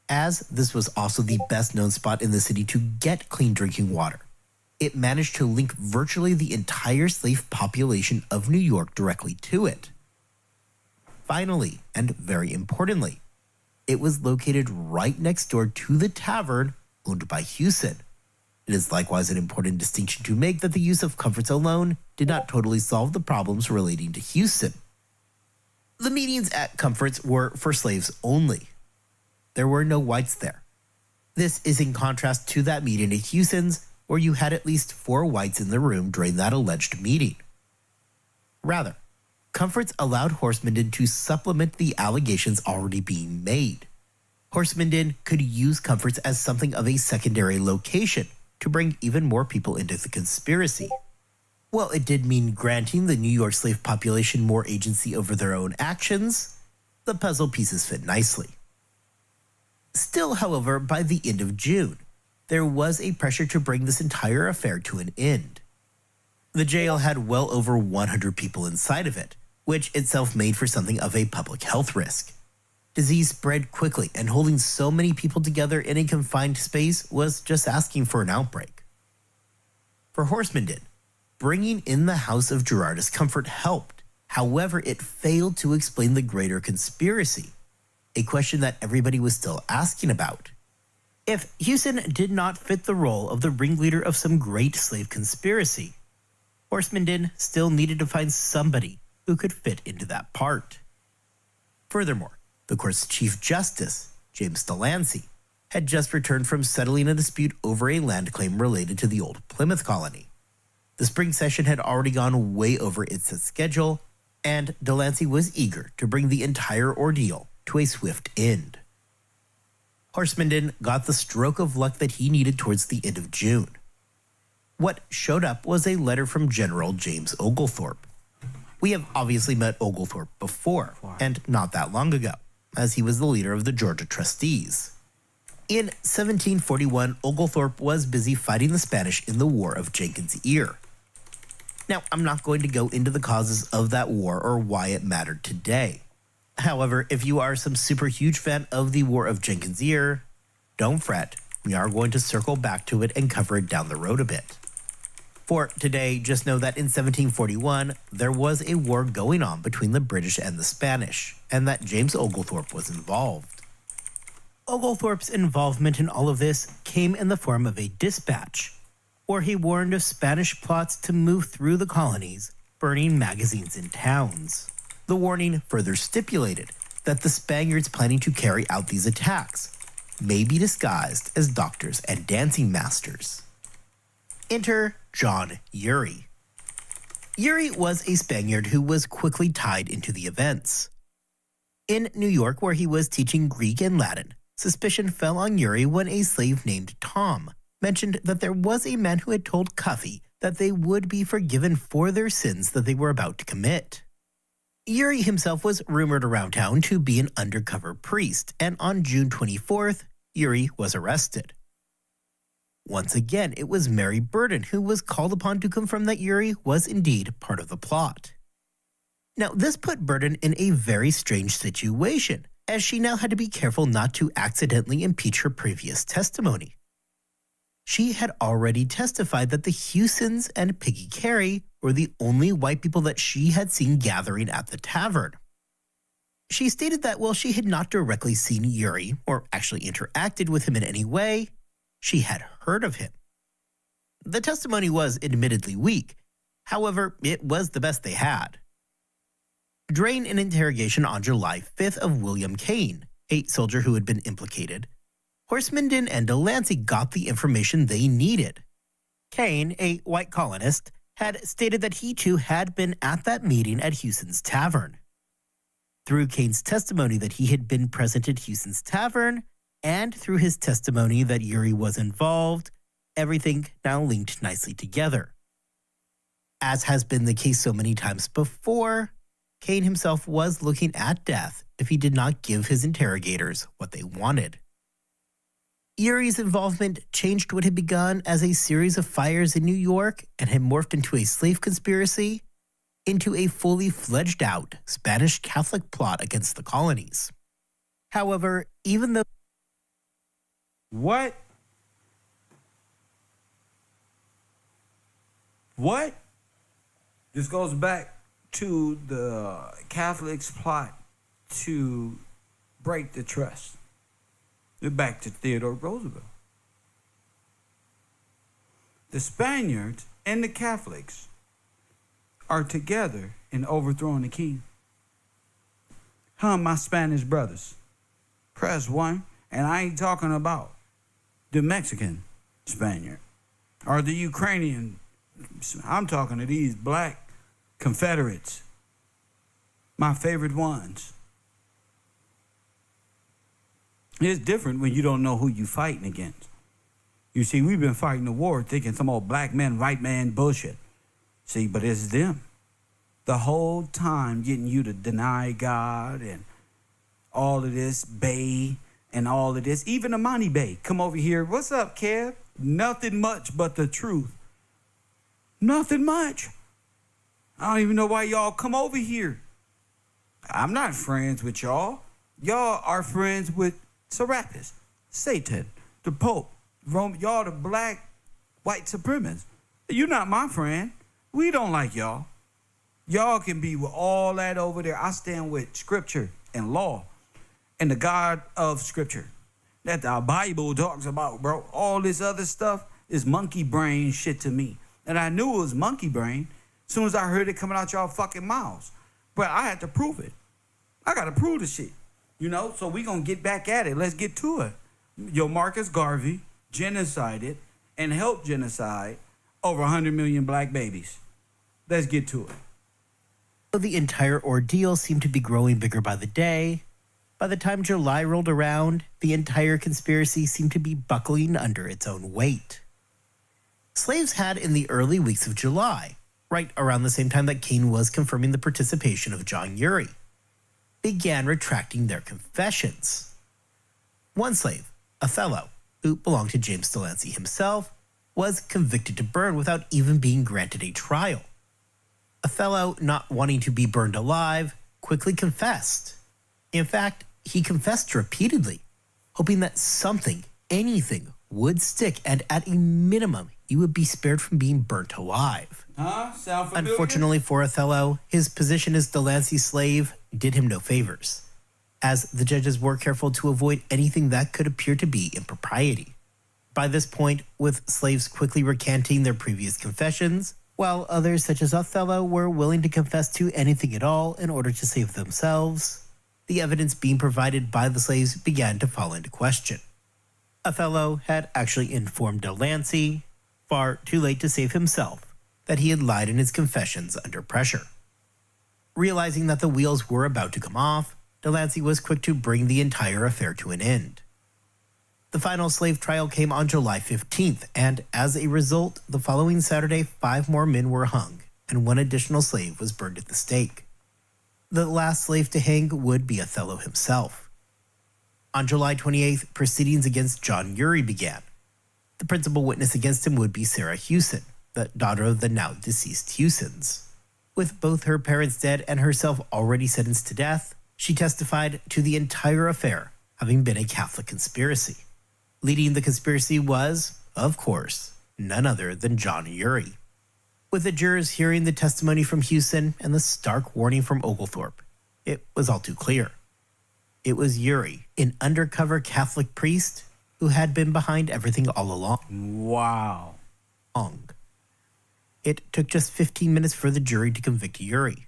Speaker 7: As this was also the best known spot in the city to get clean drinking water, it managed to link virtually the entire slave population of New York directly to it. Finally, and very importantly, it was located right next door to the tavern owned by Houston. It is likewise an important distinction to make that the use of Comforts alone did not totally solve the problems relating to Houston. The meetings at Comforts were for slaves only. There were no whites there. This is in contrast to that meeting at Houston's, where you had at least 4 whites in the room during that alleged meeting. Rather, Comforts allowed Horsemenden to supplement the allegations already being made. Horsemenden could use Comforts as something of a secondary location to bring even more people into the conspiracy. While it did mean granting the New York slave population more agency over their own actions, the puzzle pieces fit nicely. Still, however, by the end of June, there was a pressure to bring this entire affair to an end. The jail had well over 100 people inside of it, which itself made for something of a public health risk. Disease spread quickly, and holding so many people together in a confined space was just asking for an outbreak. For Horsemenden, bringing in the house of Gerardus Comfort helped. However, it failed to explain the greater conspiracy, a question that everybody was still asking about. If Houston did not fit the role of the ringleader of some great slave conspiracy, Horsemenden still needed to find somebody who could fit into that part. Furthermore, the court's Chief Justice, James Delancey, had just returned from settling a dispute over a land claim related to the old Plymouth colony. The spring session had already gone way over its set schedule, and Delancey was eager to bring the entire ordeal to a swift end. Horsemenden got the stroke of luck that he needed towards the end of June. What showed up was a letter from General James Oglethorpe. We have obviously met Oglethorpe before, and not that long ago, as he was the leader of the Georgia Trustees. In 1741, Oglethorpe was busy fighting the Spanish in the War of Jenkins' Ear. Now, I'm not going to go into the causes of that war or why it mattered today. However, if you are some super huge fan of the War of Jenkins' Ear, don't fret. We are going to circle back to it and cover it down the road a bit. For today, just know that in 1741, there was a war going on between the British and the Spanish, and that James Oglethorpe was involved. Oglethorpe's involvement in all of this came in the form of a dispatch, where he warned of Spanish plots to move through the colonies, burning magazines in towns. The warning further stipulated that the Spaniards planning to carry out these attacks may be disguised as doctors and dancing masters. Enter John Urey. Urey was a Spaniard who was quickly tied into the events. In New York, where he was teaching Greek and Latin, suspicion fell on Urey when a slave named Tom mentioned that there was a man who had told Cuffy that they would be forgiven for their sins that they were about to commit. Urey himself was rumored around town to be an undercover priest, and on June 24th, Urey was arrested. Once again, it was Mary Burden who was called upon to confirm that Urey was indeed part of the plot. Now, this put Burden in a very strange situation, as she now had to be careful not to accidentally impeach her previous testimony. She had already testified that the Hewsons and Piggy Carey were the only white people that she had seen gathering at the tavern. She stated that while she had not directly seen Urey or actually interacted with him in any way, she had heard of him. The testimony was admittedly weak. However, it was the best they had. During an interrogation on July 5th of William Kane, a soldier who had been implicated, Horsemenden and Delancey got the information they needed. Kane, a white colonist, had stated that he too had been at that meeting at Hewson's Tavern. Through Kane's testimony that he had been present at Hewson's Tavern, and through his testimony that Urey was involved, everything now linked nicely together. As has been the case so many times before, Kane himself was looking at death if he did not give his interrogators what they wanted. Urey's involvement changed what had begun as a series of fires in New York and had morphed into a slave conspiracy into a fully fledged out Spanish Catholic plot against the colonies. However, even though
Speaker 1: What? This goes back to the Catholics' plot to break the trust. Back to Theodore Roosevelt. The Spaniards and the Catholics are together in overthrowing the king. My Spanish brothers. Press 1, and I ain't talking about the Mexican Spaniard or the Ukrainian. I'm talking to these black Confederates, my favorite ones. It's different when you don't know who you fighting against. You see, we've been fighting the war thinking some old black man, white man bullshit. See, but it's them. The whole time getting you to deny God and all of this, Bay, and all of this. Even Amani Bay, come over here. What's up, Kev? Nothing much but the truth. Nothing much. I don't even know why y'all come over here. I'm not friends with y'all. Y'all are friends with Serapis, Satan, the Pope, Rome. Y'all the black, white supremacists. You're not my friend. We don't like y'all. Y'all can be with all that over there. I stand with scripture and law and the God of scripture that the Bible talks about, bro. All this other stuff is monkey brain shit to me. And I knew it was monkey brain as soon as I heard it coming out y'all fucking mouths. But I had to prove it. I got to prove the shit. You know, so we going to get back at it. Let's get to it. Yo, Marcus Garvey genocided and helped genocide over 100 million black babies. Let's get to it.
Speaker 7: the entire ordeal seemed to be growing bigger by the day, by the time July rolled around, the entire conspiracy seemed to be buckling under its own weight. Slaves had in the early weeks of July, right around the same time that Kane was confirming the participation of John Urey, began retracting their confessions. One slave, Othello, who belonged to James Delancey himself, was convicted to burn without even being granted a trial. Othello, not wanting to be burned alive, quickly confessed. In fact, he confessed repeatedly, hoping that something, anything, would stick, and at a minimum, he would be spared from being burnt alive.
Speaker 1: Sound familiar?
Speaker 7: Unfortunately for Othello, his position as Delancey's slave did him no favors, as the judges were careful to avoid anything that could appear to be impropriety. By this point, with slaves quickly recanting their previous confessions, while others such as Othello were willing to confess to anything at all in order to save themselves, the evidence being provided by the slaves began to fall into question. Othello had actually informed Delancey, far too late to save himself, that he had lied in his confessions under pressure. Realizing that the wheels were about to come off, Delancey was quick to bring the entire affair to an end. The final slave trial came on July 15th, and as a result, the following Saturday, 5 more men were hung, and 1 additional slave was burned at the stake. The last slave to hang would be Othello himself. On July 28th, proceedings against John Urey began. The principal witness against him would be Sarah Hewson, the daughter of the now deceased Hewsons. With both her parents dead and herself already sentenced to death, she testified to the entire affair having been a Catholic conspiracy. Leading the conspiracy was, of course, none other than John Urey. With the jurors hearing the testimony from Hewson and the stark warning from Oglethorpe, it was all too clear. It was Urey, an undercover Catholic priest, who had been behind everything all along.
Speaker 1: Wow.
Speaker 7: It took just 15 minutes for the jury to convict Urey.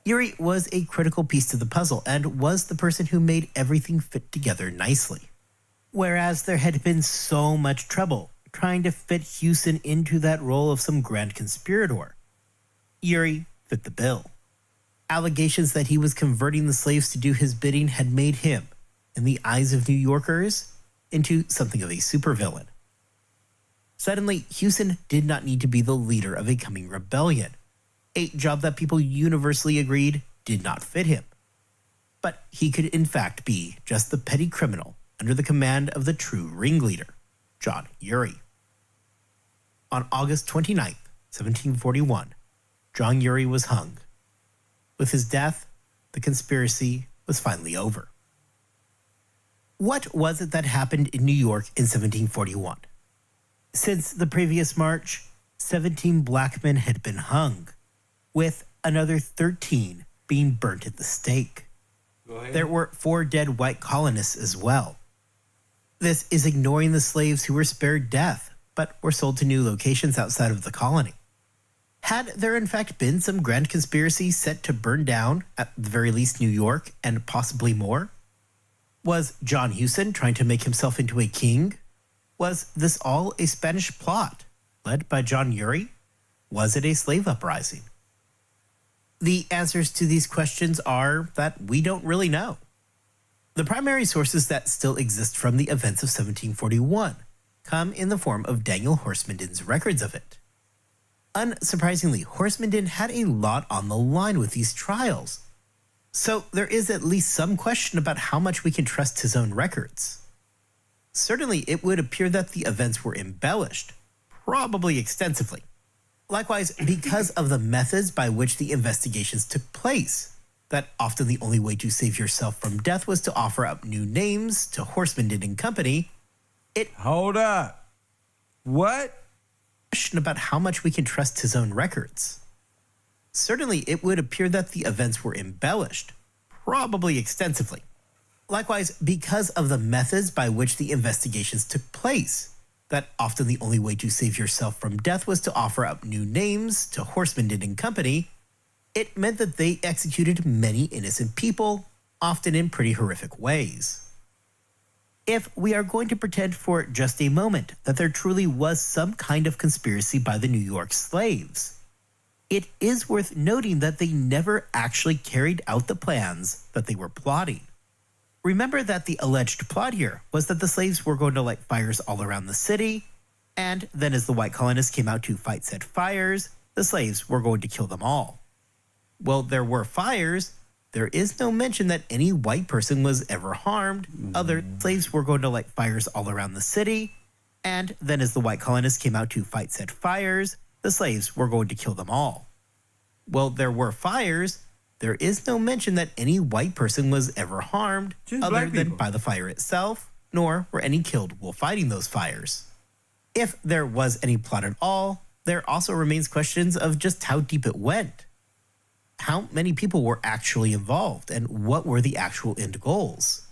Speaker 7: Urey was a critical piece to the puzzle and was the person who made everything fit together nicely. Whereas there had been so much trouble trying to fit Hewson into that role of some grand conspirator, Urey fit the bill. Allegations that he was converting the slaves to do his bidding had made him, in the eyes of New Yorkers, into something of a supervillain. Suddenly, Hewson did not need to be the leader of a coming rebellion, a job that people universally agreed did not fit him. But he could in fact be just the petty criminal under the command of the true ringleader, John Urey. On August 29th, 1741, John Urey was hung. With his death, the conspiracy was finally over. What was it that happened in New York in 1741? Since the previous March, 17 black men had been hung, with another 13 being burnt at the stake. There were 4 dead white colonists as well. This is ignoring the slaves who were spared death, but were sold to new locations outside of the colony. Had there in fact been some grand conspiracy set to burn down, at the very least, New York and possibly more? Was John Hewson trying to make himself into a king? Was this all a Spanish plot, led by John Urey? Was it a slave uprising? The answers to these questions are that we don't really know. The primary sources that still exist from the events of 1741 come in the form of Daniel Horsmanden's records of it. Unsurprisingly, Horsmanden had a lot on the line with these trials, so there is at least some question about how much we can trust his own records. Certainly, it would appear that the events were embellished, probably extensively. Likewise, because of the methods by which the investigations took place, that often the only way to save yourself from death was to offer up new names to Horsmanden and company,
Speaker 1: Hold up. What?
Speaker 7: Question about how much we can trust his own records. Certainly, it would appear that the events were embellished, probably extensively. Likewise, because of the methods by which the investigations took place, that often the only way to save yourself from death was to offer up new names to Horsmanden and company, it meant that they executed many innocent people, often in pretty horrific ways. If we are going to pretend for just a moment that there truly was some kind of conspiracy by the New York slaves, it is worth noting that they never actually carried out the plans that they were plotting. Remember that the alleged plot here was that the slaves were going to light fires all around the city, and then as the white colonists came out to fight said fires, the slaves were going to kill them all. Well, there were fires. There is no mention that any white person was ever harmed. Other slaves were going to light fires all around the city, and then as the white colonists came out to fight said fires, the slaves were going to kill them all. While there were fires, there is no mention that any white person was ever harmed
Speaker 1: Just
Speaker 7: other
Speaker 1: black
Speaker 7: than
Speaker 1: people.
Speaker 7: by the fire itself, nor were any killed while fighting those fires. If there was any plot at all, there also remains questions of just how deep it went. How many people were actually involved, and what were the actual end goals?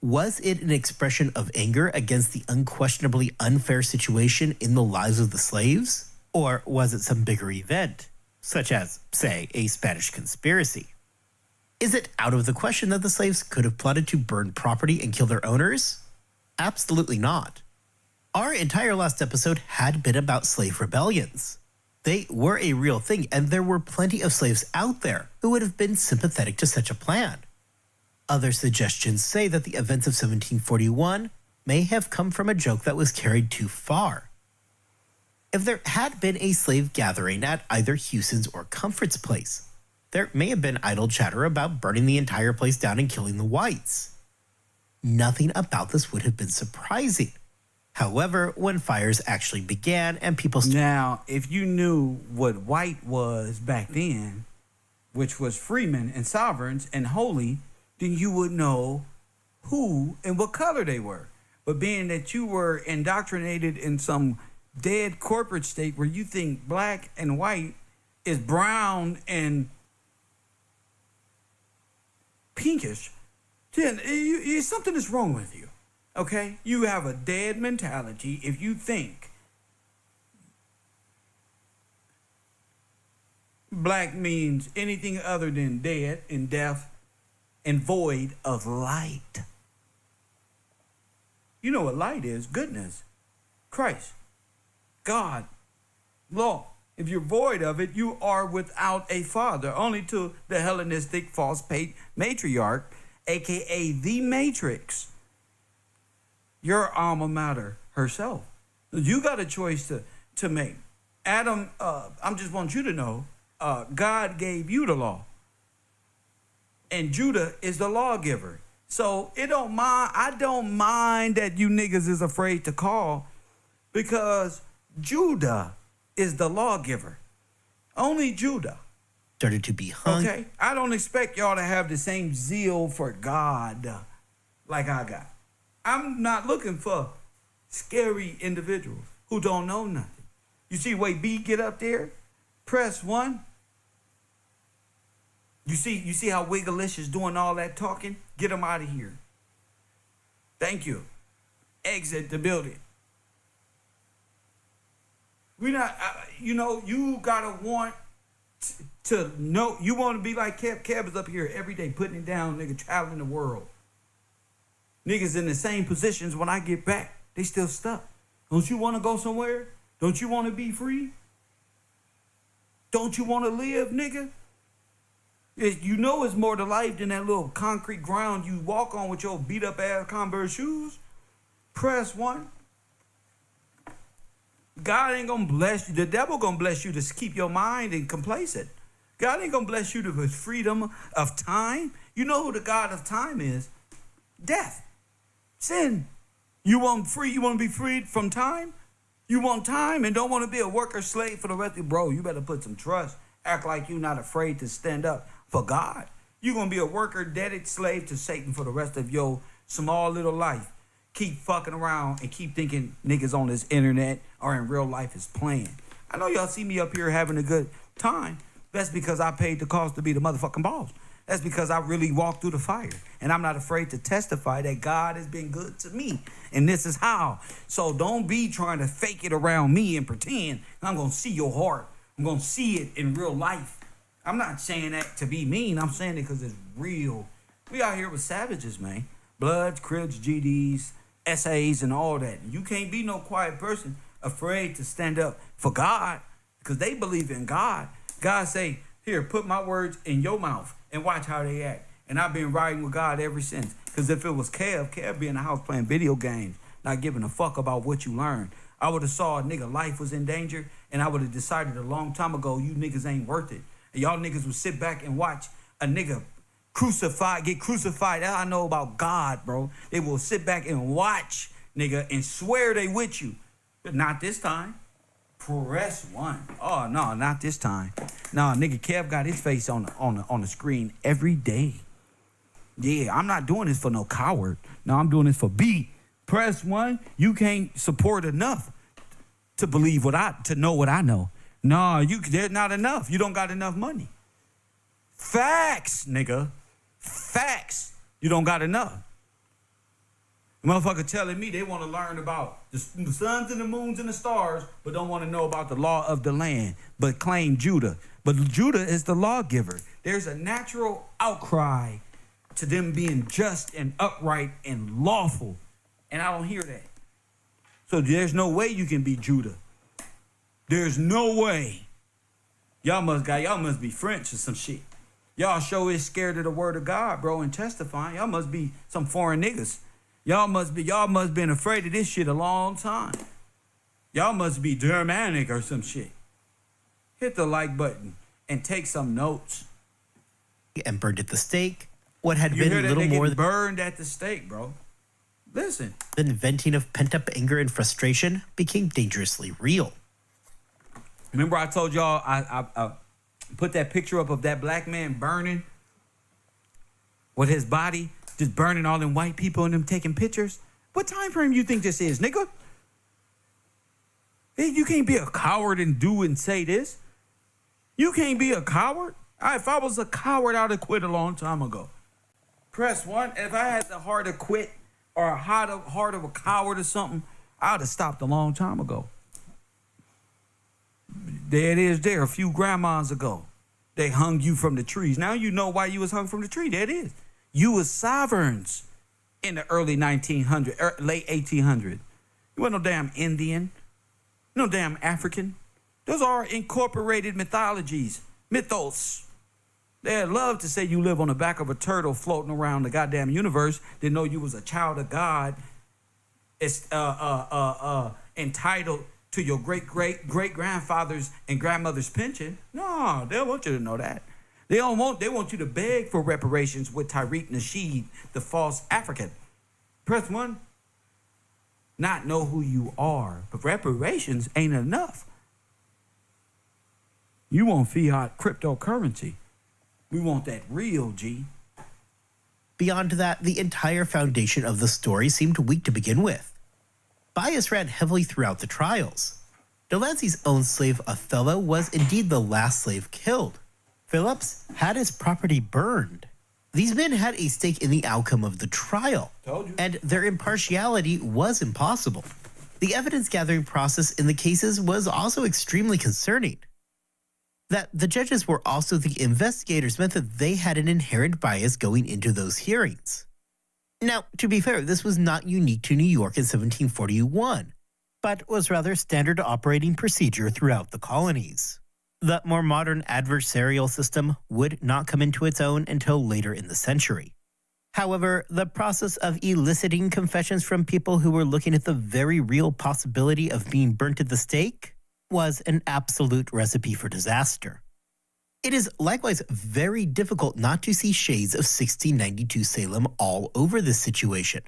Speaker 7: Was it an expression of anger against the unquestionably unfair situation in the lives of the slaves? Or was it some bigger event, such as, say, a Spanish conspiracy? Is it out of the question that the slaves could have plotted to burn property and kill their owners? Absolutely not. Our entire last episode had been about slave rebellions. They were a real thing, and there were plenty of slaves out there who would have been sympathetic to such a plan. Other suggestions say that the events of 1741 may have come from a joke that was carried too far. If there had been a slave gathering at either Houston's or Comfort's place, there may have been idle chatter about burning the entire place down and killing the whites. Nothing about this would have been surprising. However, when fires actually began and people
Speaker 1: Now, if you knew what white was back then, which was freemen and sovereigns and holy, then you would know who and what color they were. But being that you were indoctrinated in some dead corporate state where you think black and white is brown and pinkish, then something is wrong with you. Okay? You have a dead mentality if you think black means anything other than dead and deaf and void of light. You know what light is? Goodness, Christ, God, law. If you're void of it, you are without a father. Only to the Hellenistic false matriarch, aka the Matrix, your alma mater herself. You got a choice to make. Adam, I just want you to know, God gave you the law. And Judah is the lawgiver. So I don't mind that you niggas is afraid to call, because Judah is the lawgiver. Only Judah.
Speaker 7: started to be hung.
Speaker 1: Okay? I don't expect y'all to have the same zeal for God like I got. I'm not looking for scary individuals who don't know nothing. You see way B get up there? Press 1. You see how Wiggleish is doing all that talking? Get him out of here. Thank you. Exit the building. We not, you gotta want to know. You want to be like Kev. Kev is up here every day putting it down, nigga, traveling the world. Niggas in the same positions when I get back. They still stuck. Don't you want to go somewhere? Don't you want to be free? Don't you want to live, nigga? You know it's more to life than that little concrete ground you walk on with your beat up ass Converse shoes. Press 1. God ain't gonna bless you. The devil gonna bless you to keep your mind and complacent. God ain't gonna bless you with freedom of time. You know who the God of time is? Death. Sin. You want free? You want to be freed from time? You want time and don't want to be a worker slave for the rest of your bro. You better put some trust. Act like you're not afraid to stand up for God. You're going to be a worker, debted slave to Satan for the rest of your small little life. Keep fucking around and keep thinking niggas on this internet or in real life is playing. I know y'all see me up here having a good time. That's because I paid the cost to be the motherfucking boss. That's because I really walked through the fire. And I'm not afraid to testify that God has been good to me. And this is how. So don't be trying to fake it around me and pretend I'm going to see your heart. I'm going to see it in real life. I'm not saying that to be mean. I'm saying it because it's real. We out here with savages, man. Bloods, Crips, GDs, SAs, and all that. You can't be no quiet person afraid to stand up for God because they believe in God. God say, here, put my words in your mouth and watch how they act. And I've been riding with God ever since. Because if it was Kev be in the house playing video games, not giving a fuck about what you learned. I would have saw a nigga life was in danger, and I would have decided a long time ago, you niggas ain't worth it. And y'all niggas would sit back and watch a nigga get crucified. That's how I know about God, bro. They will sit back and watch, nigga, and swear they with you. But not this time. Press one. Oh no, not this time. No, nigga, Kev got his face on the screen every day. Yeah, I'm not doing this for no coward. No, I'm doing this for B. Press one. You can't support enough to believe to know what I know. No, there's not enough. You don't got enough money. Facts, nigga. Facts. You don't got enough. Motherfucker telling me they want to learn about the suns and the moons and the stars, but don't want to know about the law of the land, but claim Judah. But Judah is the lawgiver. There's a natural outcry to them being just and upright and lawful. And I don't hear that. So there's no way you can be Judah. There's no way. Y'all must be French or some shit. Y'all sure is scared of the word of God, bro, and testifying. Y'all must be some foreign niggas. Y'all must been afraid of this shit a long time. Y'all must be Germanic or some shit. Hit the like button and take some notes.
Speaker 7: And burned at the stake. What had
Speaker 1: You
Speaker 7: been
Speaker 1: hear that
Speaker 7: little
Speaker 1: they
Speaker 7: more
Speaker 1: get burned at the stake, bro. Listen.
Speaker 7: than venting of pent-up anger and frustration became dangerously real.
Speaker 1: Remember I told y'all I put that picture up of that black man burning with his body just burning all them white people and them taking pictures? What time frame you think this is, nigga? Hey, you can't be a coward and do and say this. You can't be a coward. If I was a coward, I'd have quit a long time ago. Press one. If I had the heart to quit or a heart of a coward or something, I'd have stopped a long time ago. There it is there, a few grandmas ago. They hung you from the trees. Now you know why you was hung from the tree. There it is. You was sovereigns in the early 1900s, late 1800s. You weren't no damn Indian, no damn African. Those are incorporated mythologies, mythos. They'd love to say you live on the back of a turtle floating around the goddamn universe. They know you was a child of God. It's entitled to your great-great-great-grandfather's and grandmother's pension. No, they don't want you to know that. They want you to beg for reparations with Tariq Nasheed, the false African. Press one. Not know who you are, but reparations ain't enough. You want fiat cryptocurrency. We want that real, G.
Speaker 7: Beyond that, the entire foundation of the story seemed weak to begin with. Bias ran heavily throughout the trials. Delancey's own slave Othello was indeed the last slave killed. Phillips had his property burned. These men had a stake in the outcome of the trial, and their impartiality was impossible. The evidence-gathering process in the cases was also extremely concerning. That the judges were also the investigators meant that they had an inherent bias going into those hearings. Now, to be fair, this was not unique to New York in 1741, but was rather standard operating procedure throughout the colonies. The more modern adversarial system would not come into its own until later in the century. However, the process of eliciting confessions from people who were looking at the very real possibility of being burnt at the stake was an absolute recipe for disaster. It is likewise very difficult not to see shades of 1692 Salem all over this situation.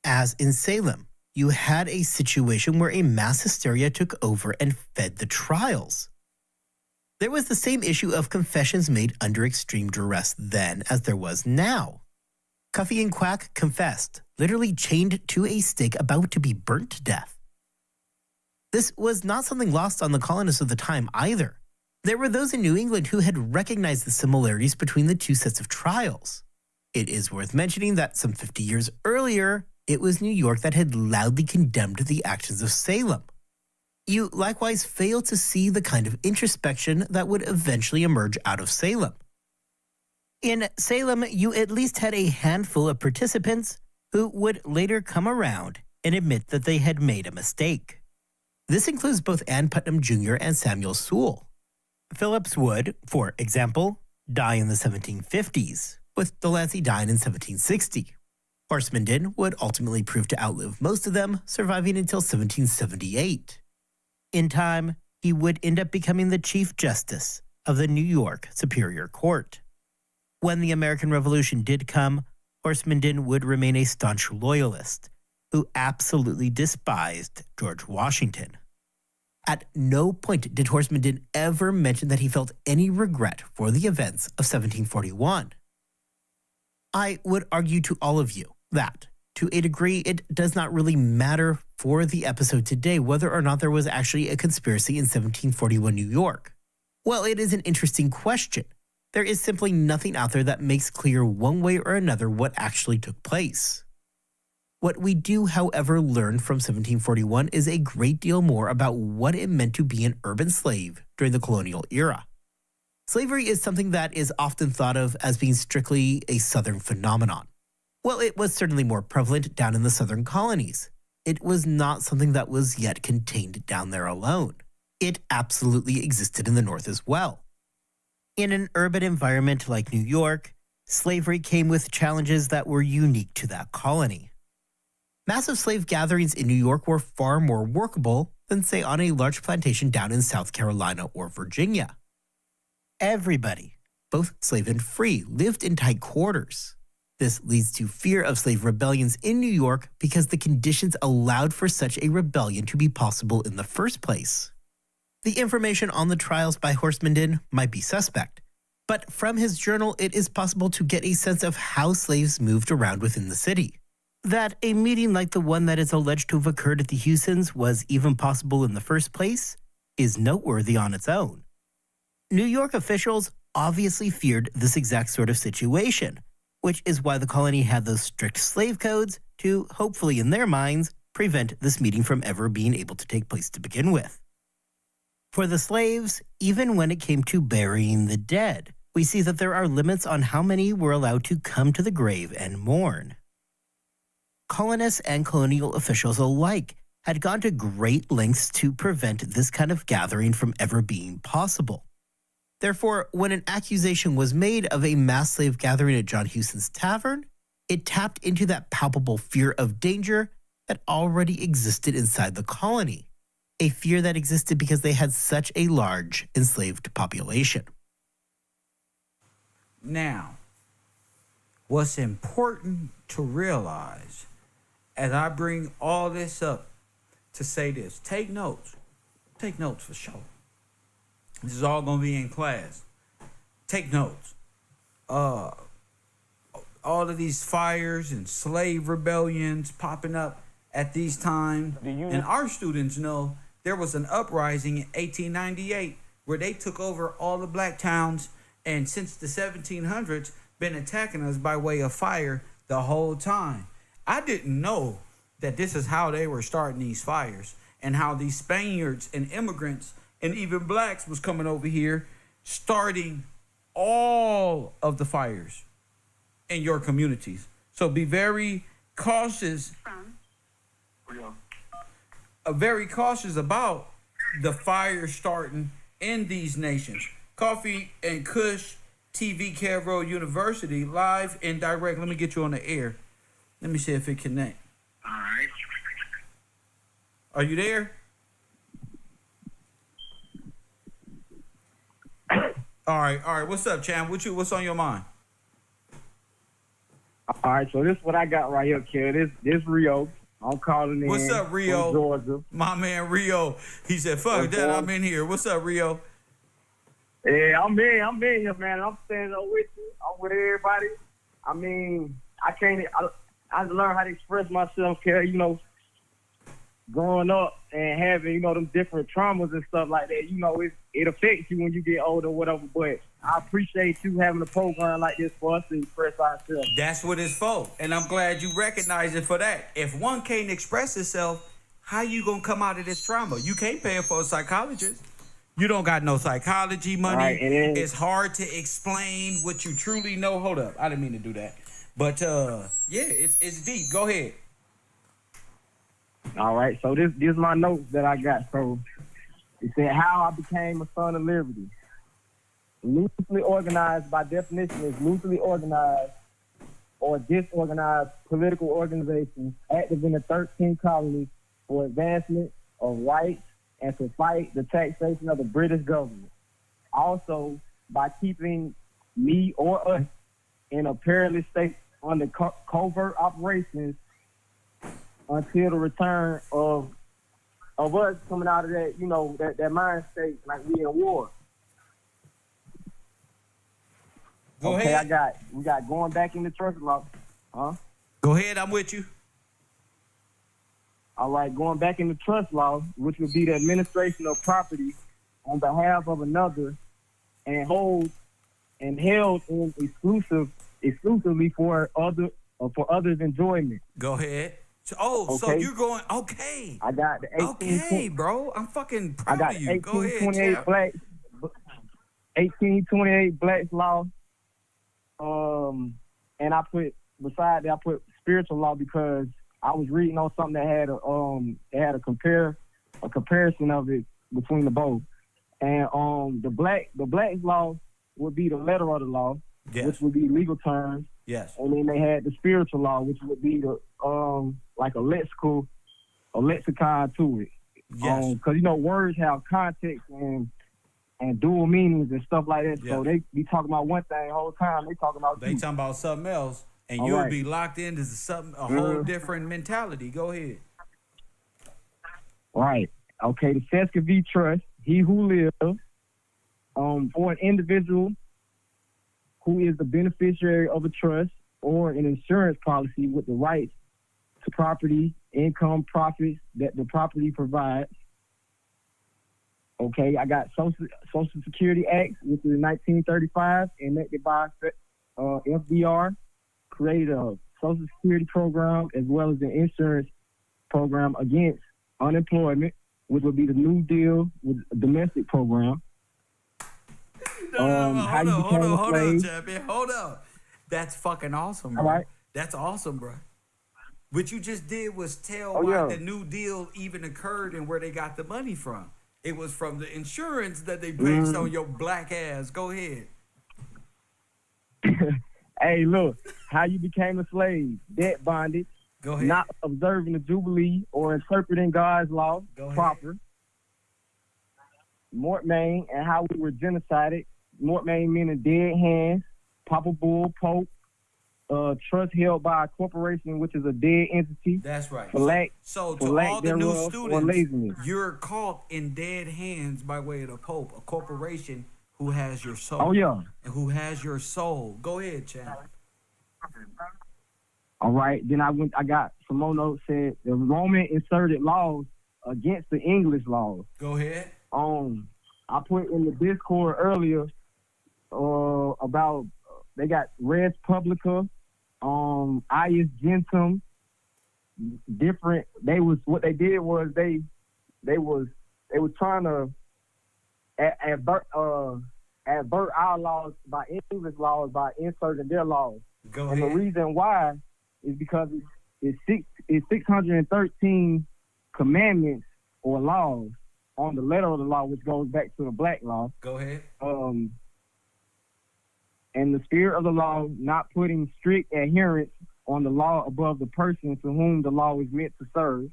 Speaker 7: As in Salem, you had a situation where a mass hysteria took over and fed the trials. There was the same issue of confessions made under extreme duress then as there was now. Cuffy and Quack confessed, literally chained to a stake about to be burnt to death. This was not something lost on the colonists of the time either. There were those in New England who had recognized the similarities between the two sets of trials. It is worth mentioning that some 50 years earlier, it was New York that had loudly condemned the actions of Salem. You likewise fail to see the kind of introspection that would eventually emerge out of Salem. In Salem, you at least had a handful of participants who would later come around and admit that they had made a mistake. This includes both Ann Putnam Jr. and Samuel Sewall. Phillips would, for example, die in the 1750s, with Delancey dying in 1760. Horsemenden would ultimately prove to outlive most of them, surviving until 1778. In time, he would end up becoming the Chief Justice of the New York Superior Court. When the American Revolution did come, Horsemenden would remain a staunch loyalist who absolutely despised George Washington. At no point did Horstman ever mention that he felt any regret for the events of 1741. I would argue to all of you that, to a degree, it does not really matter for the episode today whether or not there was actually a conspiracy in 1741 New York. Well, it is an interesting question. There is simply nothing out there that makes clear one way or another what actually took place. What we do, however, learn from 1741 is a great deal more about what it meant to be an urban slave during the colonial era. Slavery is something that is often thought of as being strictly a Southern phenomenon. Well, it was certainly more prevalent down in the Southern colonies. It was not something that was yet contained down there alone. It absolutely existed in the North as well. In an urban environment like New York, slavery came with challenges that were unique to that colony. Massive slave gatherings in New York were far more workable than, say, on a large plantation down in South Carolina or Virginia. Everybody, both slave and free, lived in tight quarters. This leads to fear of slave rebellions in New York because the conditions allowed for such a rebellion to be possible in the first place. The information on the trials by Horstman might be suspect, but from his journal it is possible to get a sense of how slaves moved around within the city. That a meeting like the one that is alleged to have occurred at the Houstons was even possible in the first place is noteworthy on its own. New York officials obviously feared this exact sort of situation, which is why the colony had those strict slave codes to, hopefully in their minds, prevent this meeting from ever being able to take place to begin with. For the slaves, even when it came to burying the dead, we see that there are limits on how many were allowed to come to the grave and mourn. Colonists and colonial officials alike had gone to great lengths to prevent this kind of gathering from ever being possible. Therefore, when an accusation was made of a mass slave gathering at John Huston's tavern, it tapped into that palpable fear of danger that already existed inside the colony, a fear that existed because they had such a large enslaved population.
Speaker 1: Now, what's important to realize as I bring all this up to say this, take notes for sure. This is all going to be in class. Take notes. All of these fires and slave rebellions popping up at these times. And our students know there was an uprising in 1898 where they took over all the black towns, and since the 1700s been attacking us by way of fire the whole time. I didn't know that this is how they were starting these fires, and how these Spaniards and immigrants and even blacks was coming over here starting all of the fires in your communities. So be very cautious. Very cautious about the fire starting in these nations. Coffee and Kush TV, KevRow University, live and direct. Let me get you on the air. Let me see if it connect.
Speaker 6: All right.
Speaker 1: Are you there? All right. What's up, Chan? What's on your mind?
Speaker 3: All right, so this is what I got right here, kid. This Rio. I'm calling in.
Speaker 1: What's up, Rio?
Speaker 3: From Georgia.
Speaker 1: My man Rio. He said, "Fuck that, I'm in here." What's up, Rio?
Speaker 3: Yeah, I'm in here, man. I'm standing up with you. I'm with everybody. I mean, I learned how to express myself, kid. You know, growing up and having, you know, them different traumas and stuff like that. You know, it affects you when you get older or whatever. But I appreciate you having a program like this for us to express ourselves.
Speaker 1: That's what it's for. And I'm glad you recognize it for that. If one can't express itself, how you gonna come out of this trauma? You can't pay for a psychologist. You don't got no psychology money.
Speaker 3: Right,
Speaker 1: it's hard to explain what you truly know. Hold up. I didn't mean to do that. But yeah, it's deep. Go ahead.
Speaker 3: All right, so this is my notes that I got. So it said how I became a son of liberty. Loosely organized, by definition, is loosely organized or disorganized political organizations active in the 13 colonies for advancement of rights and to fight the taxation of the British government. Also, by keeping me or us in a perilous state under covert operations until the return of of us coming out of that, that mind state like we in war.
Speaker 1: Go ahead.
Speaker 3: We got going back into trust law. Huh?
Speaker 1: Go ahead, I'm with you.
Speaker 3: All right, going back into trust law, which would be the administration of property on behalf of another and held in exclusively for others' enjoyment.
Speaker 1: Go ahead. So you're going, okay.
Speaker 3: I got the
Speaker 1: 18, bro. I'm fucking proud of you. Go ahead,
Speaker 3: 1828 Black's law. And I put beside that, I put spiritual law because I was reading on something that had a comparison of it between the both. And the Black's law would be the letter of the law,
Speaker 1: yes,
Speaker 3: which would be legal terms.
Speaker 1: Yes.
Speaker 3: And then they had the spiritual law, which would be the like a lexicon to it.
Speaker 1: Yes.
Speaker 3: Because words have context and dual meanings and stuff like that.
Speaker 1: Yeah.
Speaker 3: So they be talking about one thing the whole time. They talking about
Speaker 1: something else, and
Speaker 3: all
Speaker 1: you'll
Speaker 3: right.
Speaker 1: be locked into a whole different mentality. Go ahead.
Speaker 3: Right. Okay. The Seska V Trust. He who lives for an individual who is the beneficiary of a trust or an insurance policy with the rights to property, income, profits that the property provides. Okay, I got Social Security Act, which is 1935, enacted by FDR, created a Social Security program as well as an insurance program against unemployment, which would be the New Deal with a domestic program.
Speaker 1: Hold on, champion. Hold on. That's fucking awesome, bro.
Speaker 3: All right.
Speaker 1: That's awesome, bro. What you just did was tell why the New Deal even occurred and where they got the money from. It was from the insurance that they placed on your black ass. Go ahead.
Speaker 3: Hey, look, how you became a slave, debt bondage,
Speaker 1: Go ahead.
Speaker 3: not observing the Jubilee or interpreting God's law proper, Mortmain, and how we were genocided. Mortmain meaning dead hands, Papa Bull, Pope, trust held by a corporation, which is a dead entity.
Speaker 1: That's right.
Speaker 3: So
Speaker 1: to all the new
Speaker 3: students,
Speaker 1: you're caught in dead hands by way of the Pope, a corporation who has your soul.
Speaker 3: Oh, yeah.
Speaker 1: And who has your soul. Go ahead, champ.
Speaker 3: All right. Then I got Simono said the Roman inserted laws against the English laws.
Speaker 1: Go ahead.
Speaker 3: I put in the Discord earlier about they got res publica, ius gentum, different. What they did was they was trying to advert our laws by English laws by inserting their laws.
Speaker 1: Go
Speaker 3: and
Speaker 1: ahead.
Speaker 3: The reason why is because it's 613 commandments or laws on the letter of the law, which goes back to the black law.
Speaker 1: Go ahead.
Speaker 3: And the spirit of the law not putting strict adherence on the law above the person to whom the law is meant to serve.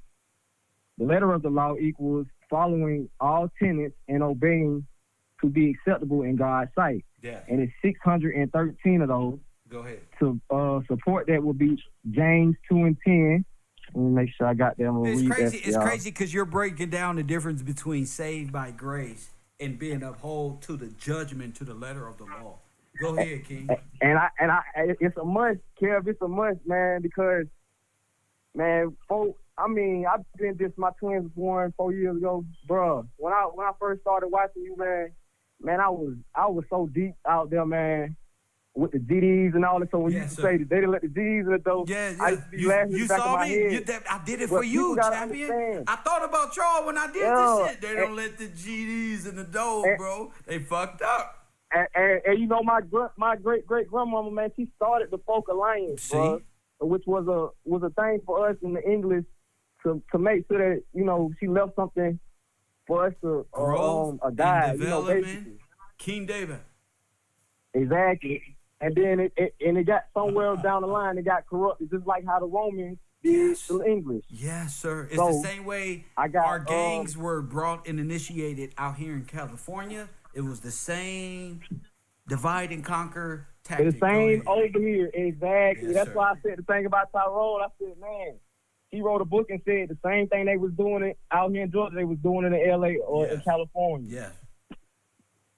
Speaker 3: The letter of the law equals following all tenets and obeying to be acceptable in God's sight.
Speaker 1: Yeah.
Speaker 3: And it's 613 of those.
Speaker 1: Go ahead.
Speaker 3: To support that would be James 2 and 10. Let me make sure I got that.
Speaker 1: It's crazy. It's crazy because you're breaking down the difference between saved by grace and being upheld to the judgment to the letter of the law. Go ahead, King.
Speaker 3: And it's a must, Kev. It's a must, man, because, man, I've been this. My twins was born 4 years ago, bro. When I first started watching you, man, I was so deep out there, man, with the GDs and all that. So when you say that they didn't let the GDs in the door, I used to be laughing in the back of my head.
Speaker 1: I did it for you, champion.
Speaker 3: Understand.
Speaker 1: I thought about y'all when I did this shit. They don't let the GDs in the door, bro. They fucked up.
Speaker 3: And you know, my great grandmama, man, she started the Folk Alliance, bro, which was a thing for us in the English to make sure that, you know, she left something for us to a guide, you know, basically.
Speaker 1: King David.
Speaker 3: Exactly. And then it got somewhere down the line, it got corrupted, just like how the Romans did the English.
Speaker 1: Yes, sir. It's
Speaker 3: so,
Speaker 1: the same way our gangs were brought and initiated out here in California. It was the same divide and conquer tactic.
Speaker 3: The same over here, exactly.
Speaker 1: Yes,
Speaker 3: That's
Speaker 1: sir.
Speaker 3: why I said the thing about Tyrone. I said, man, He wrote a book and said the same thing they was doing it out here in Georgia, they was doing it in LA or in California.
Speaker 1: Yes.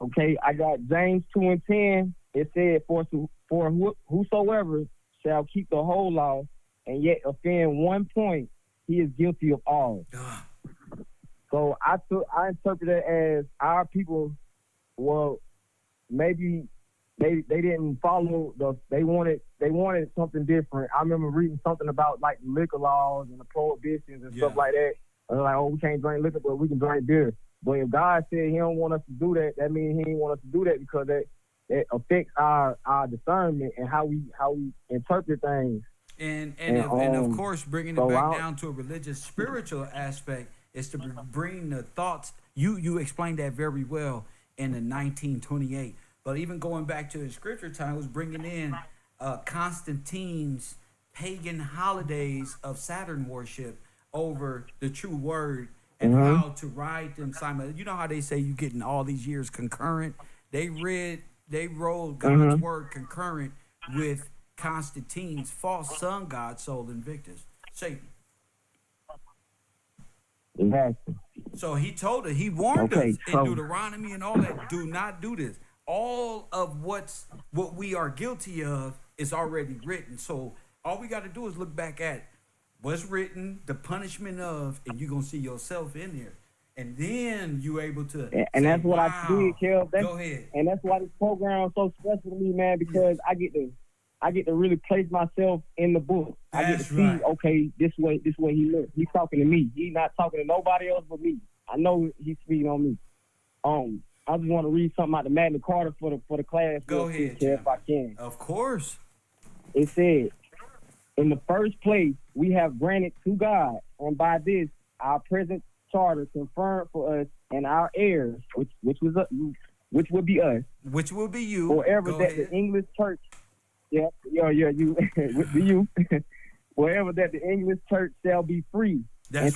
Speaker 3: Okay, I got James 2:10. It said, for whosoever shall keep the whole law and yet offend one point, he is guilty of all. So I interpret it as our people, well, maybe they didn't follow they wanted something different. I remember reading something about like liquor laws and the prohibitions and stuff like that. And like, oh, we can't drink liquor, but we can drink beer. But if God said He don't want us to do that, that means He didn't want us to do that because that affects our discernment and how we interpret things.
Speaker 1: And of course, bringing it back down to a religious, spiritual aspect is to bring the thoughts. You explained that very well in the 1928. But even going back to the scripture time, was bringing in Constantine's pagan holidays of Saturn worship over the true word and how to ride them simultaneously. You know how they say you getting all these years concurrent? They wrote God's word concurrent with Constantine's false sun god, Sol Invictus, Satan.
Speaker 3: Exactly.
Speaker 1: So he told her, he warned us in Deuteronomy and all that, do not do this. All of what we are guilty of is already written. So all we got to do is look back at what's written, the punishment of, and you're going to see yourself in there. And then you're able to
Speaker 3: and that's what I did, Kev.
Speaker 1: Go ahead.
Speaker 3: And that's why this program is so special to me, man, because I get to really place myself in the book. I get to see, okay, this way he looks. He's talking to me. He's not talking to nobody else but me. I know he's speaking on me. I just want to read something out the Magna Carta for the class.
Speaker 1: Go ahead,
Speaker 3: Kev, if I can.
Speaker 1: Of course.
Speaker 3: It said, in the first place, we have granted to God, and by this, our present charter confirmed for us and our heirs, which would be us.
Speaker 1: Which will be you.
Speaker 3: Forever
Speaker 1: Go
Speaker 3: that
Speaker 1: ahead.
Speaker 3: the English church, you, would be you. Forever that the English church shall be free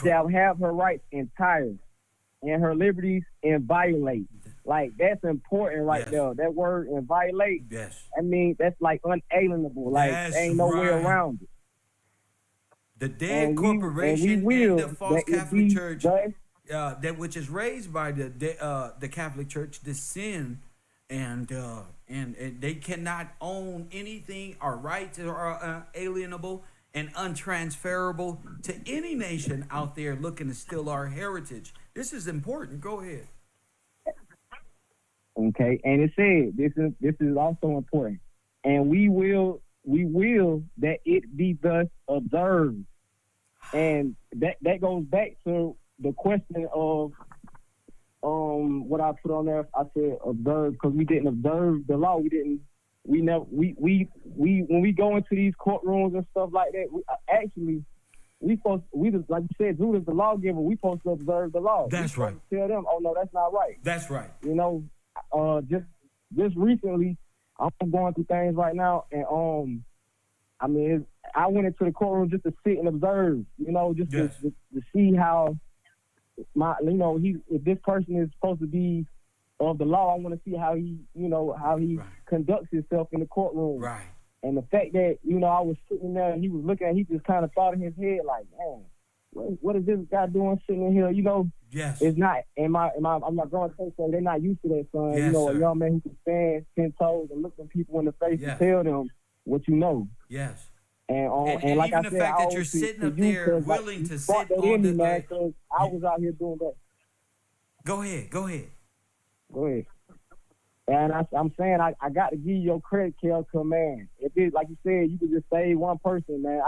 Speaker 3: shall have her rights entire and her liberties inviolate. Like, that's important there. That word inviolate, I mean, that's like unalienable. Like, there ain't no way around it.
Speaker 1: The dead corporation and the false Catholic Church, that which is raised by the Catholic Church, the sin, and they cannot own anything. Our rights are alienable and untransferable to any nation out there looking to steal our heritage. This is important. Go ahead.
Speaker 3: Okay, and it said this is also important, and we will that it be thus observed, and that goes back to the question of what I put on there. I said observe because we didn't observe the law. We when we go into these courtrooms and stuff like that. Like you said, Judas the lawgiver. We supposed to observe the law.
Speaker 1: That's right.
Speaker 3: Tell them, oh no, that's not right.
Speaker 1: That's right.
Speaker 3: You know. Just recently, I'm going through things right now, and I mean, I went into the courtroom just to sit and observe, just to see how if this person is supposed to be of the law, I want to see how he conducts himself in the courtroom.
Speaker 1: Right.
Speaker 3: And the fact that I was sitting there and he was looking at, he just kind of thought in his head like, man, what is this guy doing sitting in here?
Speaker 1: Yes.
Speaker 3: It's not. I'm not going to say so. They're not used to that, son.
Speaker 1: Yes,
Speaker 3: a young man who can stand 10 toes and look at people in the face and tell them what you know.
Speaker 1: Yes.
Speaker 3: And like
Speaker 1: even
Speaker 3: I
Speaker 1: the
Speaker 3: said,
Speaker 1: fact that you're sitting up there willing to sit on the
Speaker 3: man, cause I was out here doing that.
Speaker 1: Go ahead.
Speaker 3: And I'm saying I got to give you your credit, Kel, cause man, if it like you said, you could just save one person, man.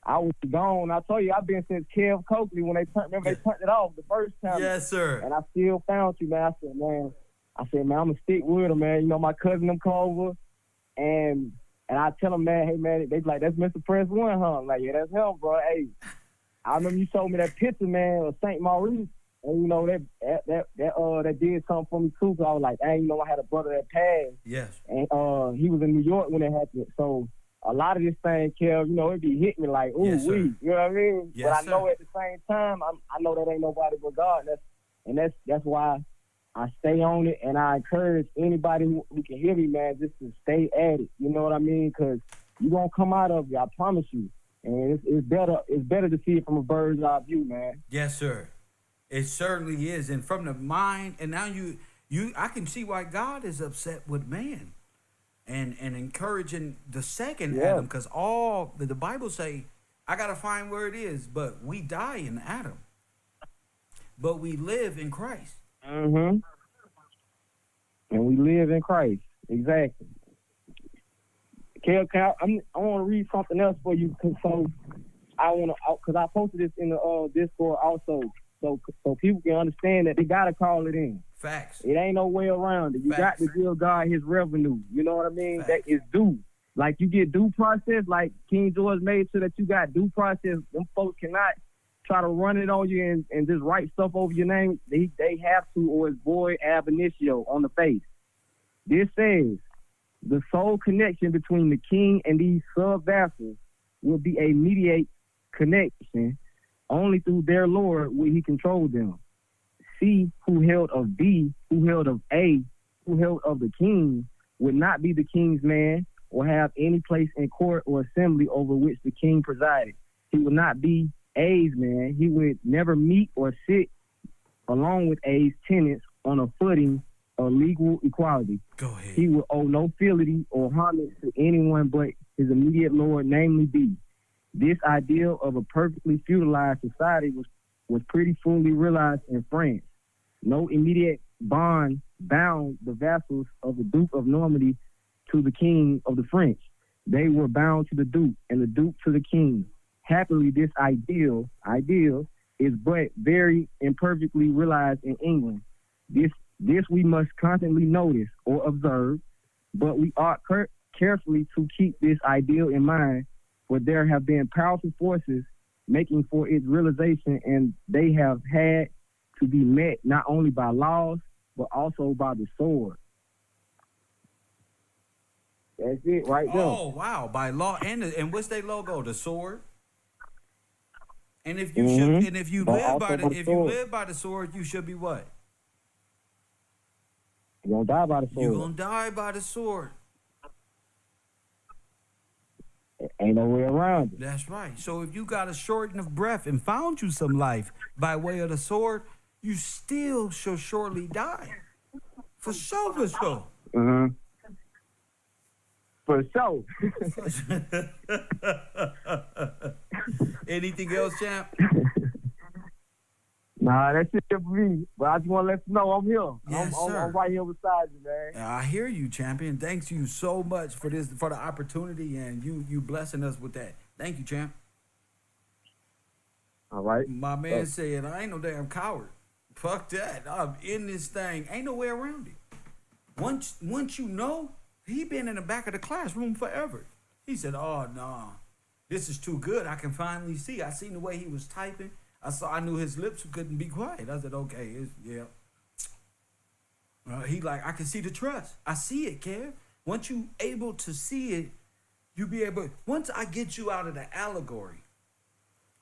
Speaker 3: I was gone. I told you, I've been since Kev Coakley when they turned it off the first time.
Speaker 1: Yes, sir.
Speaker 3: And I still found you, man. I said, man, I'm gonna stick with him, man. My cousin them come over, and I tell them, man, hey, man, they like, that's Mr. Prince One, huh? I'm like, yeah, that's him, bro. Hey, I remember you showed me that picture, man, of St. Maurice, and that did something for me too. Cause I was like, dang, I had a brother that passed.
Speaker 1: Yes.
Speaker 3: And he was in New York when it happened, so. A lot of this thing, Kev, it be hitting me like, ooh,
Speaker 1: yes,
Speaker 3: you know what I mean?
Speaker 1: Yes,
Speaker 3: but I know at the same time, I know that ain't nobody but God. That's why I stay on it, and I encourage anybody who can hear me, man, just to stay at it. You know what I mean? Because you're going to come out of it, I promise you. And it's better to see it from a bird's eye view, man.
Speaker 1: Yes, sir. It certainly is. And from the mind, and now I can see why God is upset with man and encouraging the second
Speaker 3: Yeah.
Speaker 1: Adam, because all the Bible say, I got to find where it is, but we die in Adam, but we live in Christ.
Speaker 3: Mm-hmm. And we live in Christ. Exactly. Kev, I want to read something else for you, because I posted this in the Discord also, so people can understand that they gotta call it in.
Speaker 1: Facts.
Speaker 3: It ain't no way around it. You
Speaker 1: Facts.
Speaker 3: got to give God his revenue. You know what I mean?
Speaker 1: Facts.
Speaker 3: That is due. Like you get due process, like King George made sure that you got due process. Them folks cannot try to run it on you and just write stuff over your name. They have to, or it's void ab initio on the face. This says the sole connection between the king and these sub-vassals will be a mediate connection. Only through their Lord will he control them. C, who held of B, who held of A, who held of the king, would not be the king's man or have any place in court or assembly over which the king presided. He would not be A's man. He would never meet or sit along with A's tenants on a footing of legal equality.
Speaker 1: Go ahead.
Speaker 3: He would owe no fealty or homage to anyone but his immediate lord, namely B. This ideal of a perfectly feudalized society was pretty fully realized in France. No immediate bond bound the vassals of the Duke of Normandy to the king of the French. They were bound to the Duke, and the Duke to the king. Happily, this ideal is but very imperfectly realized in England. This we must constantly notice or observe, but we ought carefully to keep this ideal in mind, for there have been powerful forces making for its realization, and they have had to be met not only by laws, but also by the sword. That's it right there.
Speaker 1: Oh, wow. By law. And what's their logo? The sword? And if you
Speaker 3: Mhm.
Speaker 1: should, and if you
Speaker 3: But
Speaker 1: live
Speaker 3: also
Speaker 1: by
Speaker 3: by
Speaker 1: the
Speaker 3: the
Speaker 1: if you
Speaker 3: sword.
Speaker 1: live by the sword, you should be what?
Speaker 3: You're gonna die by the sword.
Speaker 1: You're gonna die by the sword.
Speaker 3: Ain't no way around it.
Speaker 1: That's right. So if you got a shortness of breath and found you some life by way of the sword, you still shall shortly die. For sure, for sure.
Speaker 3: Mm-hmm. For sure.
Speaker 1: Anything else, champ?
Speaker 3: Nah, that's it for me. But I just want to let you know I'm here.
Speaker 1: Yes, sir.
Speaker 3: I'm right here beside you, man.
Speaker 1: I hear you, champion. Thanks you so much for the opportunity, and you blessing us with that. Thank you, champ.
Speaker 3: All right.
Speaker 1: My man said, I ain't no damn coward. Fuck that. I'm in this thing. Ain't no way around it. Once you know, he been in the back of the classroom forever. He said, oh, nah, this is too good. I can finally see. I seen the way he was typing. I knew his lips couldn't be quiet. I said, okay, yeah. He like, I can see the trust. I see it, Kev. Once you able to see it, you be able, once I get you out of the allegory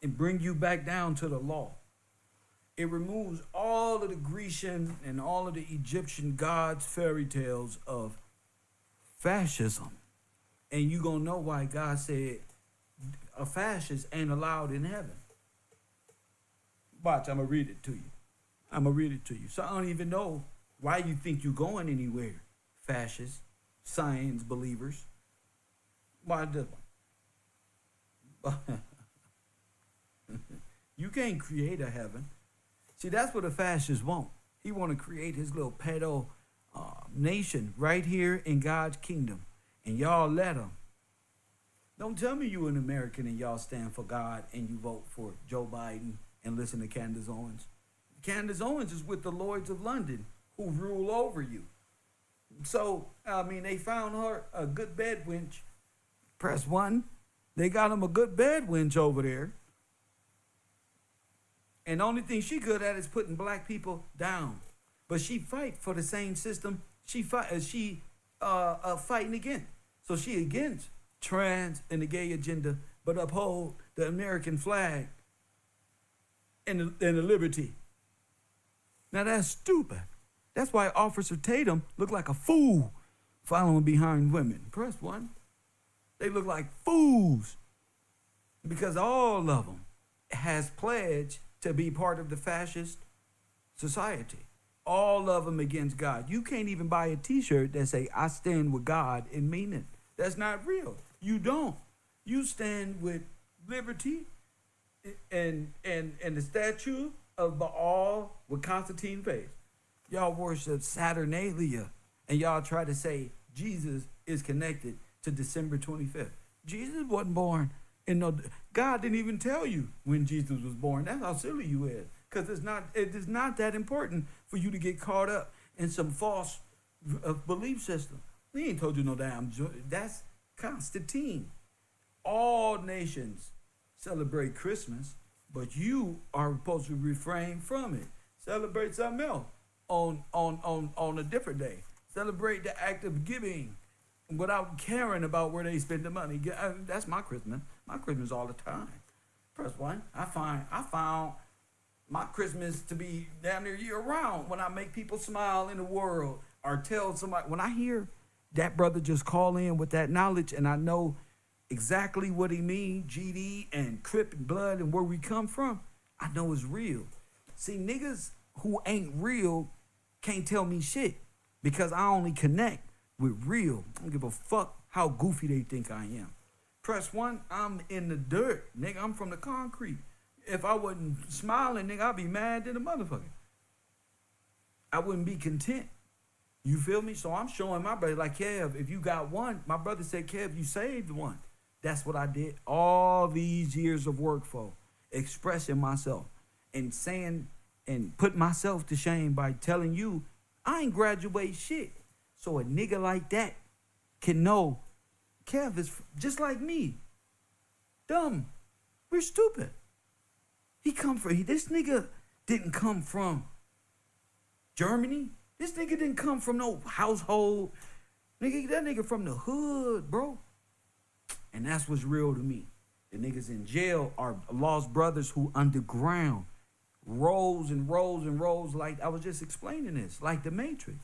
Speaker 1: and bring you back down to the law, it removes all of the Grecian and all of the Egyptian gods' fairy tales of fascism. And you gonna know why God said a fascist ain't allowed in heaven. Watch, I'm gonna read it to you. So I don't even know why you think you going anywhere, fascists, science believers. Why this one? You can't create a heaven. See, that's what a fascist want. He want to create his little pedo nation right here in God's kingdom, and y'all let him. Don't tell me you an American and y'all stand for God and you vote for Joe Biden and listen to Candace Owens. Candace Owens is with the Lloyds of London, who rule over you. So, I mean, they found her a good bed wench. Press 1. They got him a good bed wench over there. And the only thing she good at is putting black people down. But she fight for the same system she fighting against. So she against trans and the gay agenda, but uphold the American flag and the liberty. Now that's stupid. That's why Officer Tatum looked like a fool following behind women. Press 1. They look like fools. because all of them has pledged to be part of the fascist society. All of them against God. You can't even buy a T-shirt that say "I stand with God" and mean it. That's not real. You don't. You stand with liberty and the statue of Baal with Constantine face. Y'all worship Saturnalia, and y'all try to say Jesus is connected to December 25th. Jesus wasn't born in no. God didn't even tell you when Jesus was born. That's how silly you is. Because it is not that important for you to get caught up in some false belief system. He ain't told you no damn. That's Constantine. All nations celebrate Christmas, but you are supposed to refrain from it. Celebrate something else on a different day. Celebrate the act of giving without caring about where they spend the money. That's my Christmas. My Christmas all the time. Press one. I found my Christmas to be damn near year round when I make people smile in the world or tell somebody. When I hear that brother just call in with that knowledge and I know exactly what he means, GD and Crip and blood and where we come from, I know it's real. See, niggas who ain't real can't tell me shit because I only connect with real. I don't give a fuck how goofy they think I am. Press one, I'm in the dirt, nigga. I'm from the concrete. If I wasn't smiling, nigga, I'd be mad than a motherfucker. I wouldn't be content. You feel me? So I'm showing my brother, like, Kev, if you got one, my brother said, Kev, you saved one. That's what I did all these years of work for, expressing myself and saying and putting myself to shame by telling you I ain't graduate shit. So a nigga like that can know Kev is just like me. Dumb. We're stupid. This nigga didn't come from Germany. This nigga didn't come from no household. Nigga, that nigga from the hood, bro. And that's what's real to me. The niggas in jail are lost brothers who underground rolls and rolls and rolls, like I was just explaining this, like the Matrix.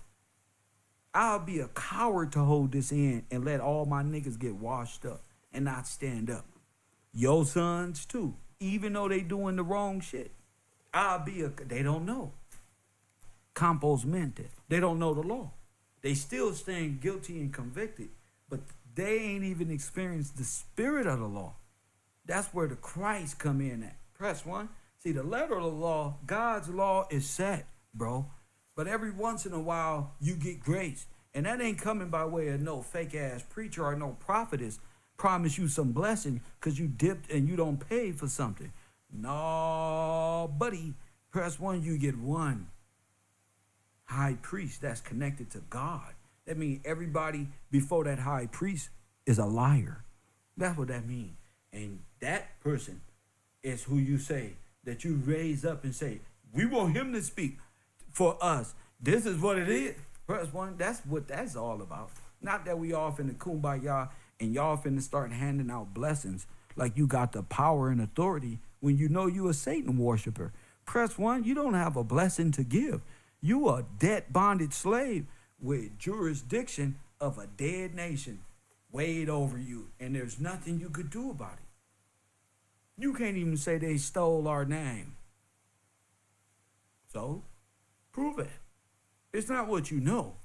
Speaker 1: I'll be a coward to hold this in and let all my niggas get washed up and not stand up. Your sons too, even though they doing the wrong shit. They don't know. Campos mente. They don't know the law. They still stand guilty and convicted, but they ain't even experienced the spirit of the law. That's where the Christ come in at. Press one. See, the letter of the law, God's law is set, bro. But every once in a while, you get grace. And that ain't coming by way of no fake-ass preacher or no prophetess promise you some blessing because you dipped and you don't pay for something. No, buddy. Press one, you get one high priest that's connected to God. That means everybody before that high priest is a liar. That's what that means. And that person is who you say that you raise up and say, we want him to speak for us. This is what it is. Press one, that's what that's all about. Not that we all finna kumbaya and y'all finna start handing out blessings like you got the power and authority when you know you a Satan worshiper. Press one, you don't have a blessing to give. You a debt bonded slave with jurisdiction of a dead nation weighed over you, and there's nothing you could do about it. You can't even say they stole our name. So, prove it. It's not what you know.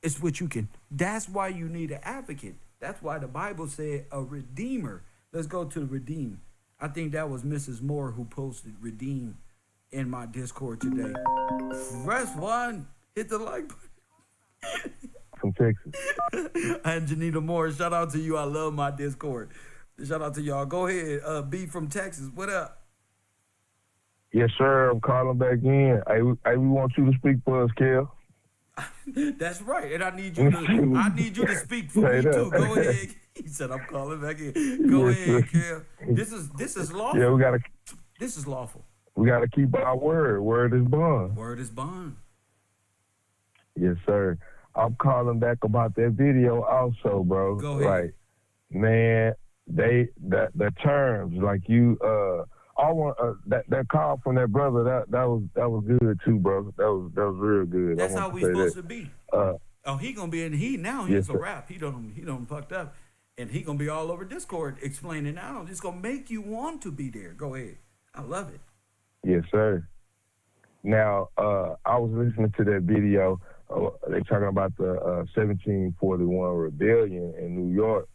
Speaker 1: It's what you can. That's why you need an advocate. That's why the Bible said a redeemer. Let's go to the redeem. I think that was Mrs. Moore who posted redeem in my Discord today. Press one. Hit the like button.
Speaker 4: From Texas.
Speaker 1: And Janita Moore, shout out to you. I love my Discord. Shout out to y'all. Go ahead. B from Texas. What up?
Speaker 4: Yes, sir. I'm calling back in. We want you to speak for us, Kev.
Speaker 1: That's right. And I need you to speak for me too. Go ahead. He said I'm calling back in. Go ahead, Kev. This is lawful.
Speaker 4: Yeah,
Speaker 1: This is lawful.
Speaker 4: We gotta keep our word. Word is bond.
Speaker 1: Word is bond.
Speaker 4: Yes, sir. I'm calling back about that video also, bro.
Speaker 1: Go ahead.
Speaker 4: Like, man, the terms, like you I want that call from that brother, that was good too, bro. That was real good.
Speaker 1: That's how we supposed to be. He gonna be in heat now. He's a rap. He don't fucked up. And he gonna be all over Discord explaining now. It's gonna make you want to be there. Go ahead. I love it.
Speaker 4: Yes, sir. Now, I was listening to that video. They talking about the 1741 rebellion in New York.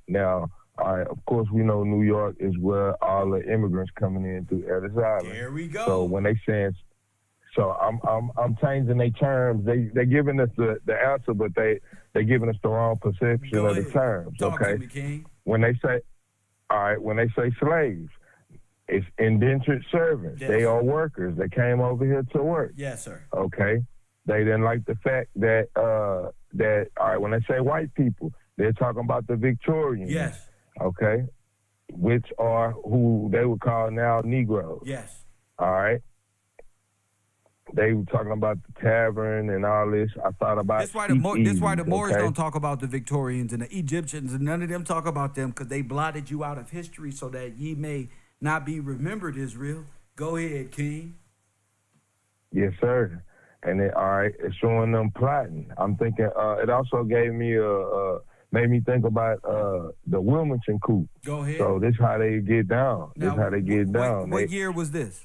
Speaker 4: Now, of course, we know New York is where all the immigrants coming in through Ellis Island.
Speaker 1: There we go.
Speaker 4: So when they saying, so I'm changing their terms. They giving us the answer, but they giving us the wrong perception
Speaker 1: Go
Speaker 4: of the
Speaker 1: ahead.
Speaker 4: terms.
Speaker 1: Talk
Speaker 4: okay.
Speaker 1: to me, King.
Speaker 4: When they say, all right, when they say slaves, it's indentured servants.
Speaker 1: Yes.
Speaker 4: They are workers. They came over here to work.
Speaker 1: Yes, sir.
Speaker 4: Okay. They didn't like the fact that all right, when they say white people, they're talking about the Victorians.
Speaker 1: Yes.
Speaker 4: Okay. Which are who they would call now Negroes.
Speaker 1: Yes.
Speaker 4: All right. They were talking about the tavern and all this. I thought about
Speaker 1: That's why the Moors
Speaker 4: okay?
Speaker 1: don't talk about the Victorians and the Egyptians, and none of them talk about them because they blotted you out of history so that ye may not be remembered, Israel. Go ahead, King.
Speaker 4: Yes, sir. And all right, it's showing them plotting. I'm thinking. It also gave me made me think about the Wilmington coup.
Speaker 1: Go ahead.
Speaker 4: So this how they get down.
Speaker 1: Now,
Speaker 4: this how they get down.
Speaker 1: What year was this?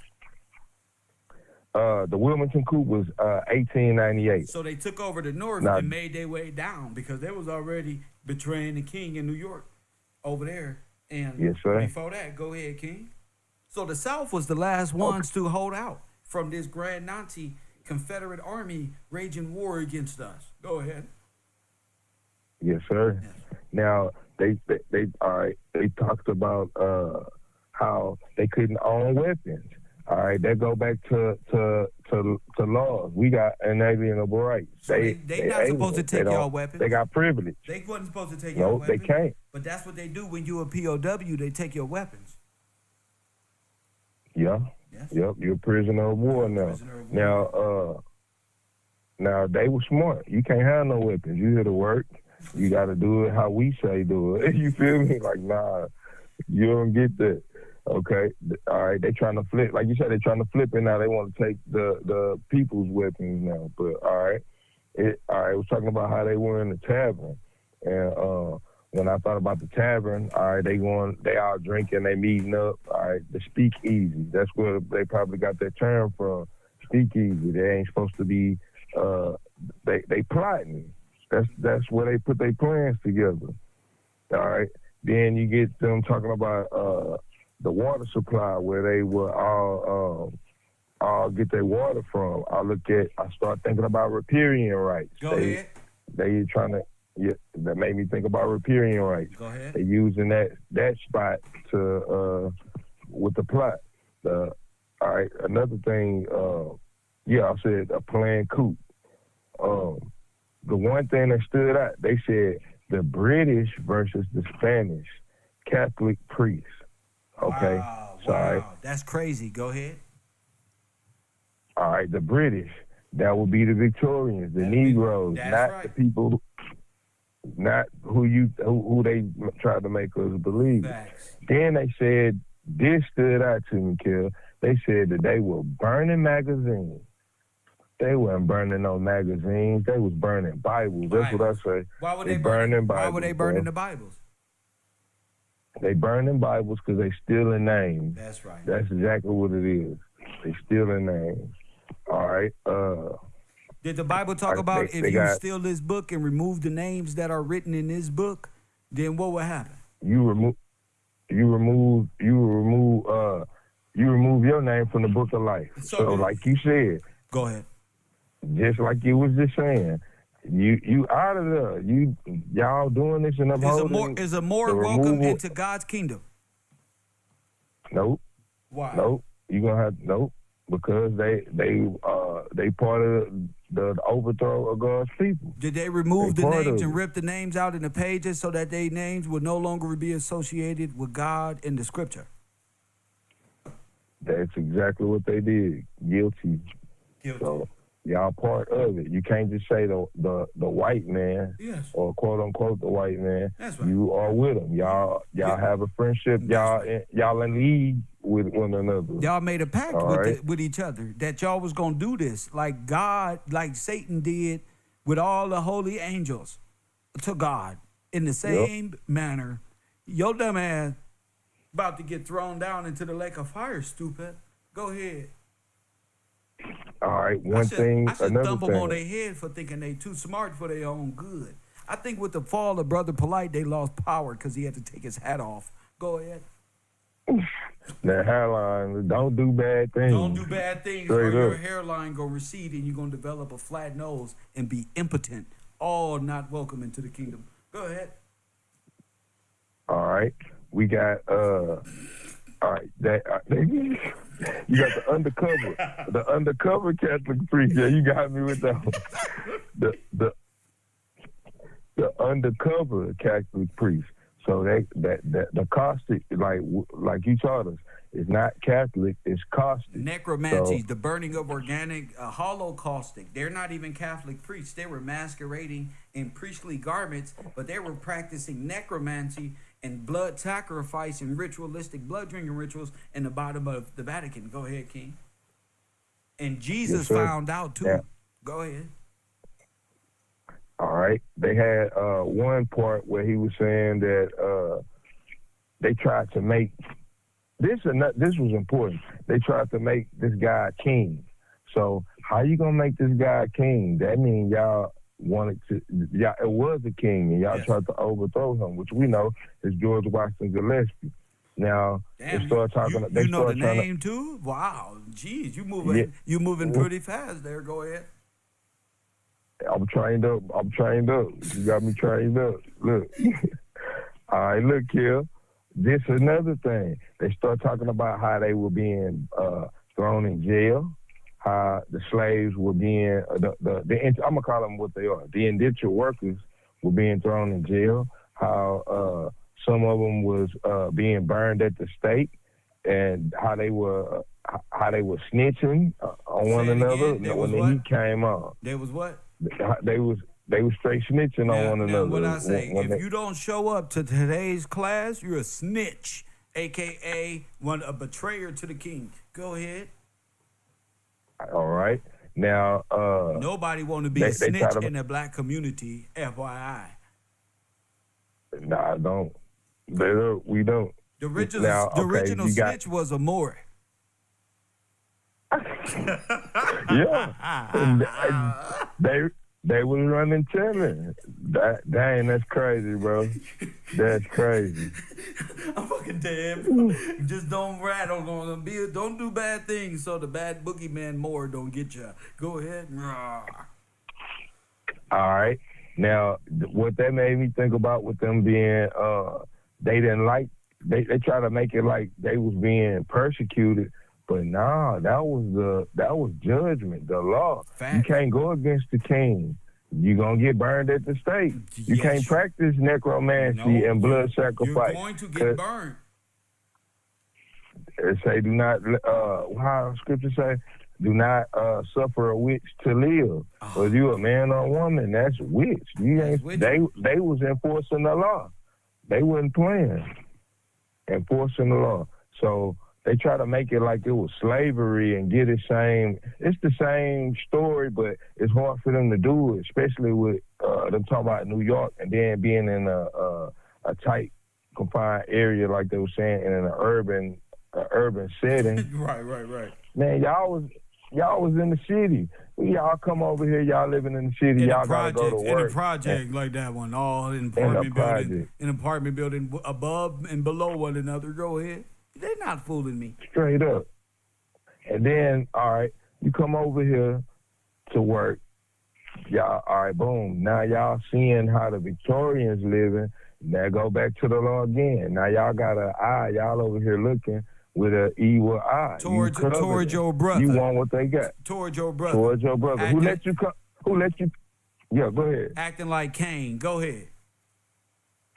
Speaker 4: The Wilmington coup was 1898.
Speaker 1: So they took over the North
Speaker 4: Now,
Speaker 1: and made their way down because they was already betraying the king in New York over there. And
Speaker 4: yes, sir.
Speaker 1: before that, go ahead, King. So the South was the last ones to hold out from this Grand Nazi Confederate Army raging war against us. Go ahead.
Speaker 4: Yes, sir.
Speaker 1: Yes.
Speaker 4: Now they all right. They talked about how they couldn't own weapons. All right, that go back to laws. We got inalienable rights.
Speaker 1: So they not supposed to take y'all weapons.
Speaker 4: They got privilege.
Speaker 1: They wasn't supposed to take your
Speaker 4: No, they
Speaker 1: weapons.
Speaker 4: can't.
Speaker 1: But that's what they do when you a POW. They take your weapons.
Speaker 4: Yeah.
Speaker 1: Yes.
Speaker 4: Yep. You're a prisoner of war now.
Speaker 1: Prisoner of war.
Speaker 4: Now they were smart. You can't have no weapons. You here to work. You got to do it how we say do it. You feel me? Like, nah, you don't get that. Okay. All right. They trying to flip. Like you said, they trying to flip it now. They want to take the people's weapons now. But all right. It was talking about how they were in the tavern. And when I thought about the tavern, all right, they all drinking, they meeting up. All right, the speakeasy. That's where they probably got that term from. Speakeasy. They ain't supposed to be. They plotting. That's where they put their plans together. All right. Then you get them talking about the water supply, where they will all get their water from. I start thinking about riparian rights.
Speaker 1: Go ahead.
Speaker 4: They trying to. Yeah, that made me think about riparian rights.
Speaker 1: Go ahead.
Speaker 4: They using that spot to with the plot. All right, another thing. I said a planned coup. The one thing that stood out, they said the British versus the Spanish Catholic priests. Okay,
Speaker 1: Wow,
Speaker 4: so,
Speaker 1: wow.
Speaker 4: all right,
Speaker 1: That's crazy. Go ahead.
Speaker 4: all right, the British. That would be the Victorians, the Negroes,
Speaker 1: that's
Speaker 4: not
Speaker 1: right.
Speaker 4: the people. Not who they tried to make us believe.
Speaker 1: Facts.
Speaker 4: Then they said, this stood out to me, Kel. They said that they were burning magazines. They weren't burning no magazines. They was burning Bibles. That's what I say.
Speaker 1: Why would
Speaker 4: they
Speaker 1: they
Speaker 4: burning Bibles?
Speaker 1: Why were they burning
Speaker 4: bro.
Speaker 1: the Bibles?
Speaker 4: They burning Bibles because they stealing names.
Speaker 1: That's right.
Speaker 4: That's exactly what it is. They stealing names. All right.
Speaker 1: Did the Bible talk about if you steal this book and remove the names that are written in this book, then what would happen?
Speaker 4: You remove your name from the book of life. So like you said,
Speaker 1: go ahead.
Speaker 4: Just like you was just saying, you out of there. Y'all doing this and upholding.
Speaker 1: Is a more welcome into God's kingdom?
Speaker 4: Nope.
Speaker 1: Why?
Speaker 4: Nope. You gonna have nope because they part of the overthrow of God's people.
Speaker 1: Did they remove the names and rip the names out in the pages so that their names would no longer be associated with God in the scripture?
Speaker 4: That's exactly what they did. Guilty. So y'all part of it. You can't just say the white man,
Speaker 1: yes,
Speaker 4: or quote unquote the white man.
Speaker 1: That's right.
Speaker 4: You are with them. Y'all have a friendship. Y'all in league with one another.
Speaker 1: Y'all made a pact with each other that y'all was gonna do this, like God, like Satan did with all the holy angels to God in the same manner, your dumb ass about to get thrown down into the lake of fire, stupid. Go ahead.
Speaker 4: All right,
Speaker 1: I
Speaker 4: one thing,
Speaker 1: should
Speaker 4: another
Speaker 1: thump them on
Speaker 4: thing.
Speaker 1: their head for thinking they too smart for their own good. I think with the fall of Brother Polite, they lost power because he had to take his hat off. Go ahead.
Speaker 4: That hairline, don't do bad things.
Speaker 1: Don't do bad things or
Speaker 4: Straight
Speaker 1: your
Speaker 4: up.
Speaker 1: hairline gonna recede and you're gonna develop a flat nose and be impotent. All not welcome into the kingdom. Go ahead.
Speaker 4: All right, we got all right. You got the undercover Catholic priest. Yeah, you got me with that one. The undercover Catholic priest. So that the caustic, like you taught us, is not Catholic. It's caustic.
Speaker 1: Necromancy, the burning of organic, hollow caustic. They're not even Catholic priests. They were masquerading in priestly garments, but they were practicing necromancy and blood sacrifice and ritualistic blood drinking rituals in the bottom of the Vatican. Go ahead, King. And Jesus
Speaker 4: Yes, sir.
Speaker 1: found out too.
Speaker 4: Yeah.
Speaker 1: Go ahead.
Speaker 4: All right. They had one part where he was saying that they tried to make this was important. They tried to make this guy king. So how you gonna make this guy king? That means y'all wanted to. It was a king, and y'all tried to overthrow him, which we know is George Washington Gillespie. Now
Speaker 1: Damn,
Speaker 4: they start talking.
Speaker 1: you know the name too? Wow, jeez, you moving,
Speaker 4: Yeah.
Speaker 1: you moving pretty fast there. Go ahead.
Speaker 4: I'm trained up. You got me trained up. Look. All right, look here. This is another thing. They start talking about how they were being thrown in jail, how the slaves were being, I'm going to call them what they are. The indentured workers were being thrown in jail, how some of them was being burned at the stake, and how they were snitching on one another when the heat came on.
Speaker 1: There was what?
Speaker 4: They was straight snitching on one another.
Speaker 1: What I say,
Speaker 4: when
Speaker 1: you don't show up to today's class, you're a snitch, a.k.a. a betrayer to the king. Go ahead.
Speaker 4: All right. Now,
Speaker 1: nobody want to be a snitch in the black community, FYI.
Speaker 4: Nah, I don't. We don't.
Speaker 1: The original snitch was a Moor.
Speaker 4: Yeah. They was running telling. Dang, that's crazy, bro. That's crazy.
Speaker 1: I'm fucking dead. Just don't rat. Don't do bad things so the bad boogeyman Moore don't get you. Go ahead.
Speaker 4: All right. Now, what that made me think about with them being, they didn't like, they try to make it like they was being persecuted. But nah, that was judgment, the law.
Speaker 1: Fact.
Speaker 4: You can't go against the king. You're going to get burned at the stake. You can't practice necromancy and blood sacrifice.
Speaker 1: You're going to get burned.
Speaker 4: It say, do not, how scripture say, do not suffer a witch to live. Whether you a man or a woman, that's witch. They was enforcing the law. They wasn't playing, enforcing the law. So they try to make it like it was slavery and get it same. It's the same story, but it's hard for them to do it, especially with them talking about New York and then being in a tight, confined area, like they were saying, in an urban setting.
Speaker 1: Right.
Speaker 4: Man, y'all was in the city. Y'all come over here. Y'all living in the city. Y'all gotta go to work.
Speaker 1: In a project like that one, all in apartment building, above and below one another. Go ahead. They're not fooling me.
Speaker 4: Straight up. And then, all right, you come over here to work. Y'all, all right, boom. Now y'all seeing how the Victorians living. Now go back to the law again. Now y'all got an eye. Y'all over here looking with an evil eye.
Speaker 1: Towards your brother.
Speaker 4: You want what they got.
Speaker 1: Towards your brother.
Speaker 4: Towards your brother. Who let you come? Yeah, go ahead.
Speaker 1: Acting like Cain. Go ahead.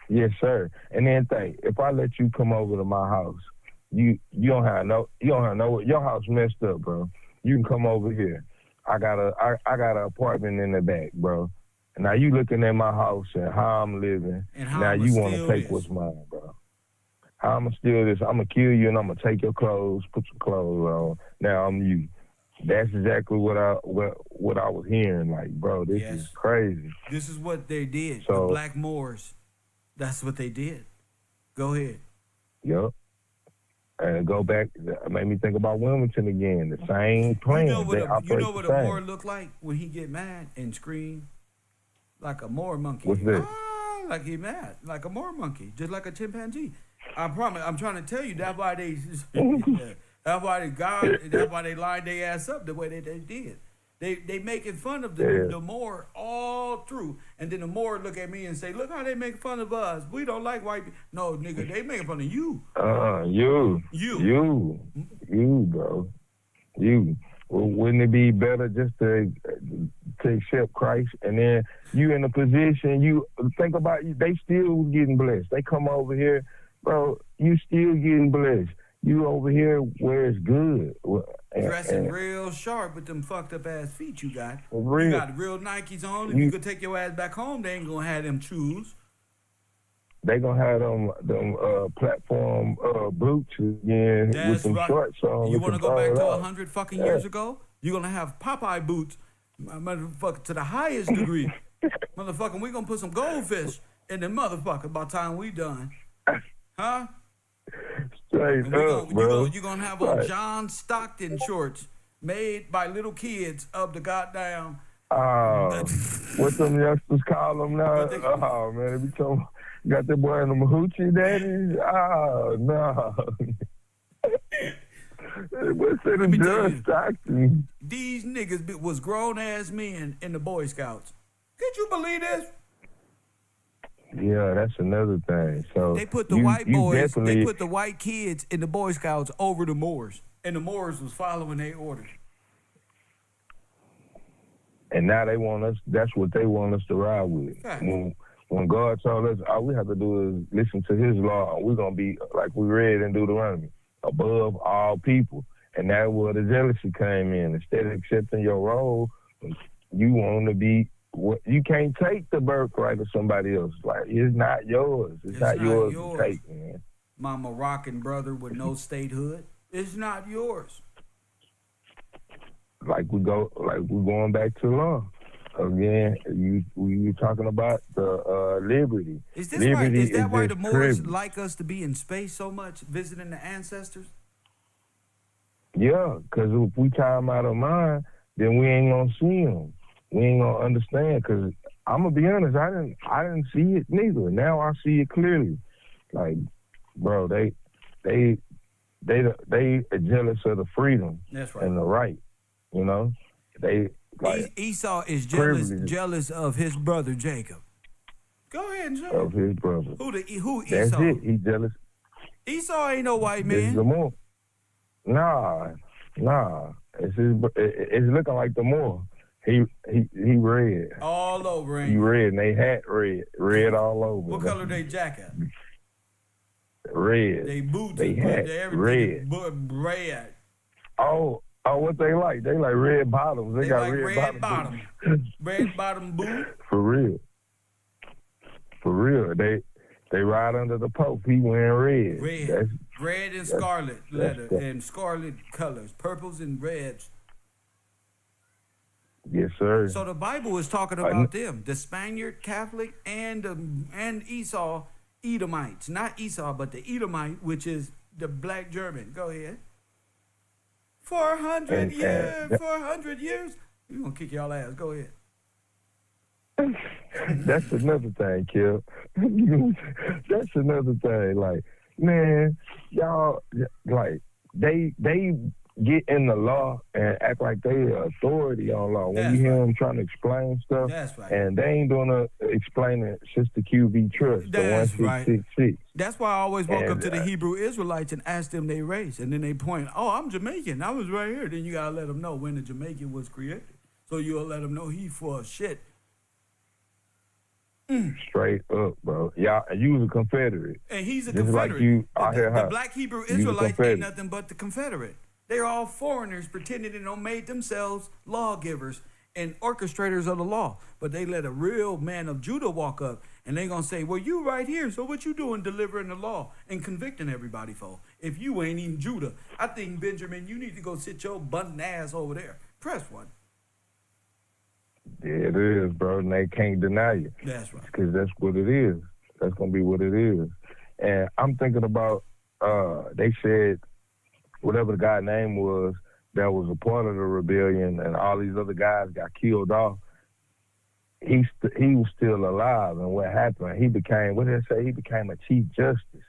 Speaker 4: Yes, sir. And then think, if I let you come over to my house, you don't have no your house messed up, bro. You can come over here. I got an apartment in the back, bro. And now you looking at my house and how I'm living.
Speaker 1: And how
Speaker 4: now
Speaker 1: I'ma
Speaker 4: you want to
Speaker 1: steal
Speaker 4: take
Speaker 1: this.
Speaker 4: what's mine, bro. How I'm gonna steal this? I'm gonna kill you and I'm gonna take your clothes, put some clothes on. Now I'm you. That's exactly what I was hearing. Like, bro, this is crazy.
Speaker 1: This is what they did.
Speaker 4: So,
Speaker 1: the Black Moors. That's what they did. Go ahead.
Speaker 4: Yep. And go back, it made me think about Wilmington again. The same plan.
Speaker 1: You know what
Speaker 4: they
Speaker 1: a
Speaker 4: operate the same.
Speaker 1: Moor look like when he get mad and scream? Like a Moor monkey.
Speaker 4: What's that?
Speaker 1: Ah, like he mad. Like a Moor monkey. Just like a chimpanzee. I promise. I'm trying to tell you that's why they that's why they lined their ass up the way that they did. They making fun of the Moor all through, and then the Moor look at me and say, "Look how they make fun of us. We don't like white people." No, nigga, they making fun of you.
Speaker 4: You, bro, you. Well, wouldn't it be better just to accept Christ, and then you in a position? You think about they still getting blessed. They come over here, bro. You still getting blessed. You over here where it's good.
Speaker 1: Dressing real sharp with them fucked up ass feet you got.
Speaker 4: Real.
Speaker 1: You got real Nikes on. If you could take your ass back home, they ain't gonna have them shoes.
Speaker 4: They gonna have them platform boots again with some shorts on.
Speaker 1: You wanna go back to 100 fucking years ago? You're gonna have Popeye boots, motherfucker, to the highest degree. Motherfucker, we gonna put some goldfish in the motherfucker by the time we done. Huh?
Speaker 4: Straight up, bro.
Speaker 1: You're gonna have on John Stockton shorts made by little kids of the goddamn.
Speaker 4: What them youngsters call them now? Oh man, they be talking. Got that boy in them hoochie daddies? Oh no. What's in the John Stockton?
Speaker 1: These niggas was grown ass men in the Boy Scouts. Could you believe this?
Speaker 4: Yeah, that's another thing. So
Speaker 1: they put the white boys, they put the white kids in the Boy Scouts over the Moors, and the Moors was following their orders.
Speaker 4: And now they want us. That's what they want us to ride with.
Speaker 1: Okay.
Speaker 4: When God told us all we have to do is listen to His law, we're gonna be like we read in Deuteronomy, above all people. And that's where the jealousy came in. Instead of accepting your role, you want to be. You can't take the birthright of somebody else. Like, it's not yours. It's not yours to take, man.
Speaker 1: My Moroccan brother with no statehood, it's not yours.
Speaker 4: We're going back to law. Again, you talking about the liberty.
Speaker 1: Is that why the Moors like us to be in space so much, visiting the ancestors?
Speaker 4: Yeah, because if we tie them out of mind, then we ain't gonna see them. We ain't gonna understand. Because I'm gonna be honest, I didn't see it neither. Now I see it clearly. Like, bro, they are jealous of the freedom.
Speaker 1: That's right.
Speaker 4: And the right. You know,
Speaker 1: Esau is jealous of his brother Jacob. Go ahead and show
Speaker 4: of his brother.
Speaker 1: Who Esau?
Speaker 4: That's it. He's jealous.
Speaker 1: Esau ain't no white man.
Speaker 4: It's the Moor. Nah. It's looking like the Moor. He red.
Speaker 1: All over.
Speaker 4: He red, and they hat red all over.
Speaker 1: What color they jacket?
Speaker 4: Red.
Speaker 1: They boots.
Speaker 4: They hat red.
Speaker 1: Red.
Speaker 4: Oh, what they like? They like red bottoms. They got
Speaker 1: like
Speaker 4: red
Speaker 1: bottoms. Red bottom boot.
Speaker 4: For real. They ride under the Pope. He wearing red.
Speaker 1: Red and scarlet leather and scarlet colors, purples and reds.
Speaker 4: Yes, sir.
Speaker 1: So the Bible is talking about them, the Spaniard, Catholic, and Esau, Edomites. Not Esau, but the Edomite, which is the black German. Go ahead. 400 years. We're going to kick y'all ass. Go ahead.
Speaker 4: That's another thing, Kill. That's another thing. Like, man, y'all, like, they get in the law and act like they are authority on law. When you hear them trying to explain stuff,
Speaker 1: that's right.
Speaker 4: And they ain't gonna explain it. Sister QB Trust,
Speaker 1: that's
Speaker 4: the 1666.
Speaker 1: That's why I always walk up to the Hebrew Israelites and ask them their race, and then they point, "Oh, I'm Jamaican. I was right here." Then you gotta let them know when the Jamaican was created, so you'll let them know he for shit.
Speaker 4: Straight up, bro. Y'all, you was a Confederate,
Speaker 1: and he's a
Speaker 4: just
Speaker 1: Confederate.
Speaker 4: Like
Speaker 1: the black Hebrew Israelites ain't nothing but the Confederate. They're all foreigners pretending to made themselves lawgivers and orchestrators of the law. But they let a real man of Judah walk up, and they going to say, well, you right here, so what you doing delivering the law and convicting everybody for? If you ain't even Judah, I think, Benjamin, you need to go sit your button ass over there. Press one.
Speaker 4: Yeah, it is, bro, and they can't deny it.
Speaker 1: That's right.
Speaker 4: Because that's what it is. That's gonna be what it is. And I'm thinking about. They said whatever the guy's name was that was a part of the rebellion, and all these other guys got killed off. He was still alive, and what happened? He became, what did they say? He became a chief justice.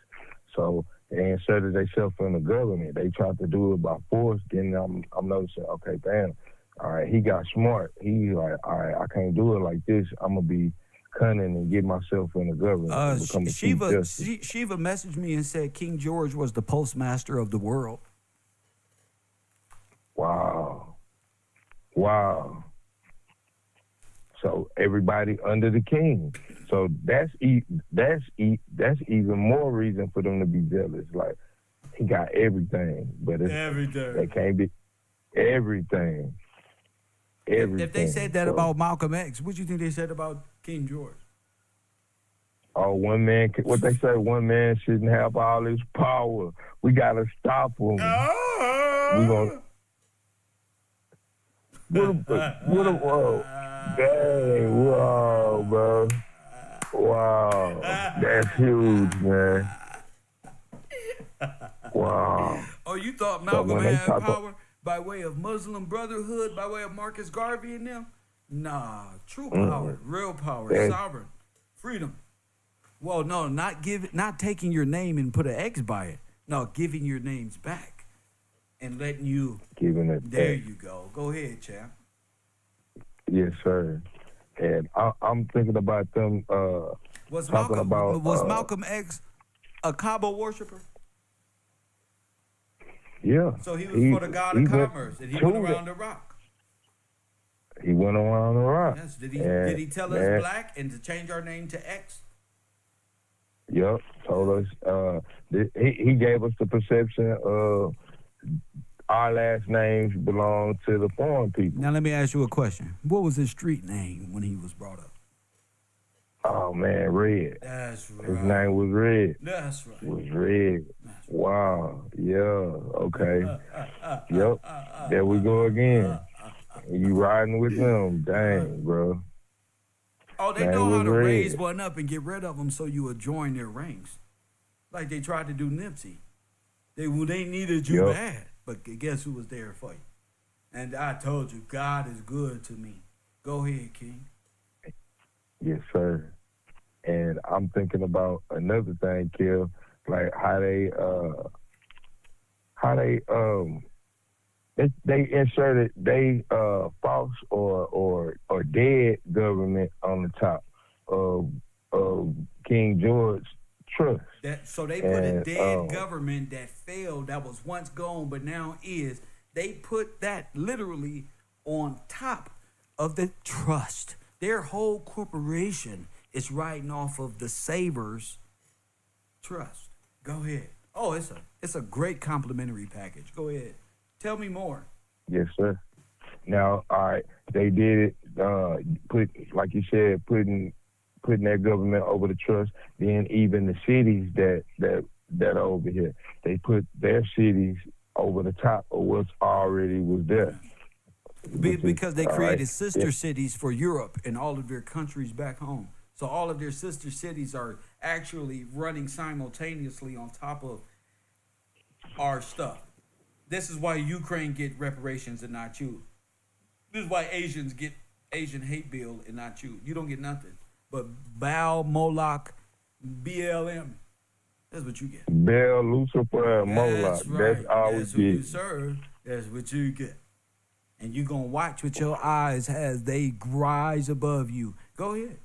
Speaker 4: So they inserted themselves in the government. They tried to do it by force. Then I'm noticing, okay, damn, all right, he got smart. He like, all right, I can't do it like this. I'm gonna be cunning and get myself in the government. And become a chief justice.
Speaker 1: Shiva messaged me and said King George was the postmaster of the world.
Speaker 4: Wow. So everybody under the king. So that's even more reason for them to be jealous. Like, he got everything, but they can't be everything.
Speaker 1: If they said that about Malcolm X, what do you think they said about King George?
Speaker 4: Oh, one man, what they say, one man shouldn't have all this power. We got to stop him. We gonna, whoa. Dang, whoa, bro. Wow. That's huge, man. Wow.
Speaker 1: Oh, you thought Malcolm had power by way of Muslim Brotherhood, by way of Marcus Garvey and them? Nah, true power, real power, sovereign, freedom. Well, no, not taking your name and put an X by it. No, giving your names back and letting you.
Speaker 4: Giving it
Speaker 1: there
Speaker 4: back.
Speaker 1: You go. Go ahead, champ.
Speaker 4: Yes, sir. And I'm thinking about them
Speaker 1: Was
Speaker 4: talking
Speaker 1: Malcolm X a Cabo worshiper?
Speaker 4: Yeah.
Speaker 1: So he was for the God of commerce, and he went around the rock.
Speaker 4: He went around the rock.
Speaker 1: Yes. Did he tell us black and to change our name to X?
Speaker 4: Yep. Told us. He gave us the perception of our last names belong to the foreign people.
Speaker 1: Now let me ask you a question. What was his street name when he was brought up?
Speaker 4: Oh man, Red.
Speaker 1: That's right.
Speaker 4: His name was Red.
Speaker 1: That's right.
Speaker 4: Was Red. Wow. Yeah. Okay. Yep. There we go again. You riding with them? Dang, bro.
Speaker 1: Oh, they know how to raise one up and get rid of them so you will join their ranks, like they tried to do Nipsey. They needed you bad. But guess who was there for you? And I told you, God is good to me. Go ahead, King.
Speaker 4: Yes, sir. And I'm thinking about another thing, Kev, like how they inserted false or dead government on the top of King George trust.
Speaker 1: So they put a dead government that failed, that was once gone, but now is. They put that literally on top of the trust. Their whole corporation is riding off of the Savers trust. Go ahead. Oh, it's a great complimentary package. Go ahead. Tell me more.
Speaker 4: Yes, sir. Now, all right, they did it. Like you said, putting that government over the trust. Then even the cities that are over here, they put their cities over the top of what's already was there.
Speaker 1: Because they created sister cities for Europe and all of their countries back home. So all of their sister cities are actually running simultaneously on top of our stuff. This is why Ukraine get reparations and not you. This is why Asians get Asian hate bill and not you. You don't get nothing. But Baal, Moloch, BLM. That's what you get.
Speaker 4: Baal, Lucifer, and Moloch.
Speaker 1: Right.
Speaker 4: That's all we
Speaker 1: That's
Speaker 4: get.
Speaker 1: who you serve. That's what you get. And you're going to watch with your eyes as they rise above you. Go ahead.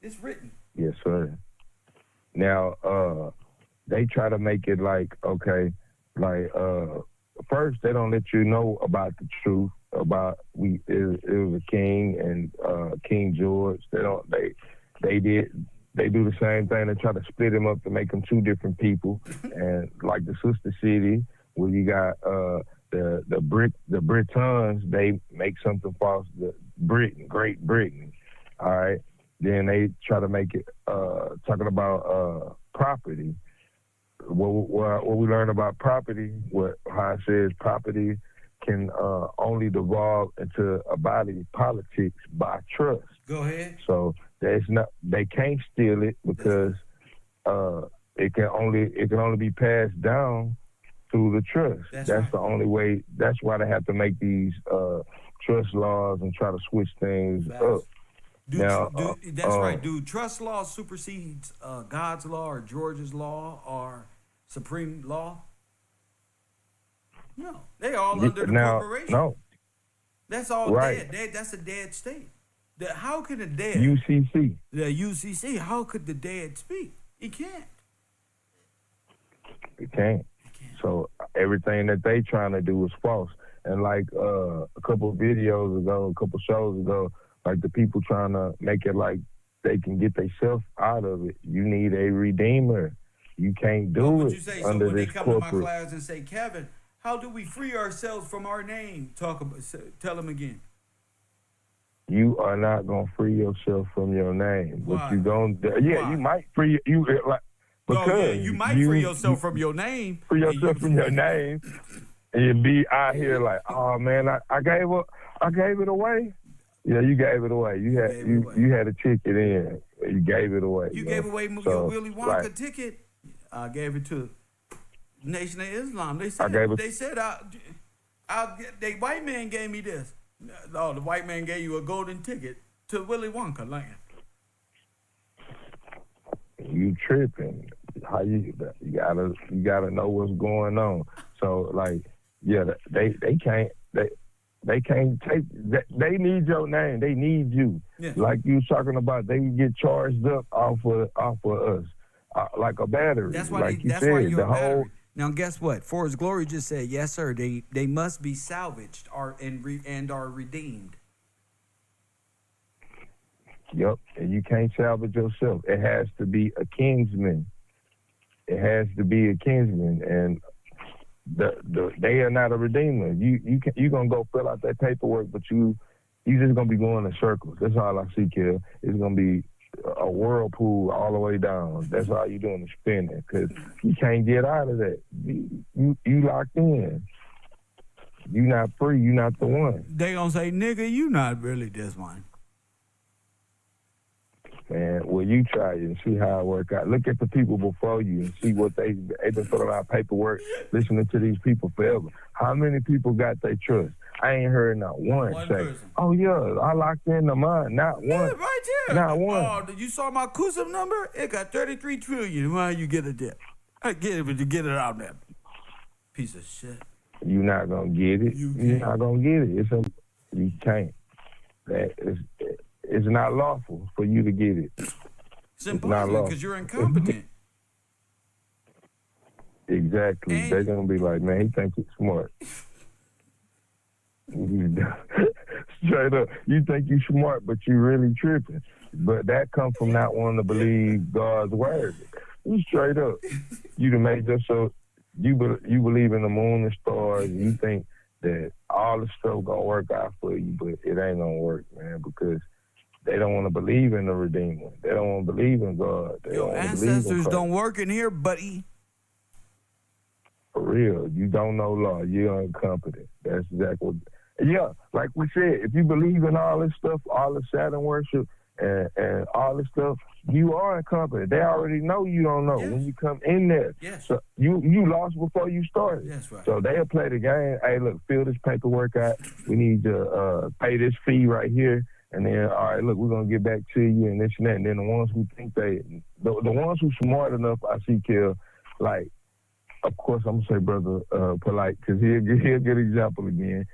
Speaker 1: It's written.
Speaker 4: Yes, sir. Now, they try to make it like, okay, like, first they don't let you know about the truth about it was a king and King George. They do the same thing. They try to split him up to make them two different people. And like the sister city where you got the Britons, they make something false. The Great Britain. All right. Then they try to make it talking about property. What we learn about property, how it says property can only devolve into a body politics by trust.
Speaker 1: Go ahead.
Speaker 4: So There's not. They can't steal it because it can only be passed down through the trust.
Speaker 1: That's
Speaker 4: That's
Speaker 1: right.
Speaker 4: the only way. That's why they have to make these trust laws and try to switch things
Speaker 1: Facts.
Speaker 4: up. Now,
Speaker 1: That's right. Do trust law supersedes God's law or Georgia's law or Supreme law? No, they all under the
Speaker 4: now,
Speaker 1: corporation.
Speaker 4: no,
Speaker 1: That's all
Speaker 4: right.
Speaker 1: dead. That's a dead state. How can a dead
Speaker 4: UCC.
Speaker 1: the UCC? How could the dead speak? He can't.
Speaker 4: It can't. So everything that they trying to do is false. And like a couple of videos ago, a couple shows ago, like the people trying to make it like they can get themselves out of it. You need a redeemer. You can't do
Speaker 1: What would
Speaker 4: it
Speaker 1: you say?
Speaker 4: under
Speaker 1: So when they
Speaker 4: this
Speaker 1: come
Speaker 4: corporate.
Speaker 1: to my class and say, Kevin, how do we free ourselves from our name? Tell them again.
Speaker 4: You are not gonna free yourself from your name.
Speaker 1: Why?
Speaker 4: What you gonna do? Yeah,
Speaker 1: Why?
Speaker 4: you might free you like because
Speaker 1: Oh yeah, you might free yourself from your name.
Speaker 4: free
Speaker 1: and
Speaker 4: yourself from your name and you be out here like, oh man, I gave it away. Yeah, you gave it away. You had a ticket in. You gave it away.
Speaker 1: You
Speaker 4: know?
Speaker 1: gave away
Speaker 4: So,
Speaker 1: your Willy Wonka
Speaker 4: like,
Speaker 1: ticket. I gave it to Nation of Islam. They
Speaker 4: I
Speaker 1: said
Speaker 4: gave it-
Speaker 1: the white man gave me this. No, the white man gave you a golden ticket to Willy Wonka land.
Speaker 4: You tripping? How you gotta know what's going on. So like, yeah, they can't take. They need your name. They need you.
Speaker 1: Yeah.
Speaker 4: Like you was talking about, they get charged up off of us, like a battery.
Speaker 1: That's why
Speaker 4: like
Speaker 1: that's
Speaker 4: you
Speaker 1: why
Speaker 4: said,
Speaker 1: you're
Speaker 4: the
Speaker 1: a battery.
Speaker 4: whole.
Speaker 1: Now guess what? For His Glory just said, yes, sir. They must be salvaged and are redeemed.
Speaker 4: Yep, and you can't salvage yourself. It has to be a kinsman. It has to be a kinsman, and they are not a redeemer. You gonna go fill out that paperwork, but you just gonna be going in circles. That's all I see, Kev. It's gonna be a whirlpool all the way down. That's all you doing is spinning, because you can't get out of that. You locked in. You not free. You not the one.
Speaker 1: They gonna say, nigga, you not really this one.
Speaker 4: Man, well, you try it and see how it work out. Look at the people before you and see what they've been filling out paperwork, listening to these people forever. How many people got their trust? I ain't heard not one say,
Speaker 1: person.
Speaker 4: oh, yeah, I locked into mine. Not one.
Speaker 1: Yeah, right there.
Speaker 4: Not one.
Speaker 1: Oh, you saw my CUSIP number? It got 33 trillion. Why you get it there? I get it, but you get it out there. Piece of shit.
Speaker 4: You're not going to get it. You're not going to get it. You can't. It's not lawful for you to get it.
Speaker 1: It's impossible because you're incompetent.
Speaker 4: Exactly.
Speaker 1: And
Speaker 4: they're going to be like, man, he thinks he's smart. Straight up. You think you smart, but you really tripping. But that comes from not wanting to believe God's word. You straight up. You done made yourself, you believe in the moon and stars, and you think that all the stuff gonna work out for you, but it ain't gonna work, man, because they don't want to believe in the Redeemer. They don't want to believe in God. They
Speaker 1: your
Speaker 4: don't wanna believe in
Speaker 1: ancestors
Speaker 4: Christ.
Speaker 1: don't work in here, buddy.
Speaker 4: For real, you don't know law. You're incompetent. That's exactly what. Yeah, like we said, if you believe in all this stuff, all the Saturn worship and all this stuff, you are incompetent. They already know you don't know when you come in there.
Speaker 1: Yes.
Speaker 4: So you lost before you started.
Speaker 1: That's right.
Speaker 4: So they'll play the game. Hey, look, fill this paperwork out. We need to pay this fee right here. And then, all right, look, we're going to get back to you and this and that. And then the ones who think the ones who smart enough, I see, Kel, like, of course, I'm going to say Brother Polite, because he'll get a good example again.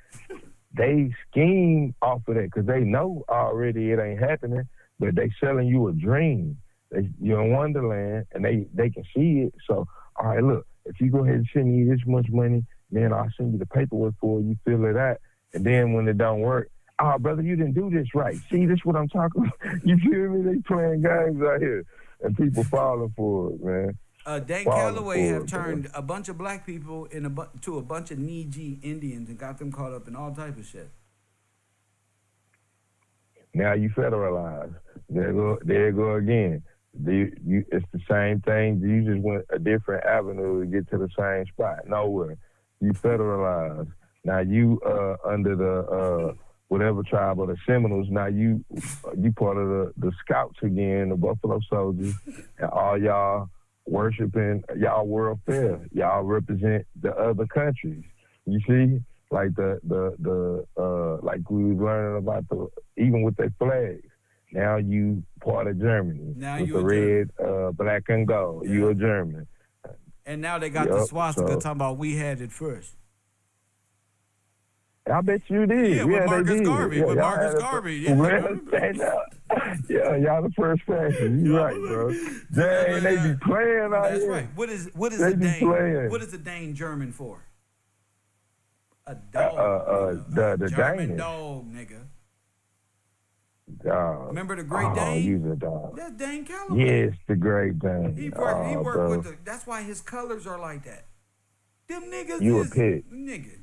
Speaker 4: They scheme off of that because they know already it ain't happening, but they selling you a dream. You're in Wonderland, and they can see it. So, all right, look, if you go ahead and send me this much money, then I'll send you the paperwork for it. You fill it out. And then when it don't work, oh, brother, you didn't do this right. See, this what I'm talking about? You feel me? They playing games out here, and people falling for it, man.
Speaker 1: Dan Calloway have turned a bunch of black people to a bunch of Niji Indians and got them caught up in all type of shit.
Speaker 4: Now you federalize. There you go again. It's the same thing. You just went a different avenue to get to the same spot. Nowhere. You federalize. Now you under the whatever tribe of the Seminoles. Now you part of the Scouts again, the Buffalo Soldiers, and all y'all worshiping y'all world fair. Y'all represent the other countries. You see, like like we was learning about even with their flags. Now you part of Germany
Speaker 1: Now
Speaker 4: with
Speaker 1: you
Speaker 4: the red, black, and gold.
Speaker 1: Yeah.
Speaker 4: You a German.
Speaker 1: And now they got the swastika talking about we had it first.
Speaker 4: I bet you did.
Speaker 1: Yeah, with Marcus
Speaker 4: they did.
Speaker 1: Garvey.
Speaker 4: Yeah,
Speaker 1: With
Speaker 4: y'all
Speaker 1: Marcus
Speaker 4: had
Speaker 1: Garvey.
Speaker 4: Yeah,
Speaker 1: Yeah.
Speaker 4: y'all the first fashion. You right, bro. Dang, they be playing out
Speaker 1: That's
Speaker 4: here.
Speaker 1: right. What is
Speaker 4: They
Speaker 1: a
Speaker 4: be
Speaker 1: Dane?
Speaker 4: playing.
Speaker 1: What is a Dane German for? A dog.
Speaker 4: The
Speaker 1: German
Speaker 4: Danish.
Speaker 1: dog, nigga.
Speaker 4: Dog.
Speaker 1: Remember the Great Dane?
Speaker 4: You's a dog.
Speaker 1: That's Dane Calloway.
Speaker 4: Yes, the Great Dane.
Speaker 1: He worked
Speaker 4: bro.
Speaker 1: with that's why his colors are like that. Them niggas
Speaker 4: You a
Speaker 1: is
Speaker 4: pig.
Speaker 1: nigga.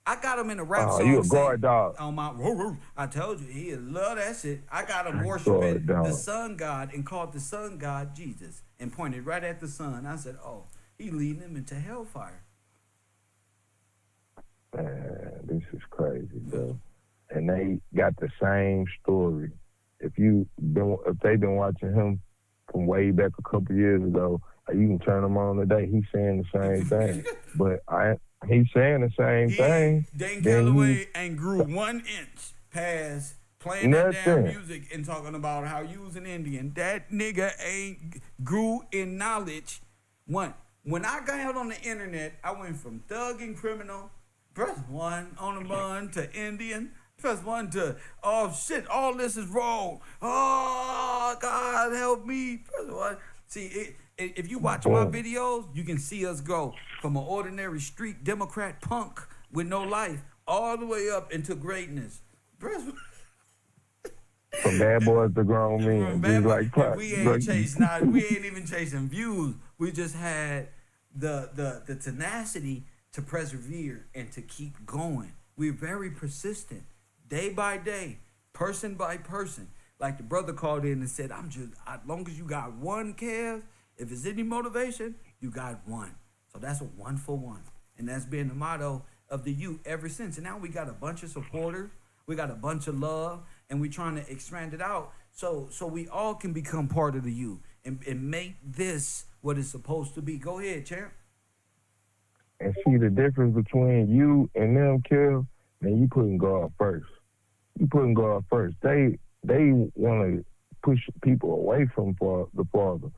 Speaker 1: I got him in a rap song.
Speaker 4: You a guard dog.
Speaker 1: On my, I told you, he love that shit. I got him worshiping the sun god and called the sun god Jesus and pointed right at the sun. I said, oh, he leading him into hellfire.
Speaker 4: Man, this is crazy, bro. And they got the same story. If they've been watching him from way back a couple years ago, you can turn him on today. He's saying the same thing. But he's saying the same thing.
Speaker 1: Dane Calloway ain't grew 1 inch past playing that damn music and talking about how you was an Indian. That nigga ain't grew in knowledge. When I got out on the internet, I went from thug and criminal, press 1 on the bun, to Indian, press 1 to, oh shit, all this is wrong. Oh, God help me. Press 1. See, if you watch my videos, you can see us go from an ordinary street Democrat punk with no life all the way up into greatness.
Speaker 4: From bad boys to grown men.
Speaker 1: We ain't even chasing views. We just had the tenacity to persevere and to keep going. We're very persistent, day by day, person by person. Like the brother called in and said, as long as you got one, Kev, if it's any motivation, you got one. So that's a 1 for 1. And that's been the motto of the youth ever since. And now we got a bunch of supporters, we got a bunch of love, and we're trying to expand it out so we all can become part of the youth and make this what it's supposed to be. Go ahead, champ.
Speaker 4: And see the difference between you and them, Kev, man, you putting God first. You putting God first. They want to push people away from the Father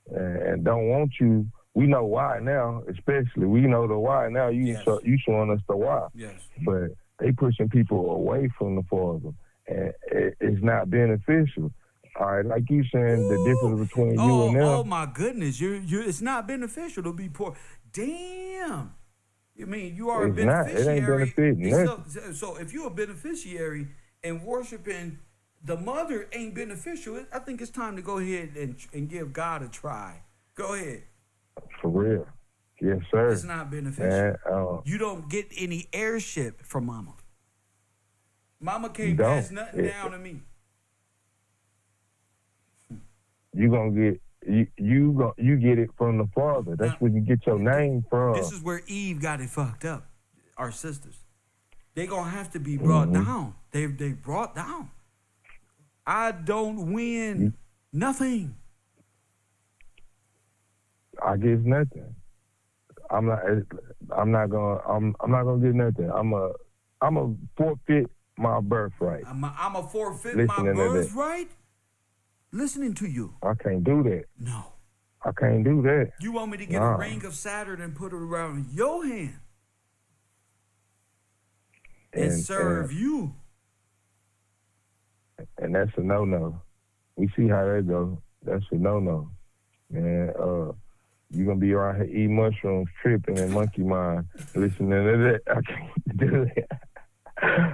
Speaker 4: and don't want you. We know why now, especially. We know the why now. You showing us the why.
Speaker 1: Yes.
Speaker 4: But they pushing people away from the Father, and it's not beneficial. All right, like you saying, the difference between you and them.
Speaker 1: Oh my goodness, it's not beneficial to be poor. Damn. I mean, you are a beneficiary.
Speaker 4: It ain't benefiting.
Speaker 1: So if you're a beneficiary and worshiping the mother ain't beneficial, I think it's time to go ahead and give God a try. Go ahead.
Speaker 4: For real. Yes, sir.
Speaker 1: It's not beneficial. You don't get any heirship from mama. Mama can't pass nothing down to me.
Speaker 4: You gonna get you get it from the Father. That's where you get your name from.
Speaker 1: This is where Eve got it fucked up. Our sisters, they gonna have to be brought down. They brought down. I don't win nothing.
Speaker 4: I get nothing. I'm not gonna get nothing. I'm a forfeit my birthright.
Speaker 1: I'm a forfeit my birthright. Listening to you.
Speaker 4: I can't do that.
Speaker 1: No.
Speaker 4: I can't do that.
Speaker 1: You want me to get a ring of Saturn and put it around your hand and serve you?
Speaker 4: And that's a no-no. We see how that goes. That's a no-no. Man, you're going to be around here eating mushrooms, tripping, and monkey mind, listening to that. I can't do it.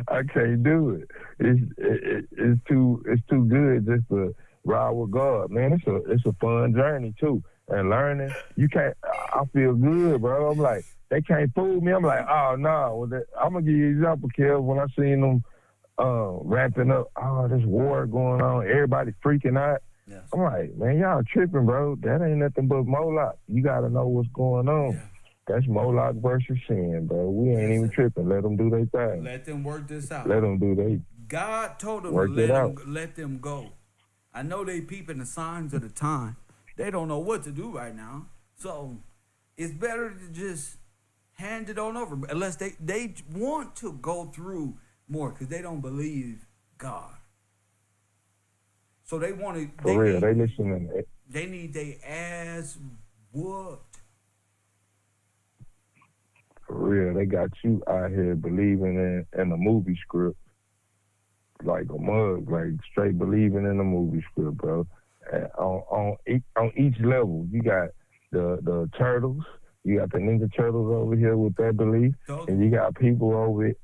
Speaker 4: I can't do it. It's too good just to ride with God, man. It's a fun journey too, and learning. I feel good, bro. I'm like, they can't fool me. I'm like, oh no. I'm gonna give you an example, Kev. When I seen them ramping up, this war going on, everybody freaking out.
Speaker 1: Yes.
Speaker 4: I'm like, man, y'all tripping, bro. That ain't nothing but Moloch. You gotta know what's going on. That's Moloch versus sin, bro. We ain't even tripping. Let them do their thing.
Speaker 1: Let them work this out.
Speaker 4: Let them do their
Speaker 1: God told them
Speaker 4: work
Speaker 1: to
Speaker 4: it out.
Speaker 1: let them go. I know they peeping the signs of the time. They don't know what to do right now. So it's better to just hand it on over. Unless they want to go through more because they don't believe God. So they want to.
Speaker 4: For real, they listening.
Speaker 1: They need their ass whooped.
Speaker 4: For real, they got you out here believing in a movie script. Like a mug, like straight believing in a movie script, bro. On each level, you got the turtles, you got the Ninja Turtles over here with that belief, and you got people over it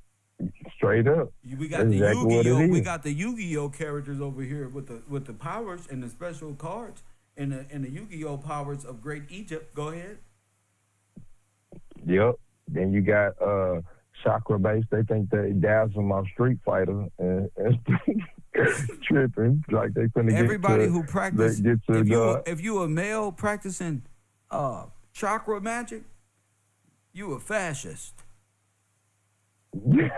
Speaker 4: straight up.
Speaker 1: We got the Yu-Gi-Oh. We got the Yu-Gi-Oh characters over here with the powers and the special cards and the Yu-Gi-Oh powers of Great Egypt. Go ahead.
Speaker 4: Yep. Then you got chakra base. They think they dazzle my Street Fighter and tripping like they finna
Speaker 1: everybody
Speaker 4: get to,
Speaker 1: who practice.
Speaker 4: get to
Speaker 1: if you a male practicing chakra magic, you a fascist.
Speaker 4: You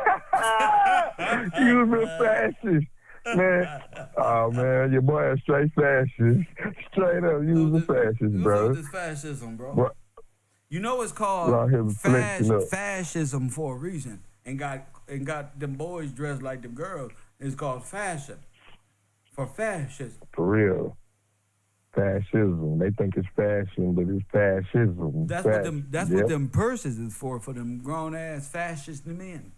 Speaker 4: was a fascist, man. Oh man, your boy a straight fascist. Straight up, you was a fascist, bro.
Speaker 1: This fascism, bro. You know it's called fascism for a reason, and got them boys dressed like them girls. It's called fashion for fascism.
Speaker 4: For real, fascism. They think it's fashion, but it's fascism.
Speaker 1: That's what them purses is for them grown ass fascist men.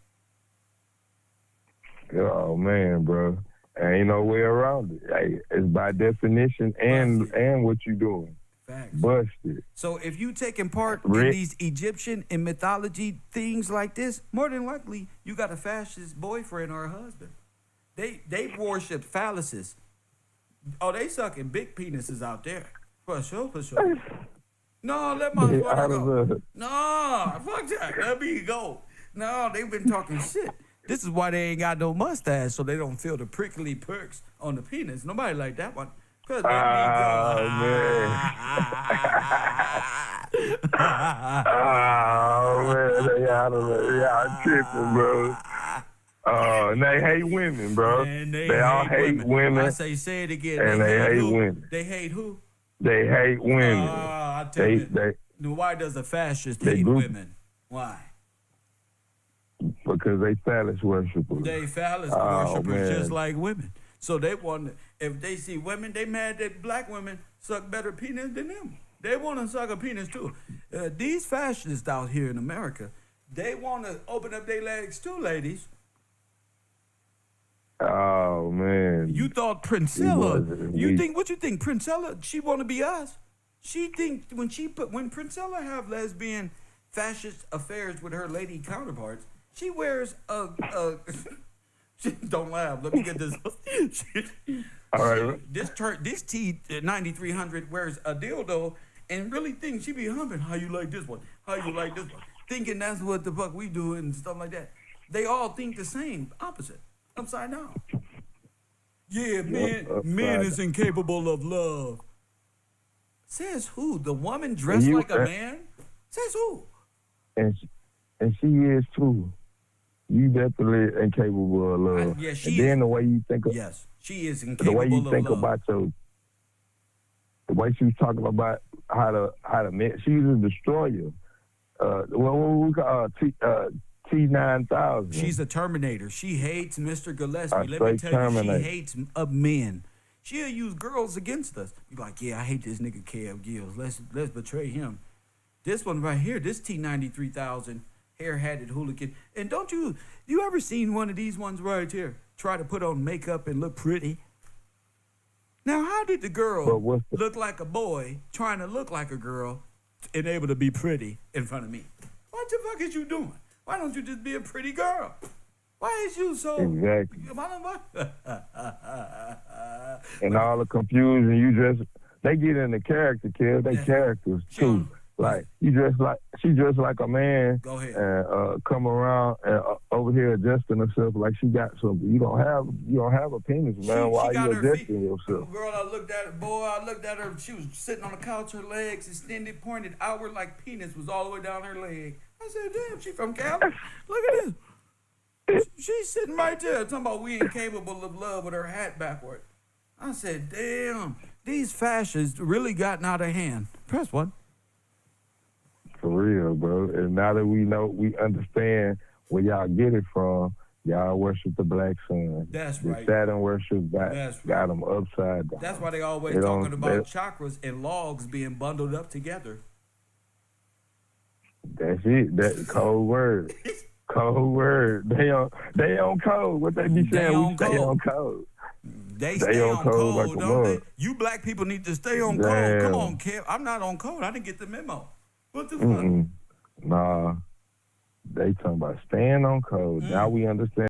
Speaker 4: Oh man, bro, ain't no way around it. Hey, it's by definition and what you doing.
Speaker 1: Facts.
Speaker 4: Busted.
Speaker 1: So if you taking part in these Egyptian and mythology things like this, more than likely you got a fascist boyfriend or a husband. They worship phalluses. Oh, they sucking big penises out there. For sure. No, let my brother go. No, fuck that. Let me go. No, they've been talking shit. This is why they ain't got no mustache, so they don't feel the prickly perks on the penis. Nobody like that one. Man. Y'all tripping, bro. And they hate women, bro. Man, they all hate women. I say it again.
Speaker 4: And they hate women.
Speaker 1: They hate who?
Speaker 4: They hate women.
Speaker 1: I tell you. Why does a fascist hate women? Why?
Speaker 4: Because they phallus worshipers.
Speaker 1: They phallus worshipers just like women. So they want, if they see women, they mad that black women suck better penis than them. They want to suck a penis too. These fascists out here in America, they want to open up their legs too, ladies.
Speaker 4: Oh man!
Speaker 1: You thought Princella? What you think, Princella? She want to be us? She think when Princella have lesbian fascist affairs with her lady counterparts, she wears a don't laugh. Let me get this.
Speaker 4: All right.
Speaker 1: This T9300 wears a dildo and really thinks she be humping. How you like this one? How you like this one? Thinking that's what the fuck we do and stuff like that. They all think the same, opposite, upside down. Yeah, men is incapable of love. Says who? The woman dressed like a man? Says who?
Speaker 4: And she is too. You definitely incapable of love. The way you think of,
Speaker 1: yes, she is incapable of love.
Speaker 4: The way you think about the way she was talking about how to man, she's a destroyer. What we call T9000.
Speaker 1: She's a Terminator. She hates Mr. Gillespie. Let me tell you, she hates men. She'll use girls against us. Be like, yeah, I hate this nigga Kev Gills. Let's betray him. This one right here, this T93,000 hair-hatted hooligan. And don't you ever seen one of these ones right here try to put on makeup and look pretty? Now, how did the girl look like a boy trying to look like a girl and able to be pretty in front of me? What the fuck is you doing? Why don't you just be a pretty girl? Why is you so...
Speaker 4: Exactly. And all the confusion, they get in the character, Kev. They characters, too. Like she dressed like a man.
Speaker 1: Go ahead.
Speaker 4: And come around and over here adjusting herself like she got something. You don't have a penis, man. Why
Speaker 1: got
Speaker 4: you
Speaker 1: her feet.
Speaker 4: adjusting yourself?
Speaker 1: Girl, I looked at her. She was sitting on the couch, her legs extended, pointed outward like penis was all the way down her leg. I said, damn, she from Cali. Look at this. She's sitting right there talking about we ain't capable of love with her hat backward. I said, damn, these fascists really gotten out of hand. Press one.
Speaker 4: For real, bro. And now that we understand where y'all get it from, y'all worship the black sun.
Speaker 1: That's right.
Speaker 4: The Saturn worship got them upside down.
Speaker 1: That's why they always talking about chakras and logs being bundled up together.
Speaker 4: That's it. That cold word. Cold word. They on code. What they be saying? We stay on code.
Speaker 1: They stay on code,
Speaker 4: like
Speaker 1: don't they? You black people need to stay on code. Come on, Kev. I'm not on code. I didn't get the memo. What the fuck?
Speaker 4: Nah. They talking about staying on code. Now we understand.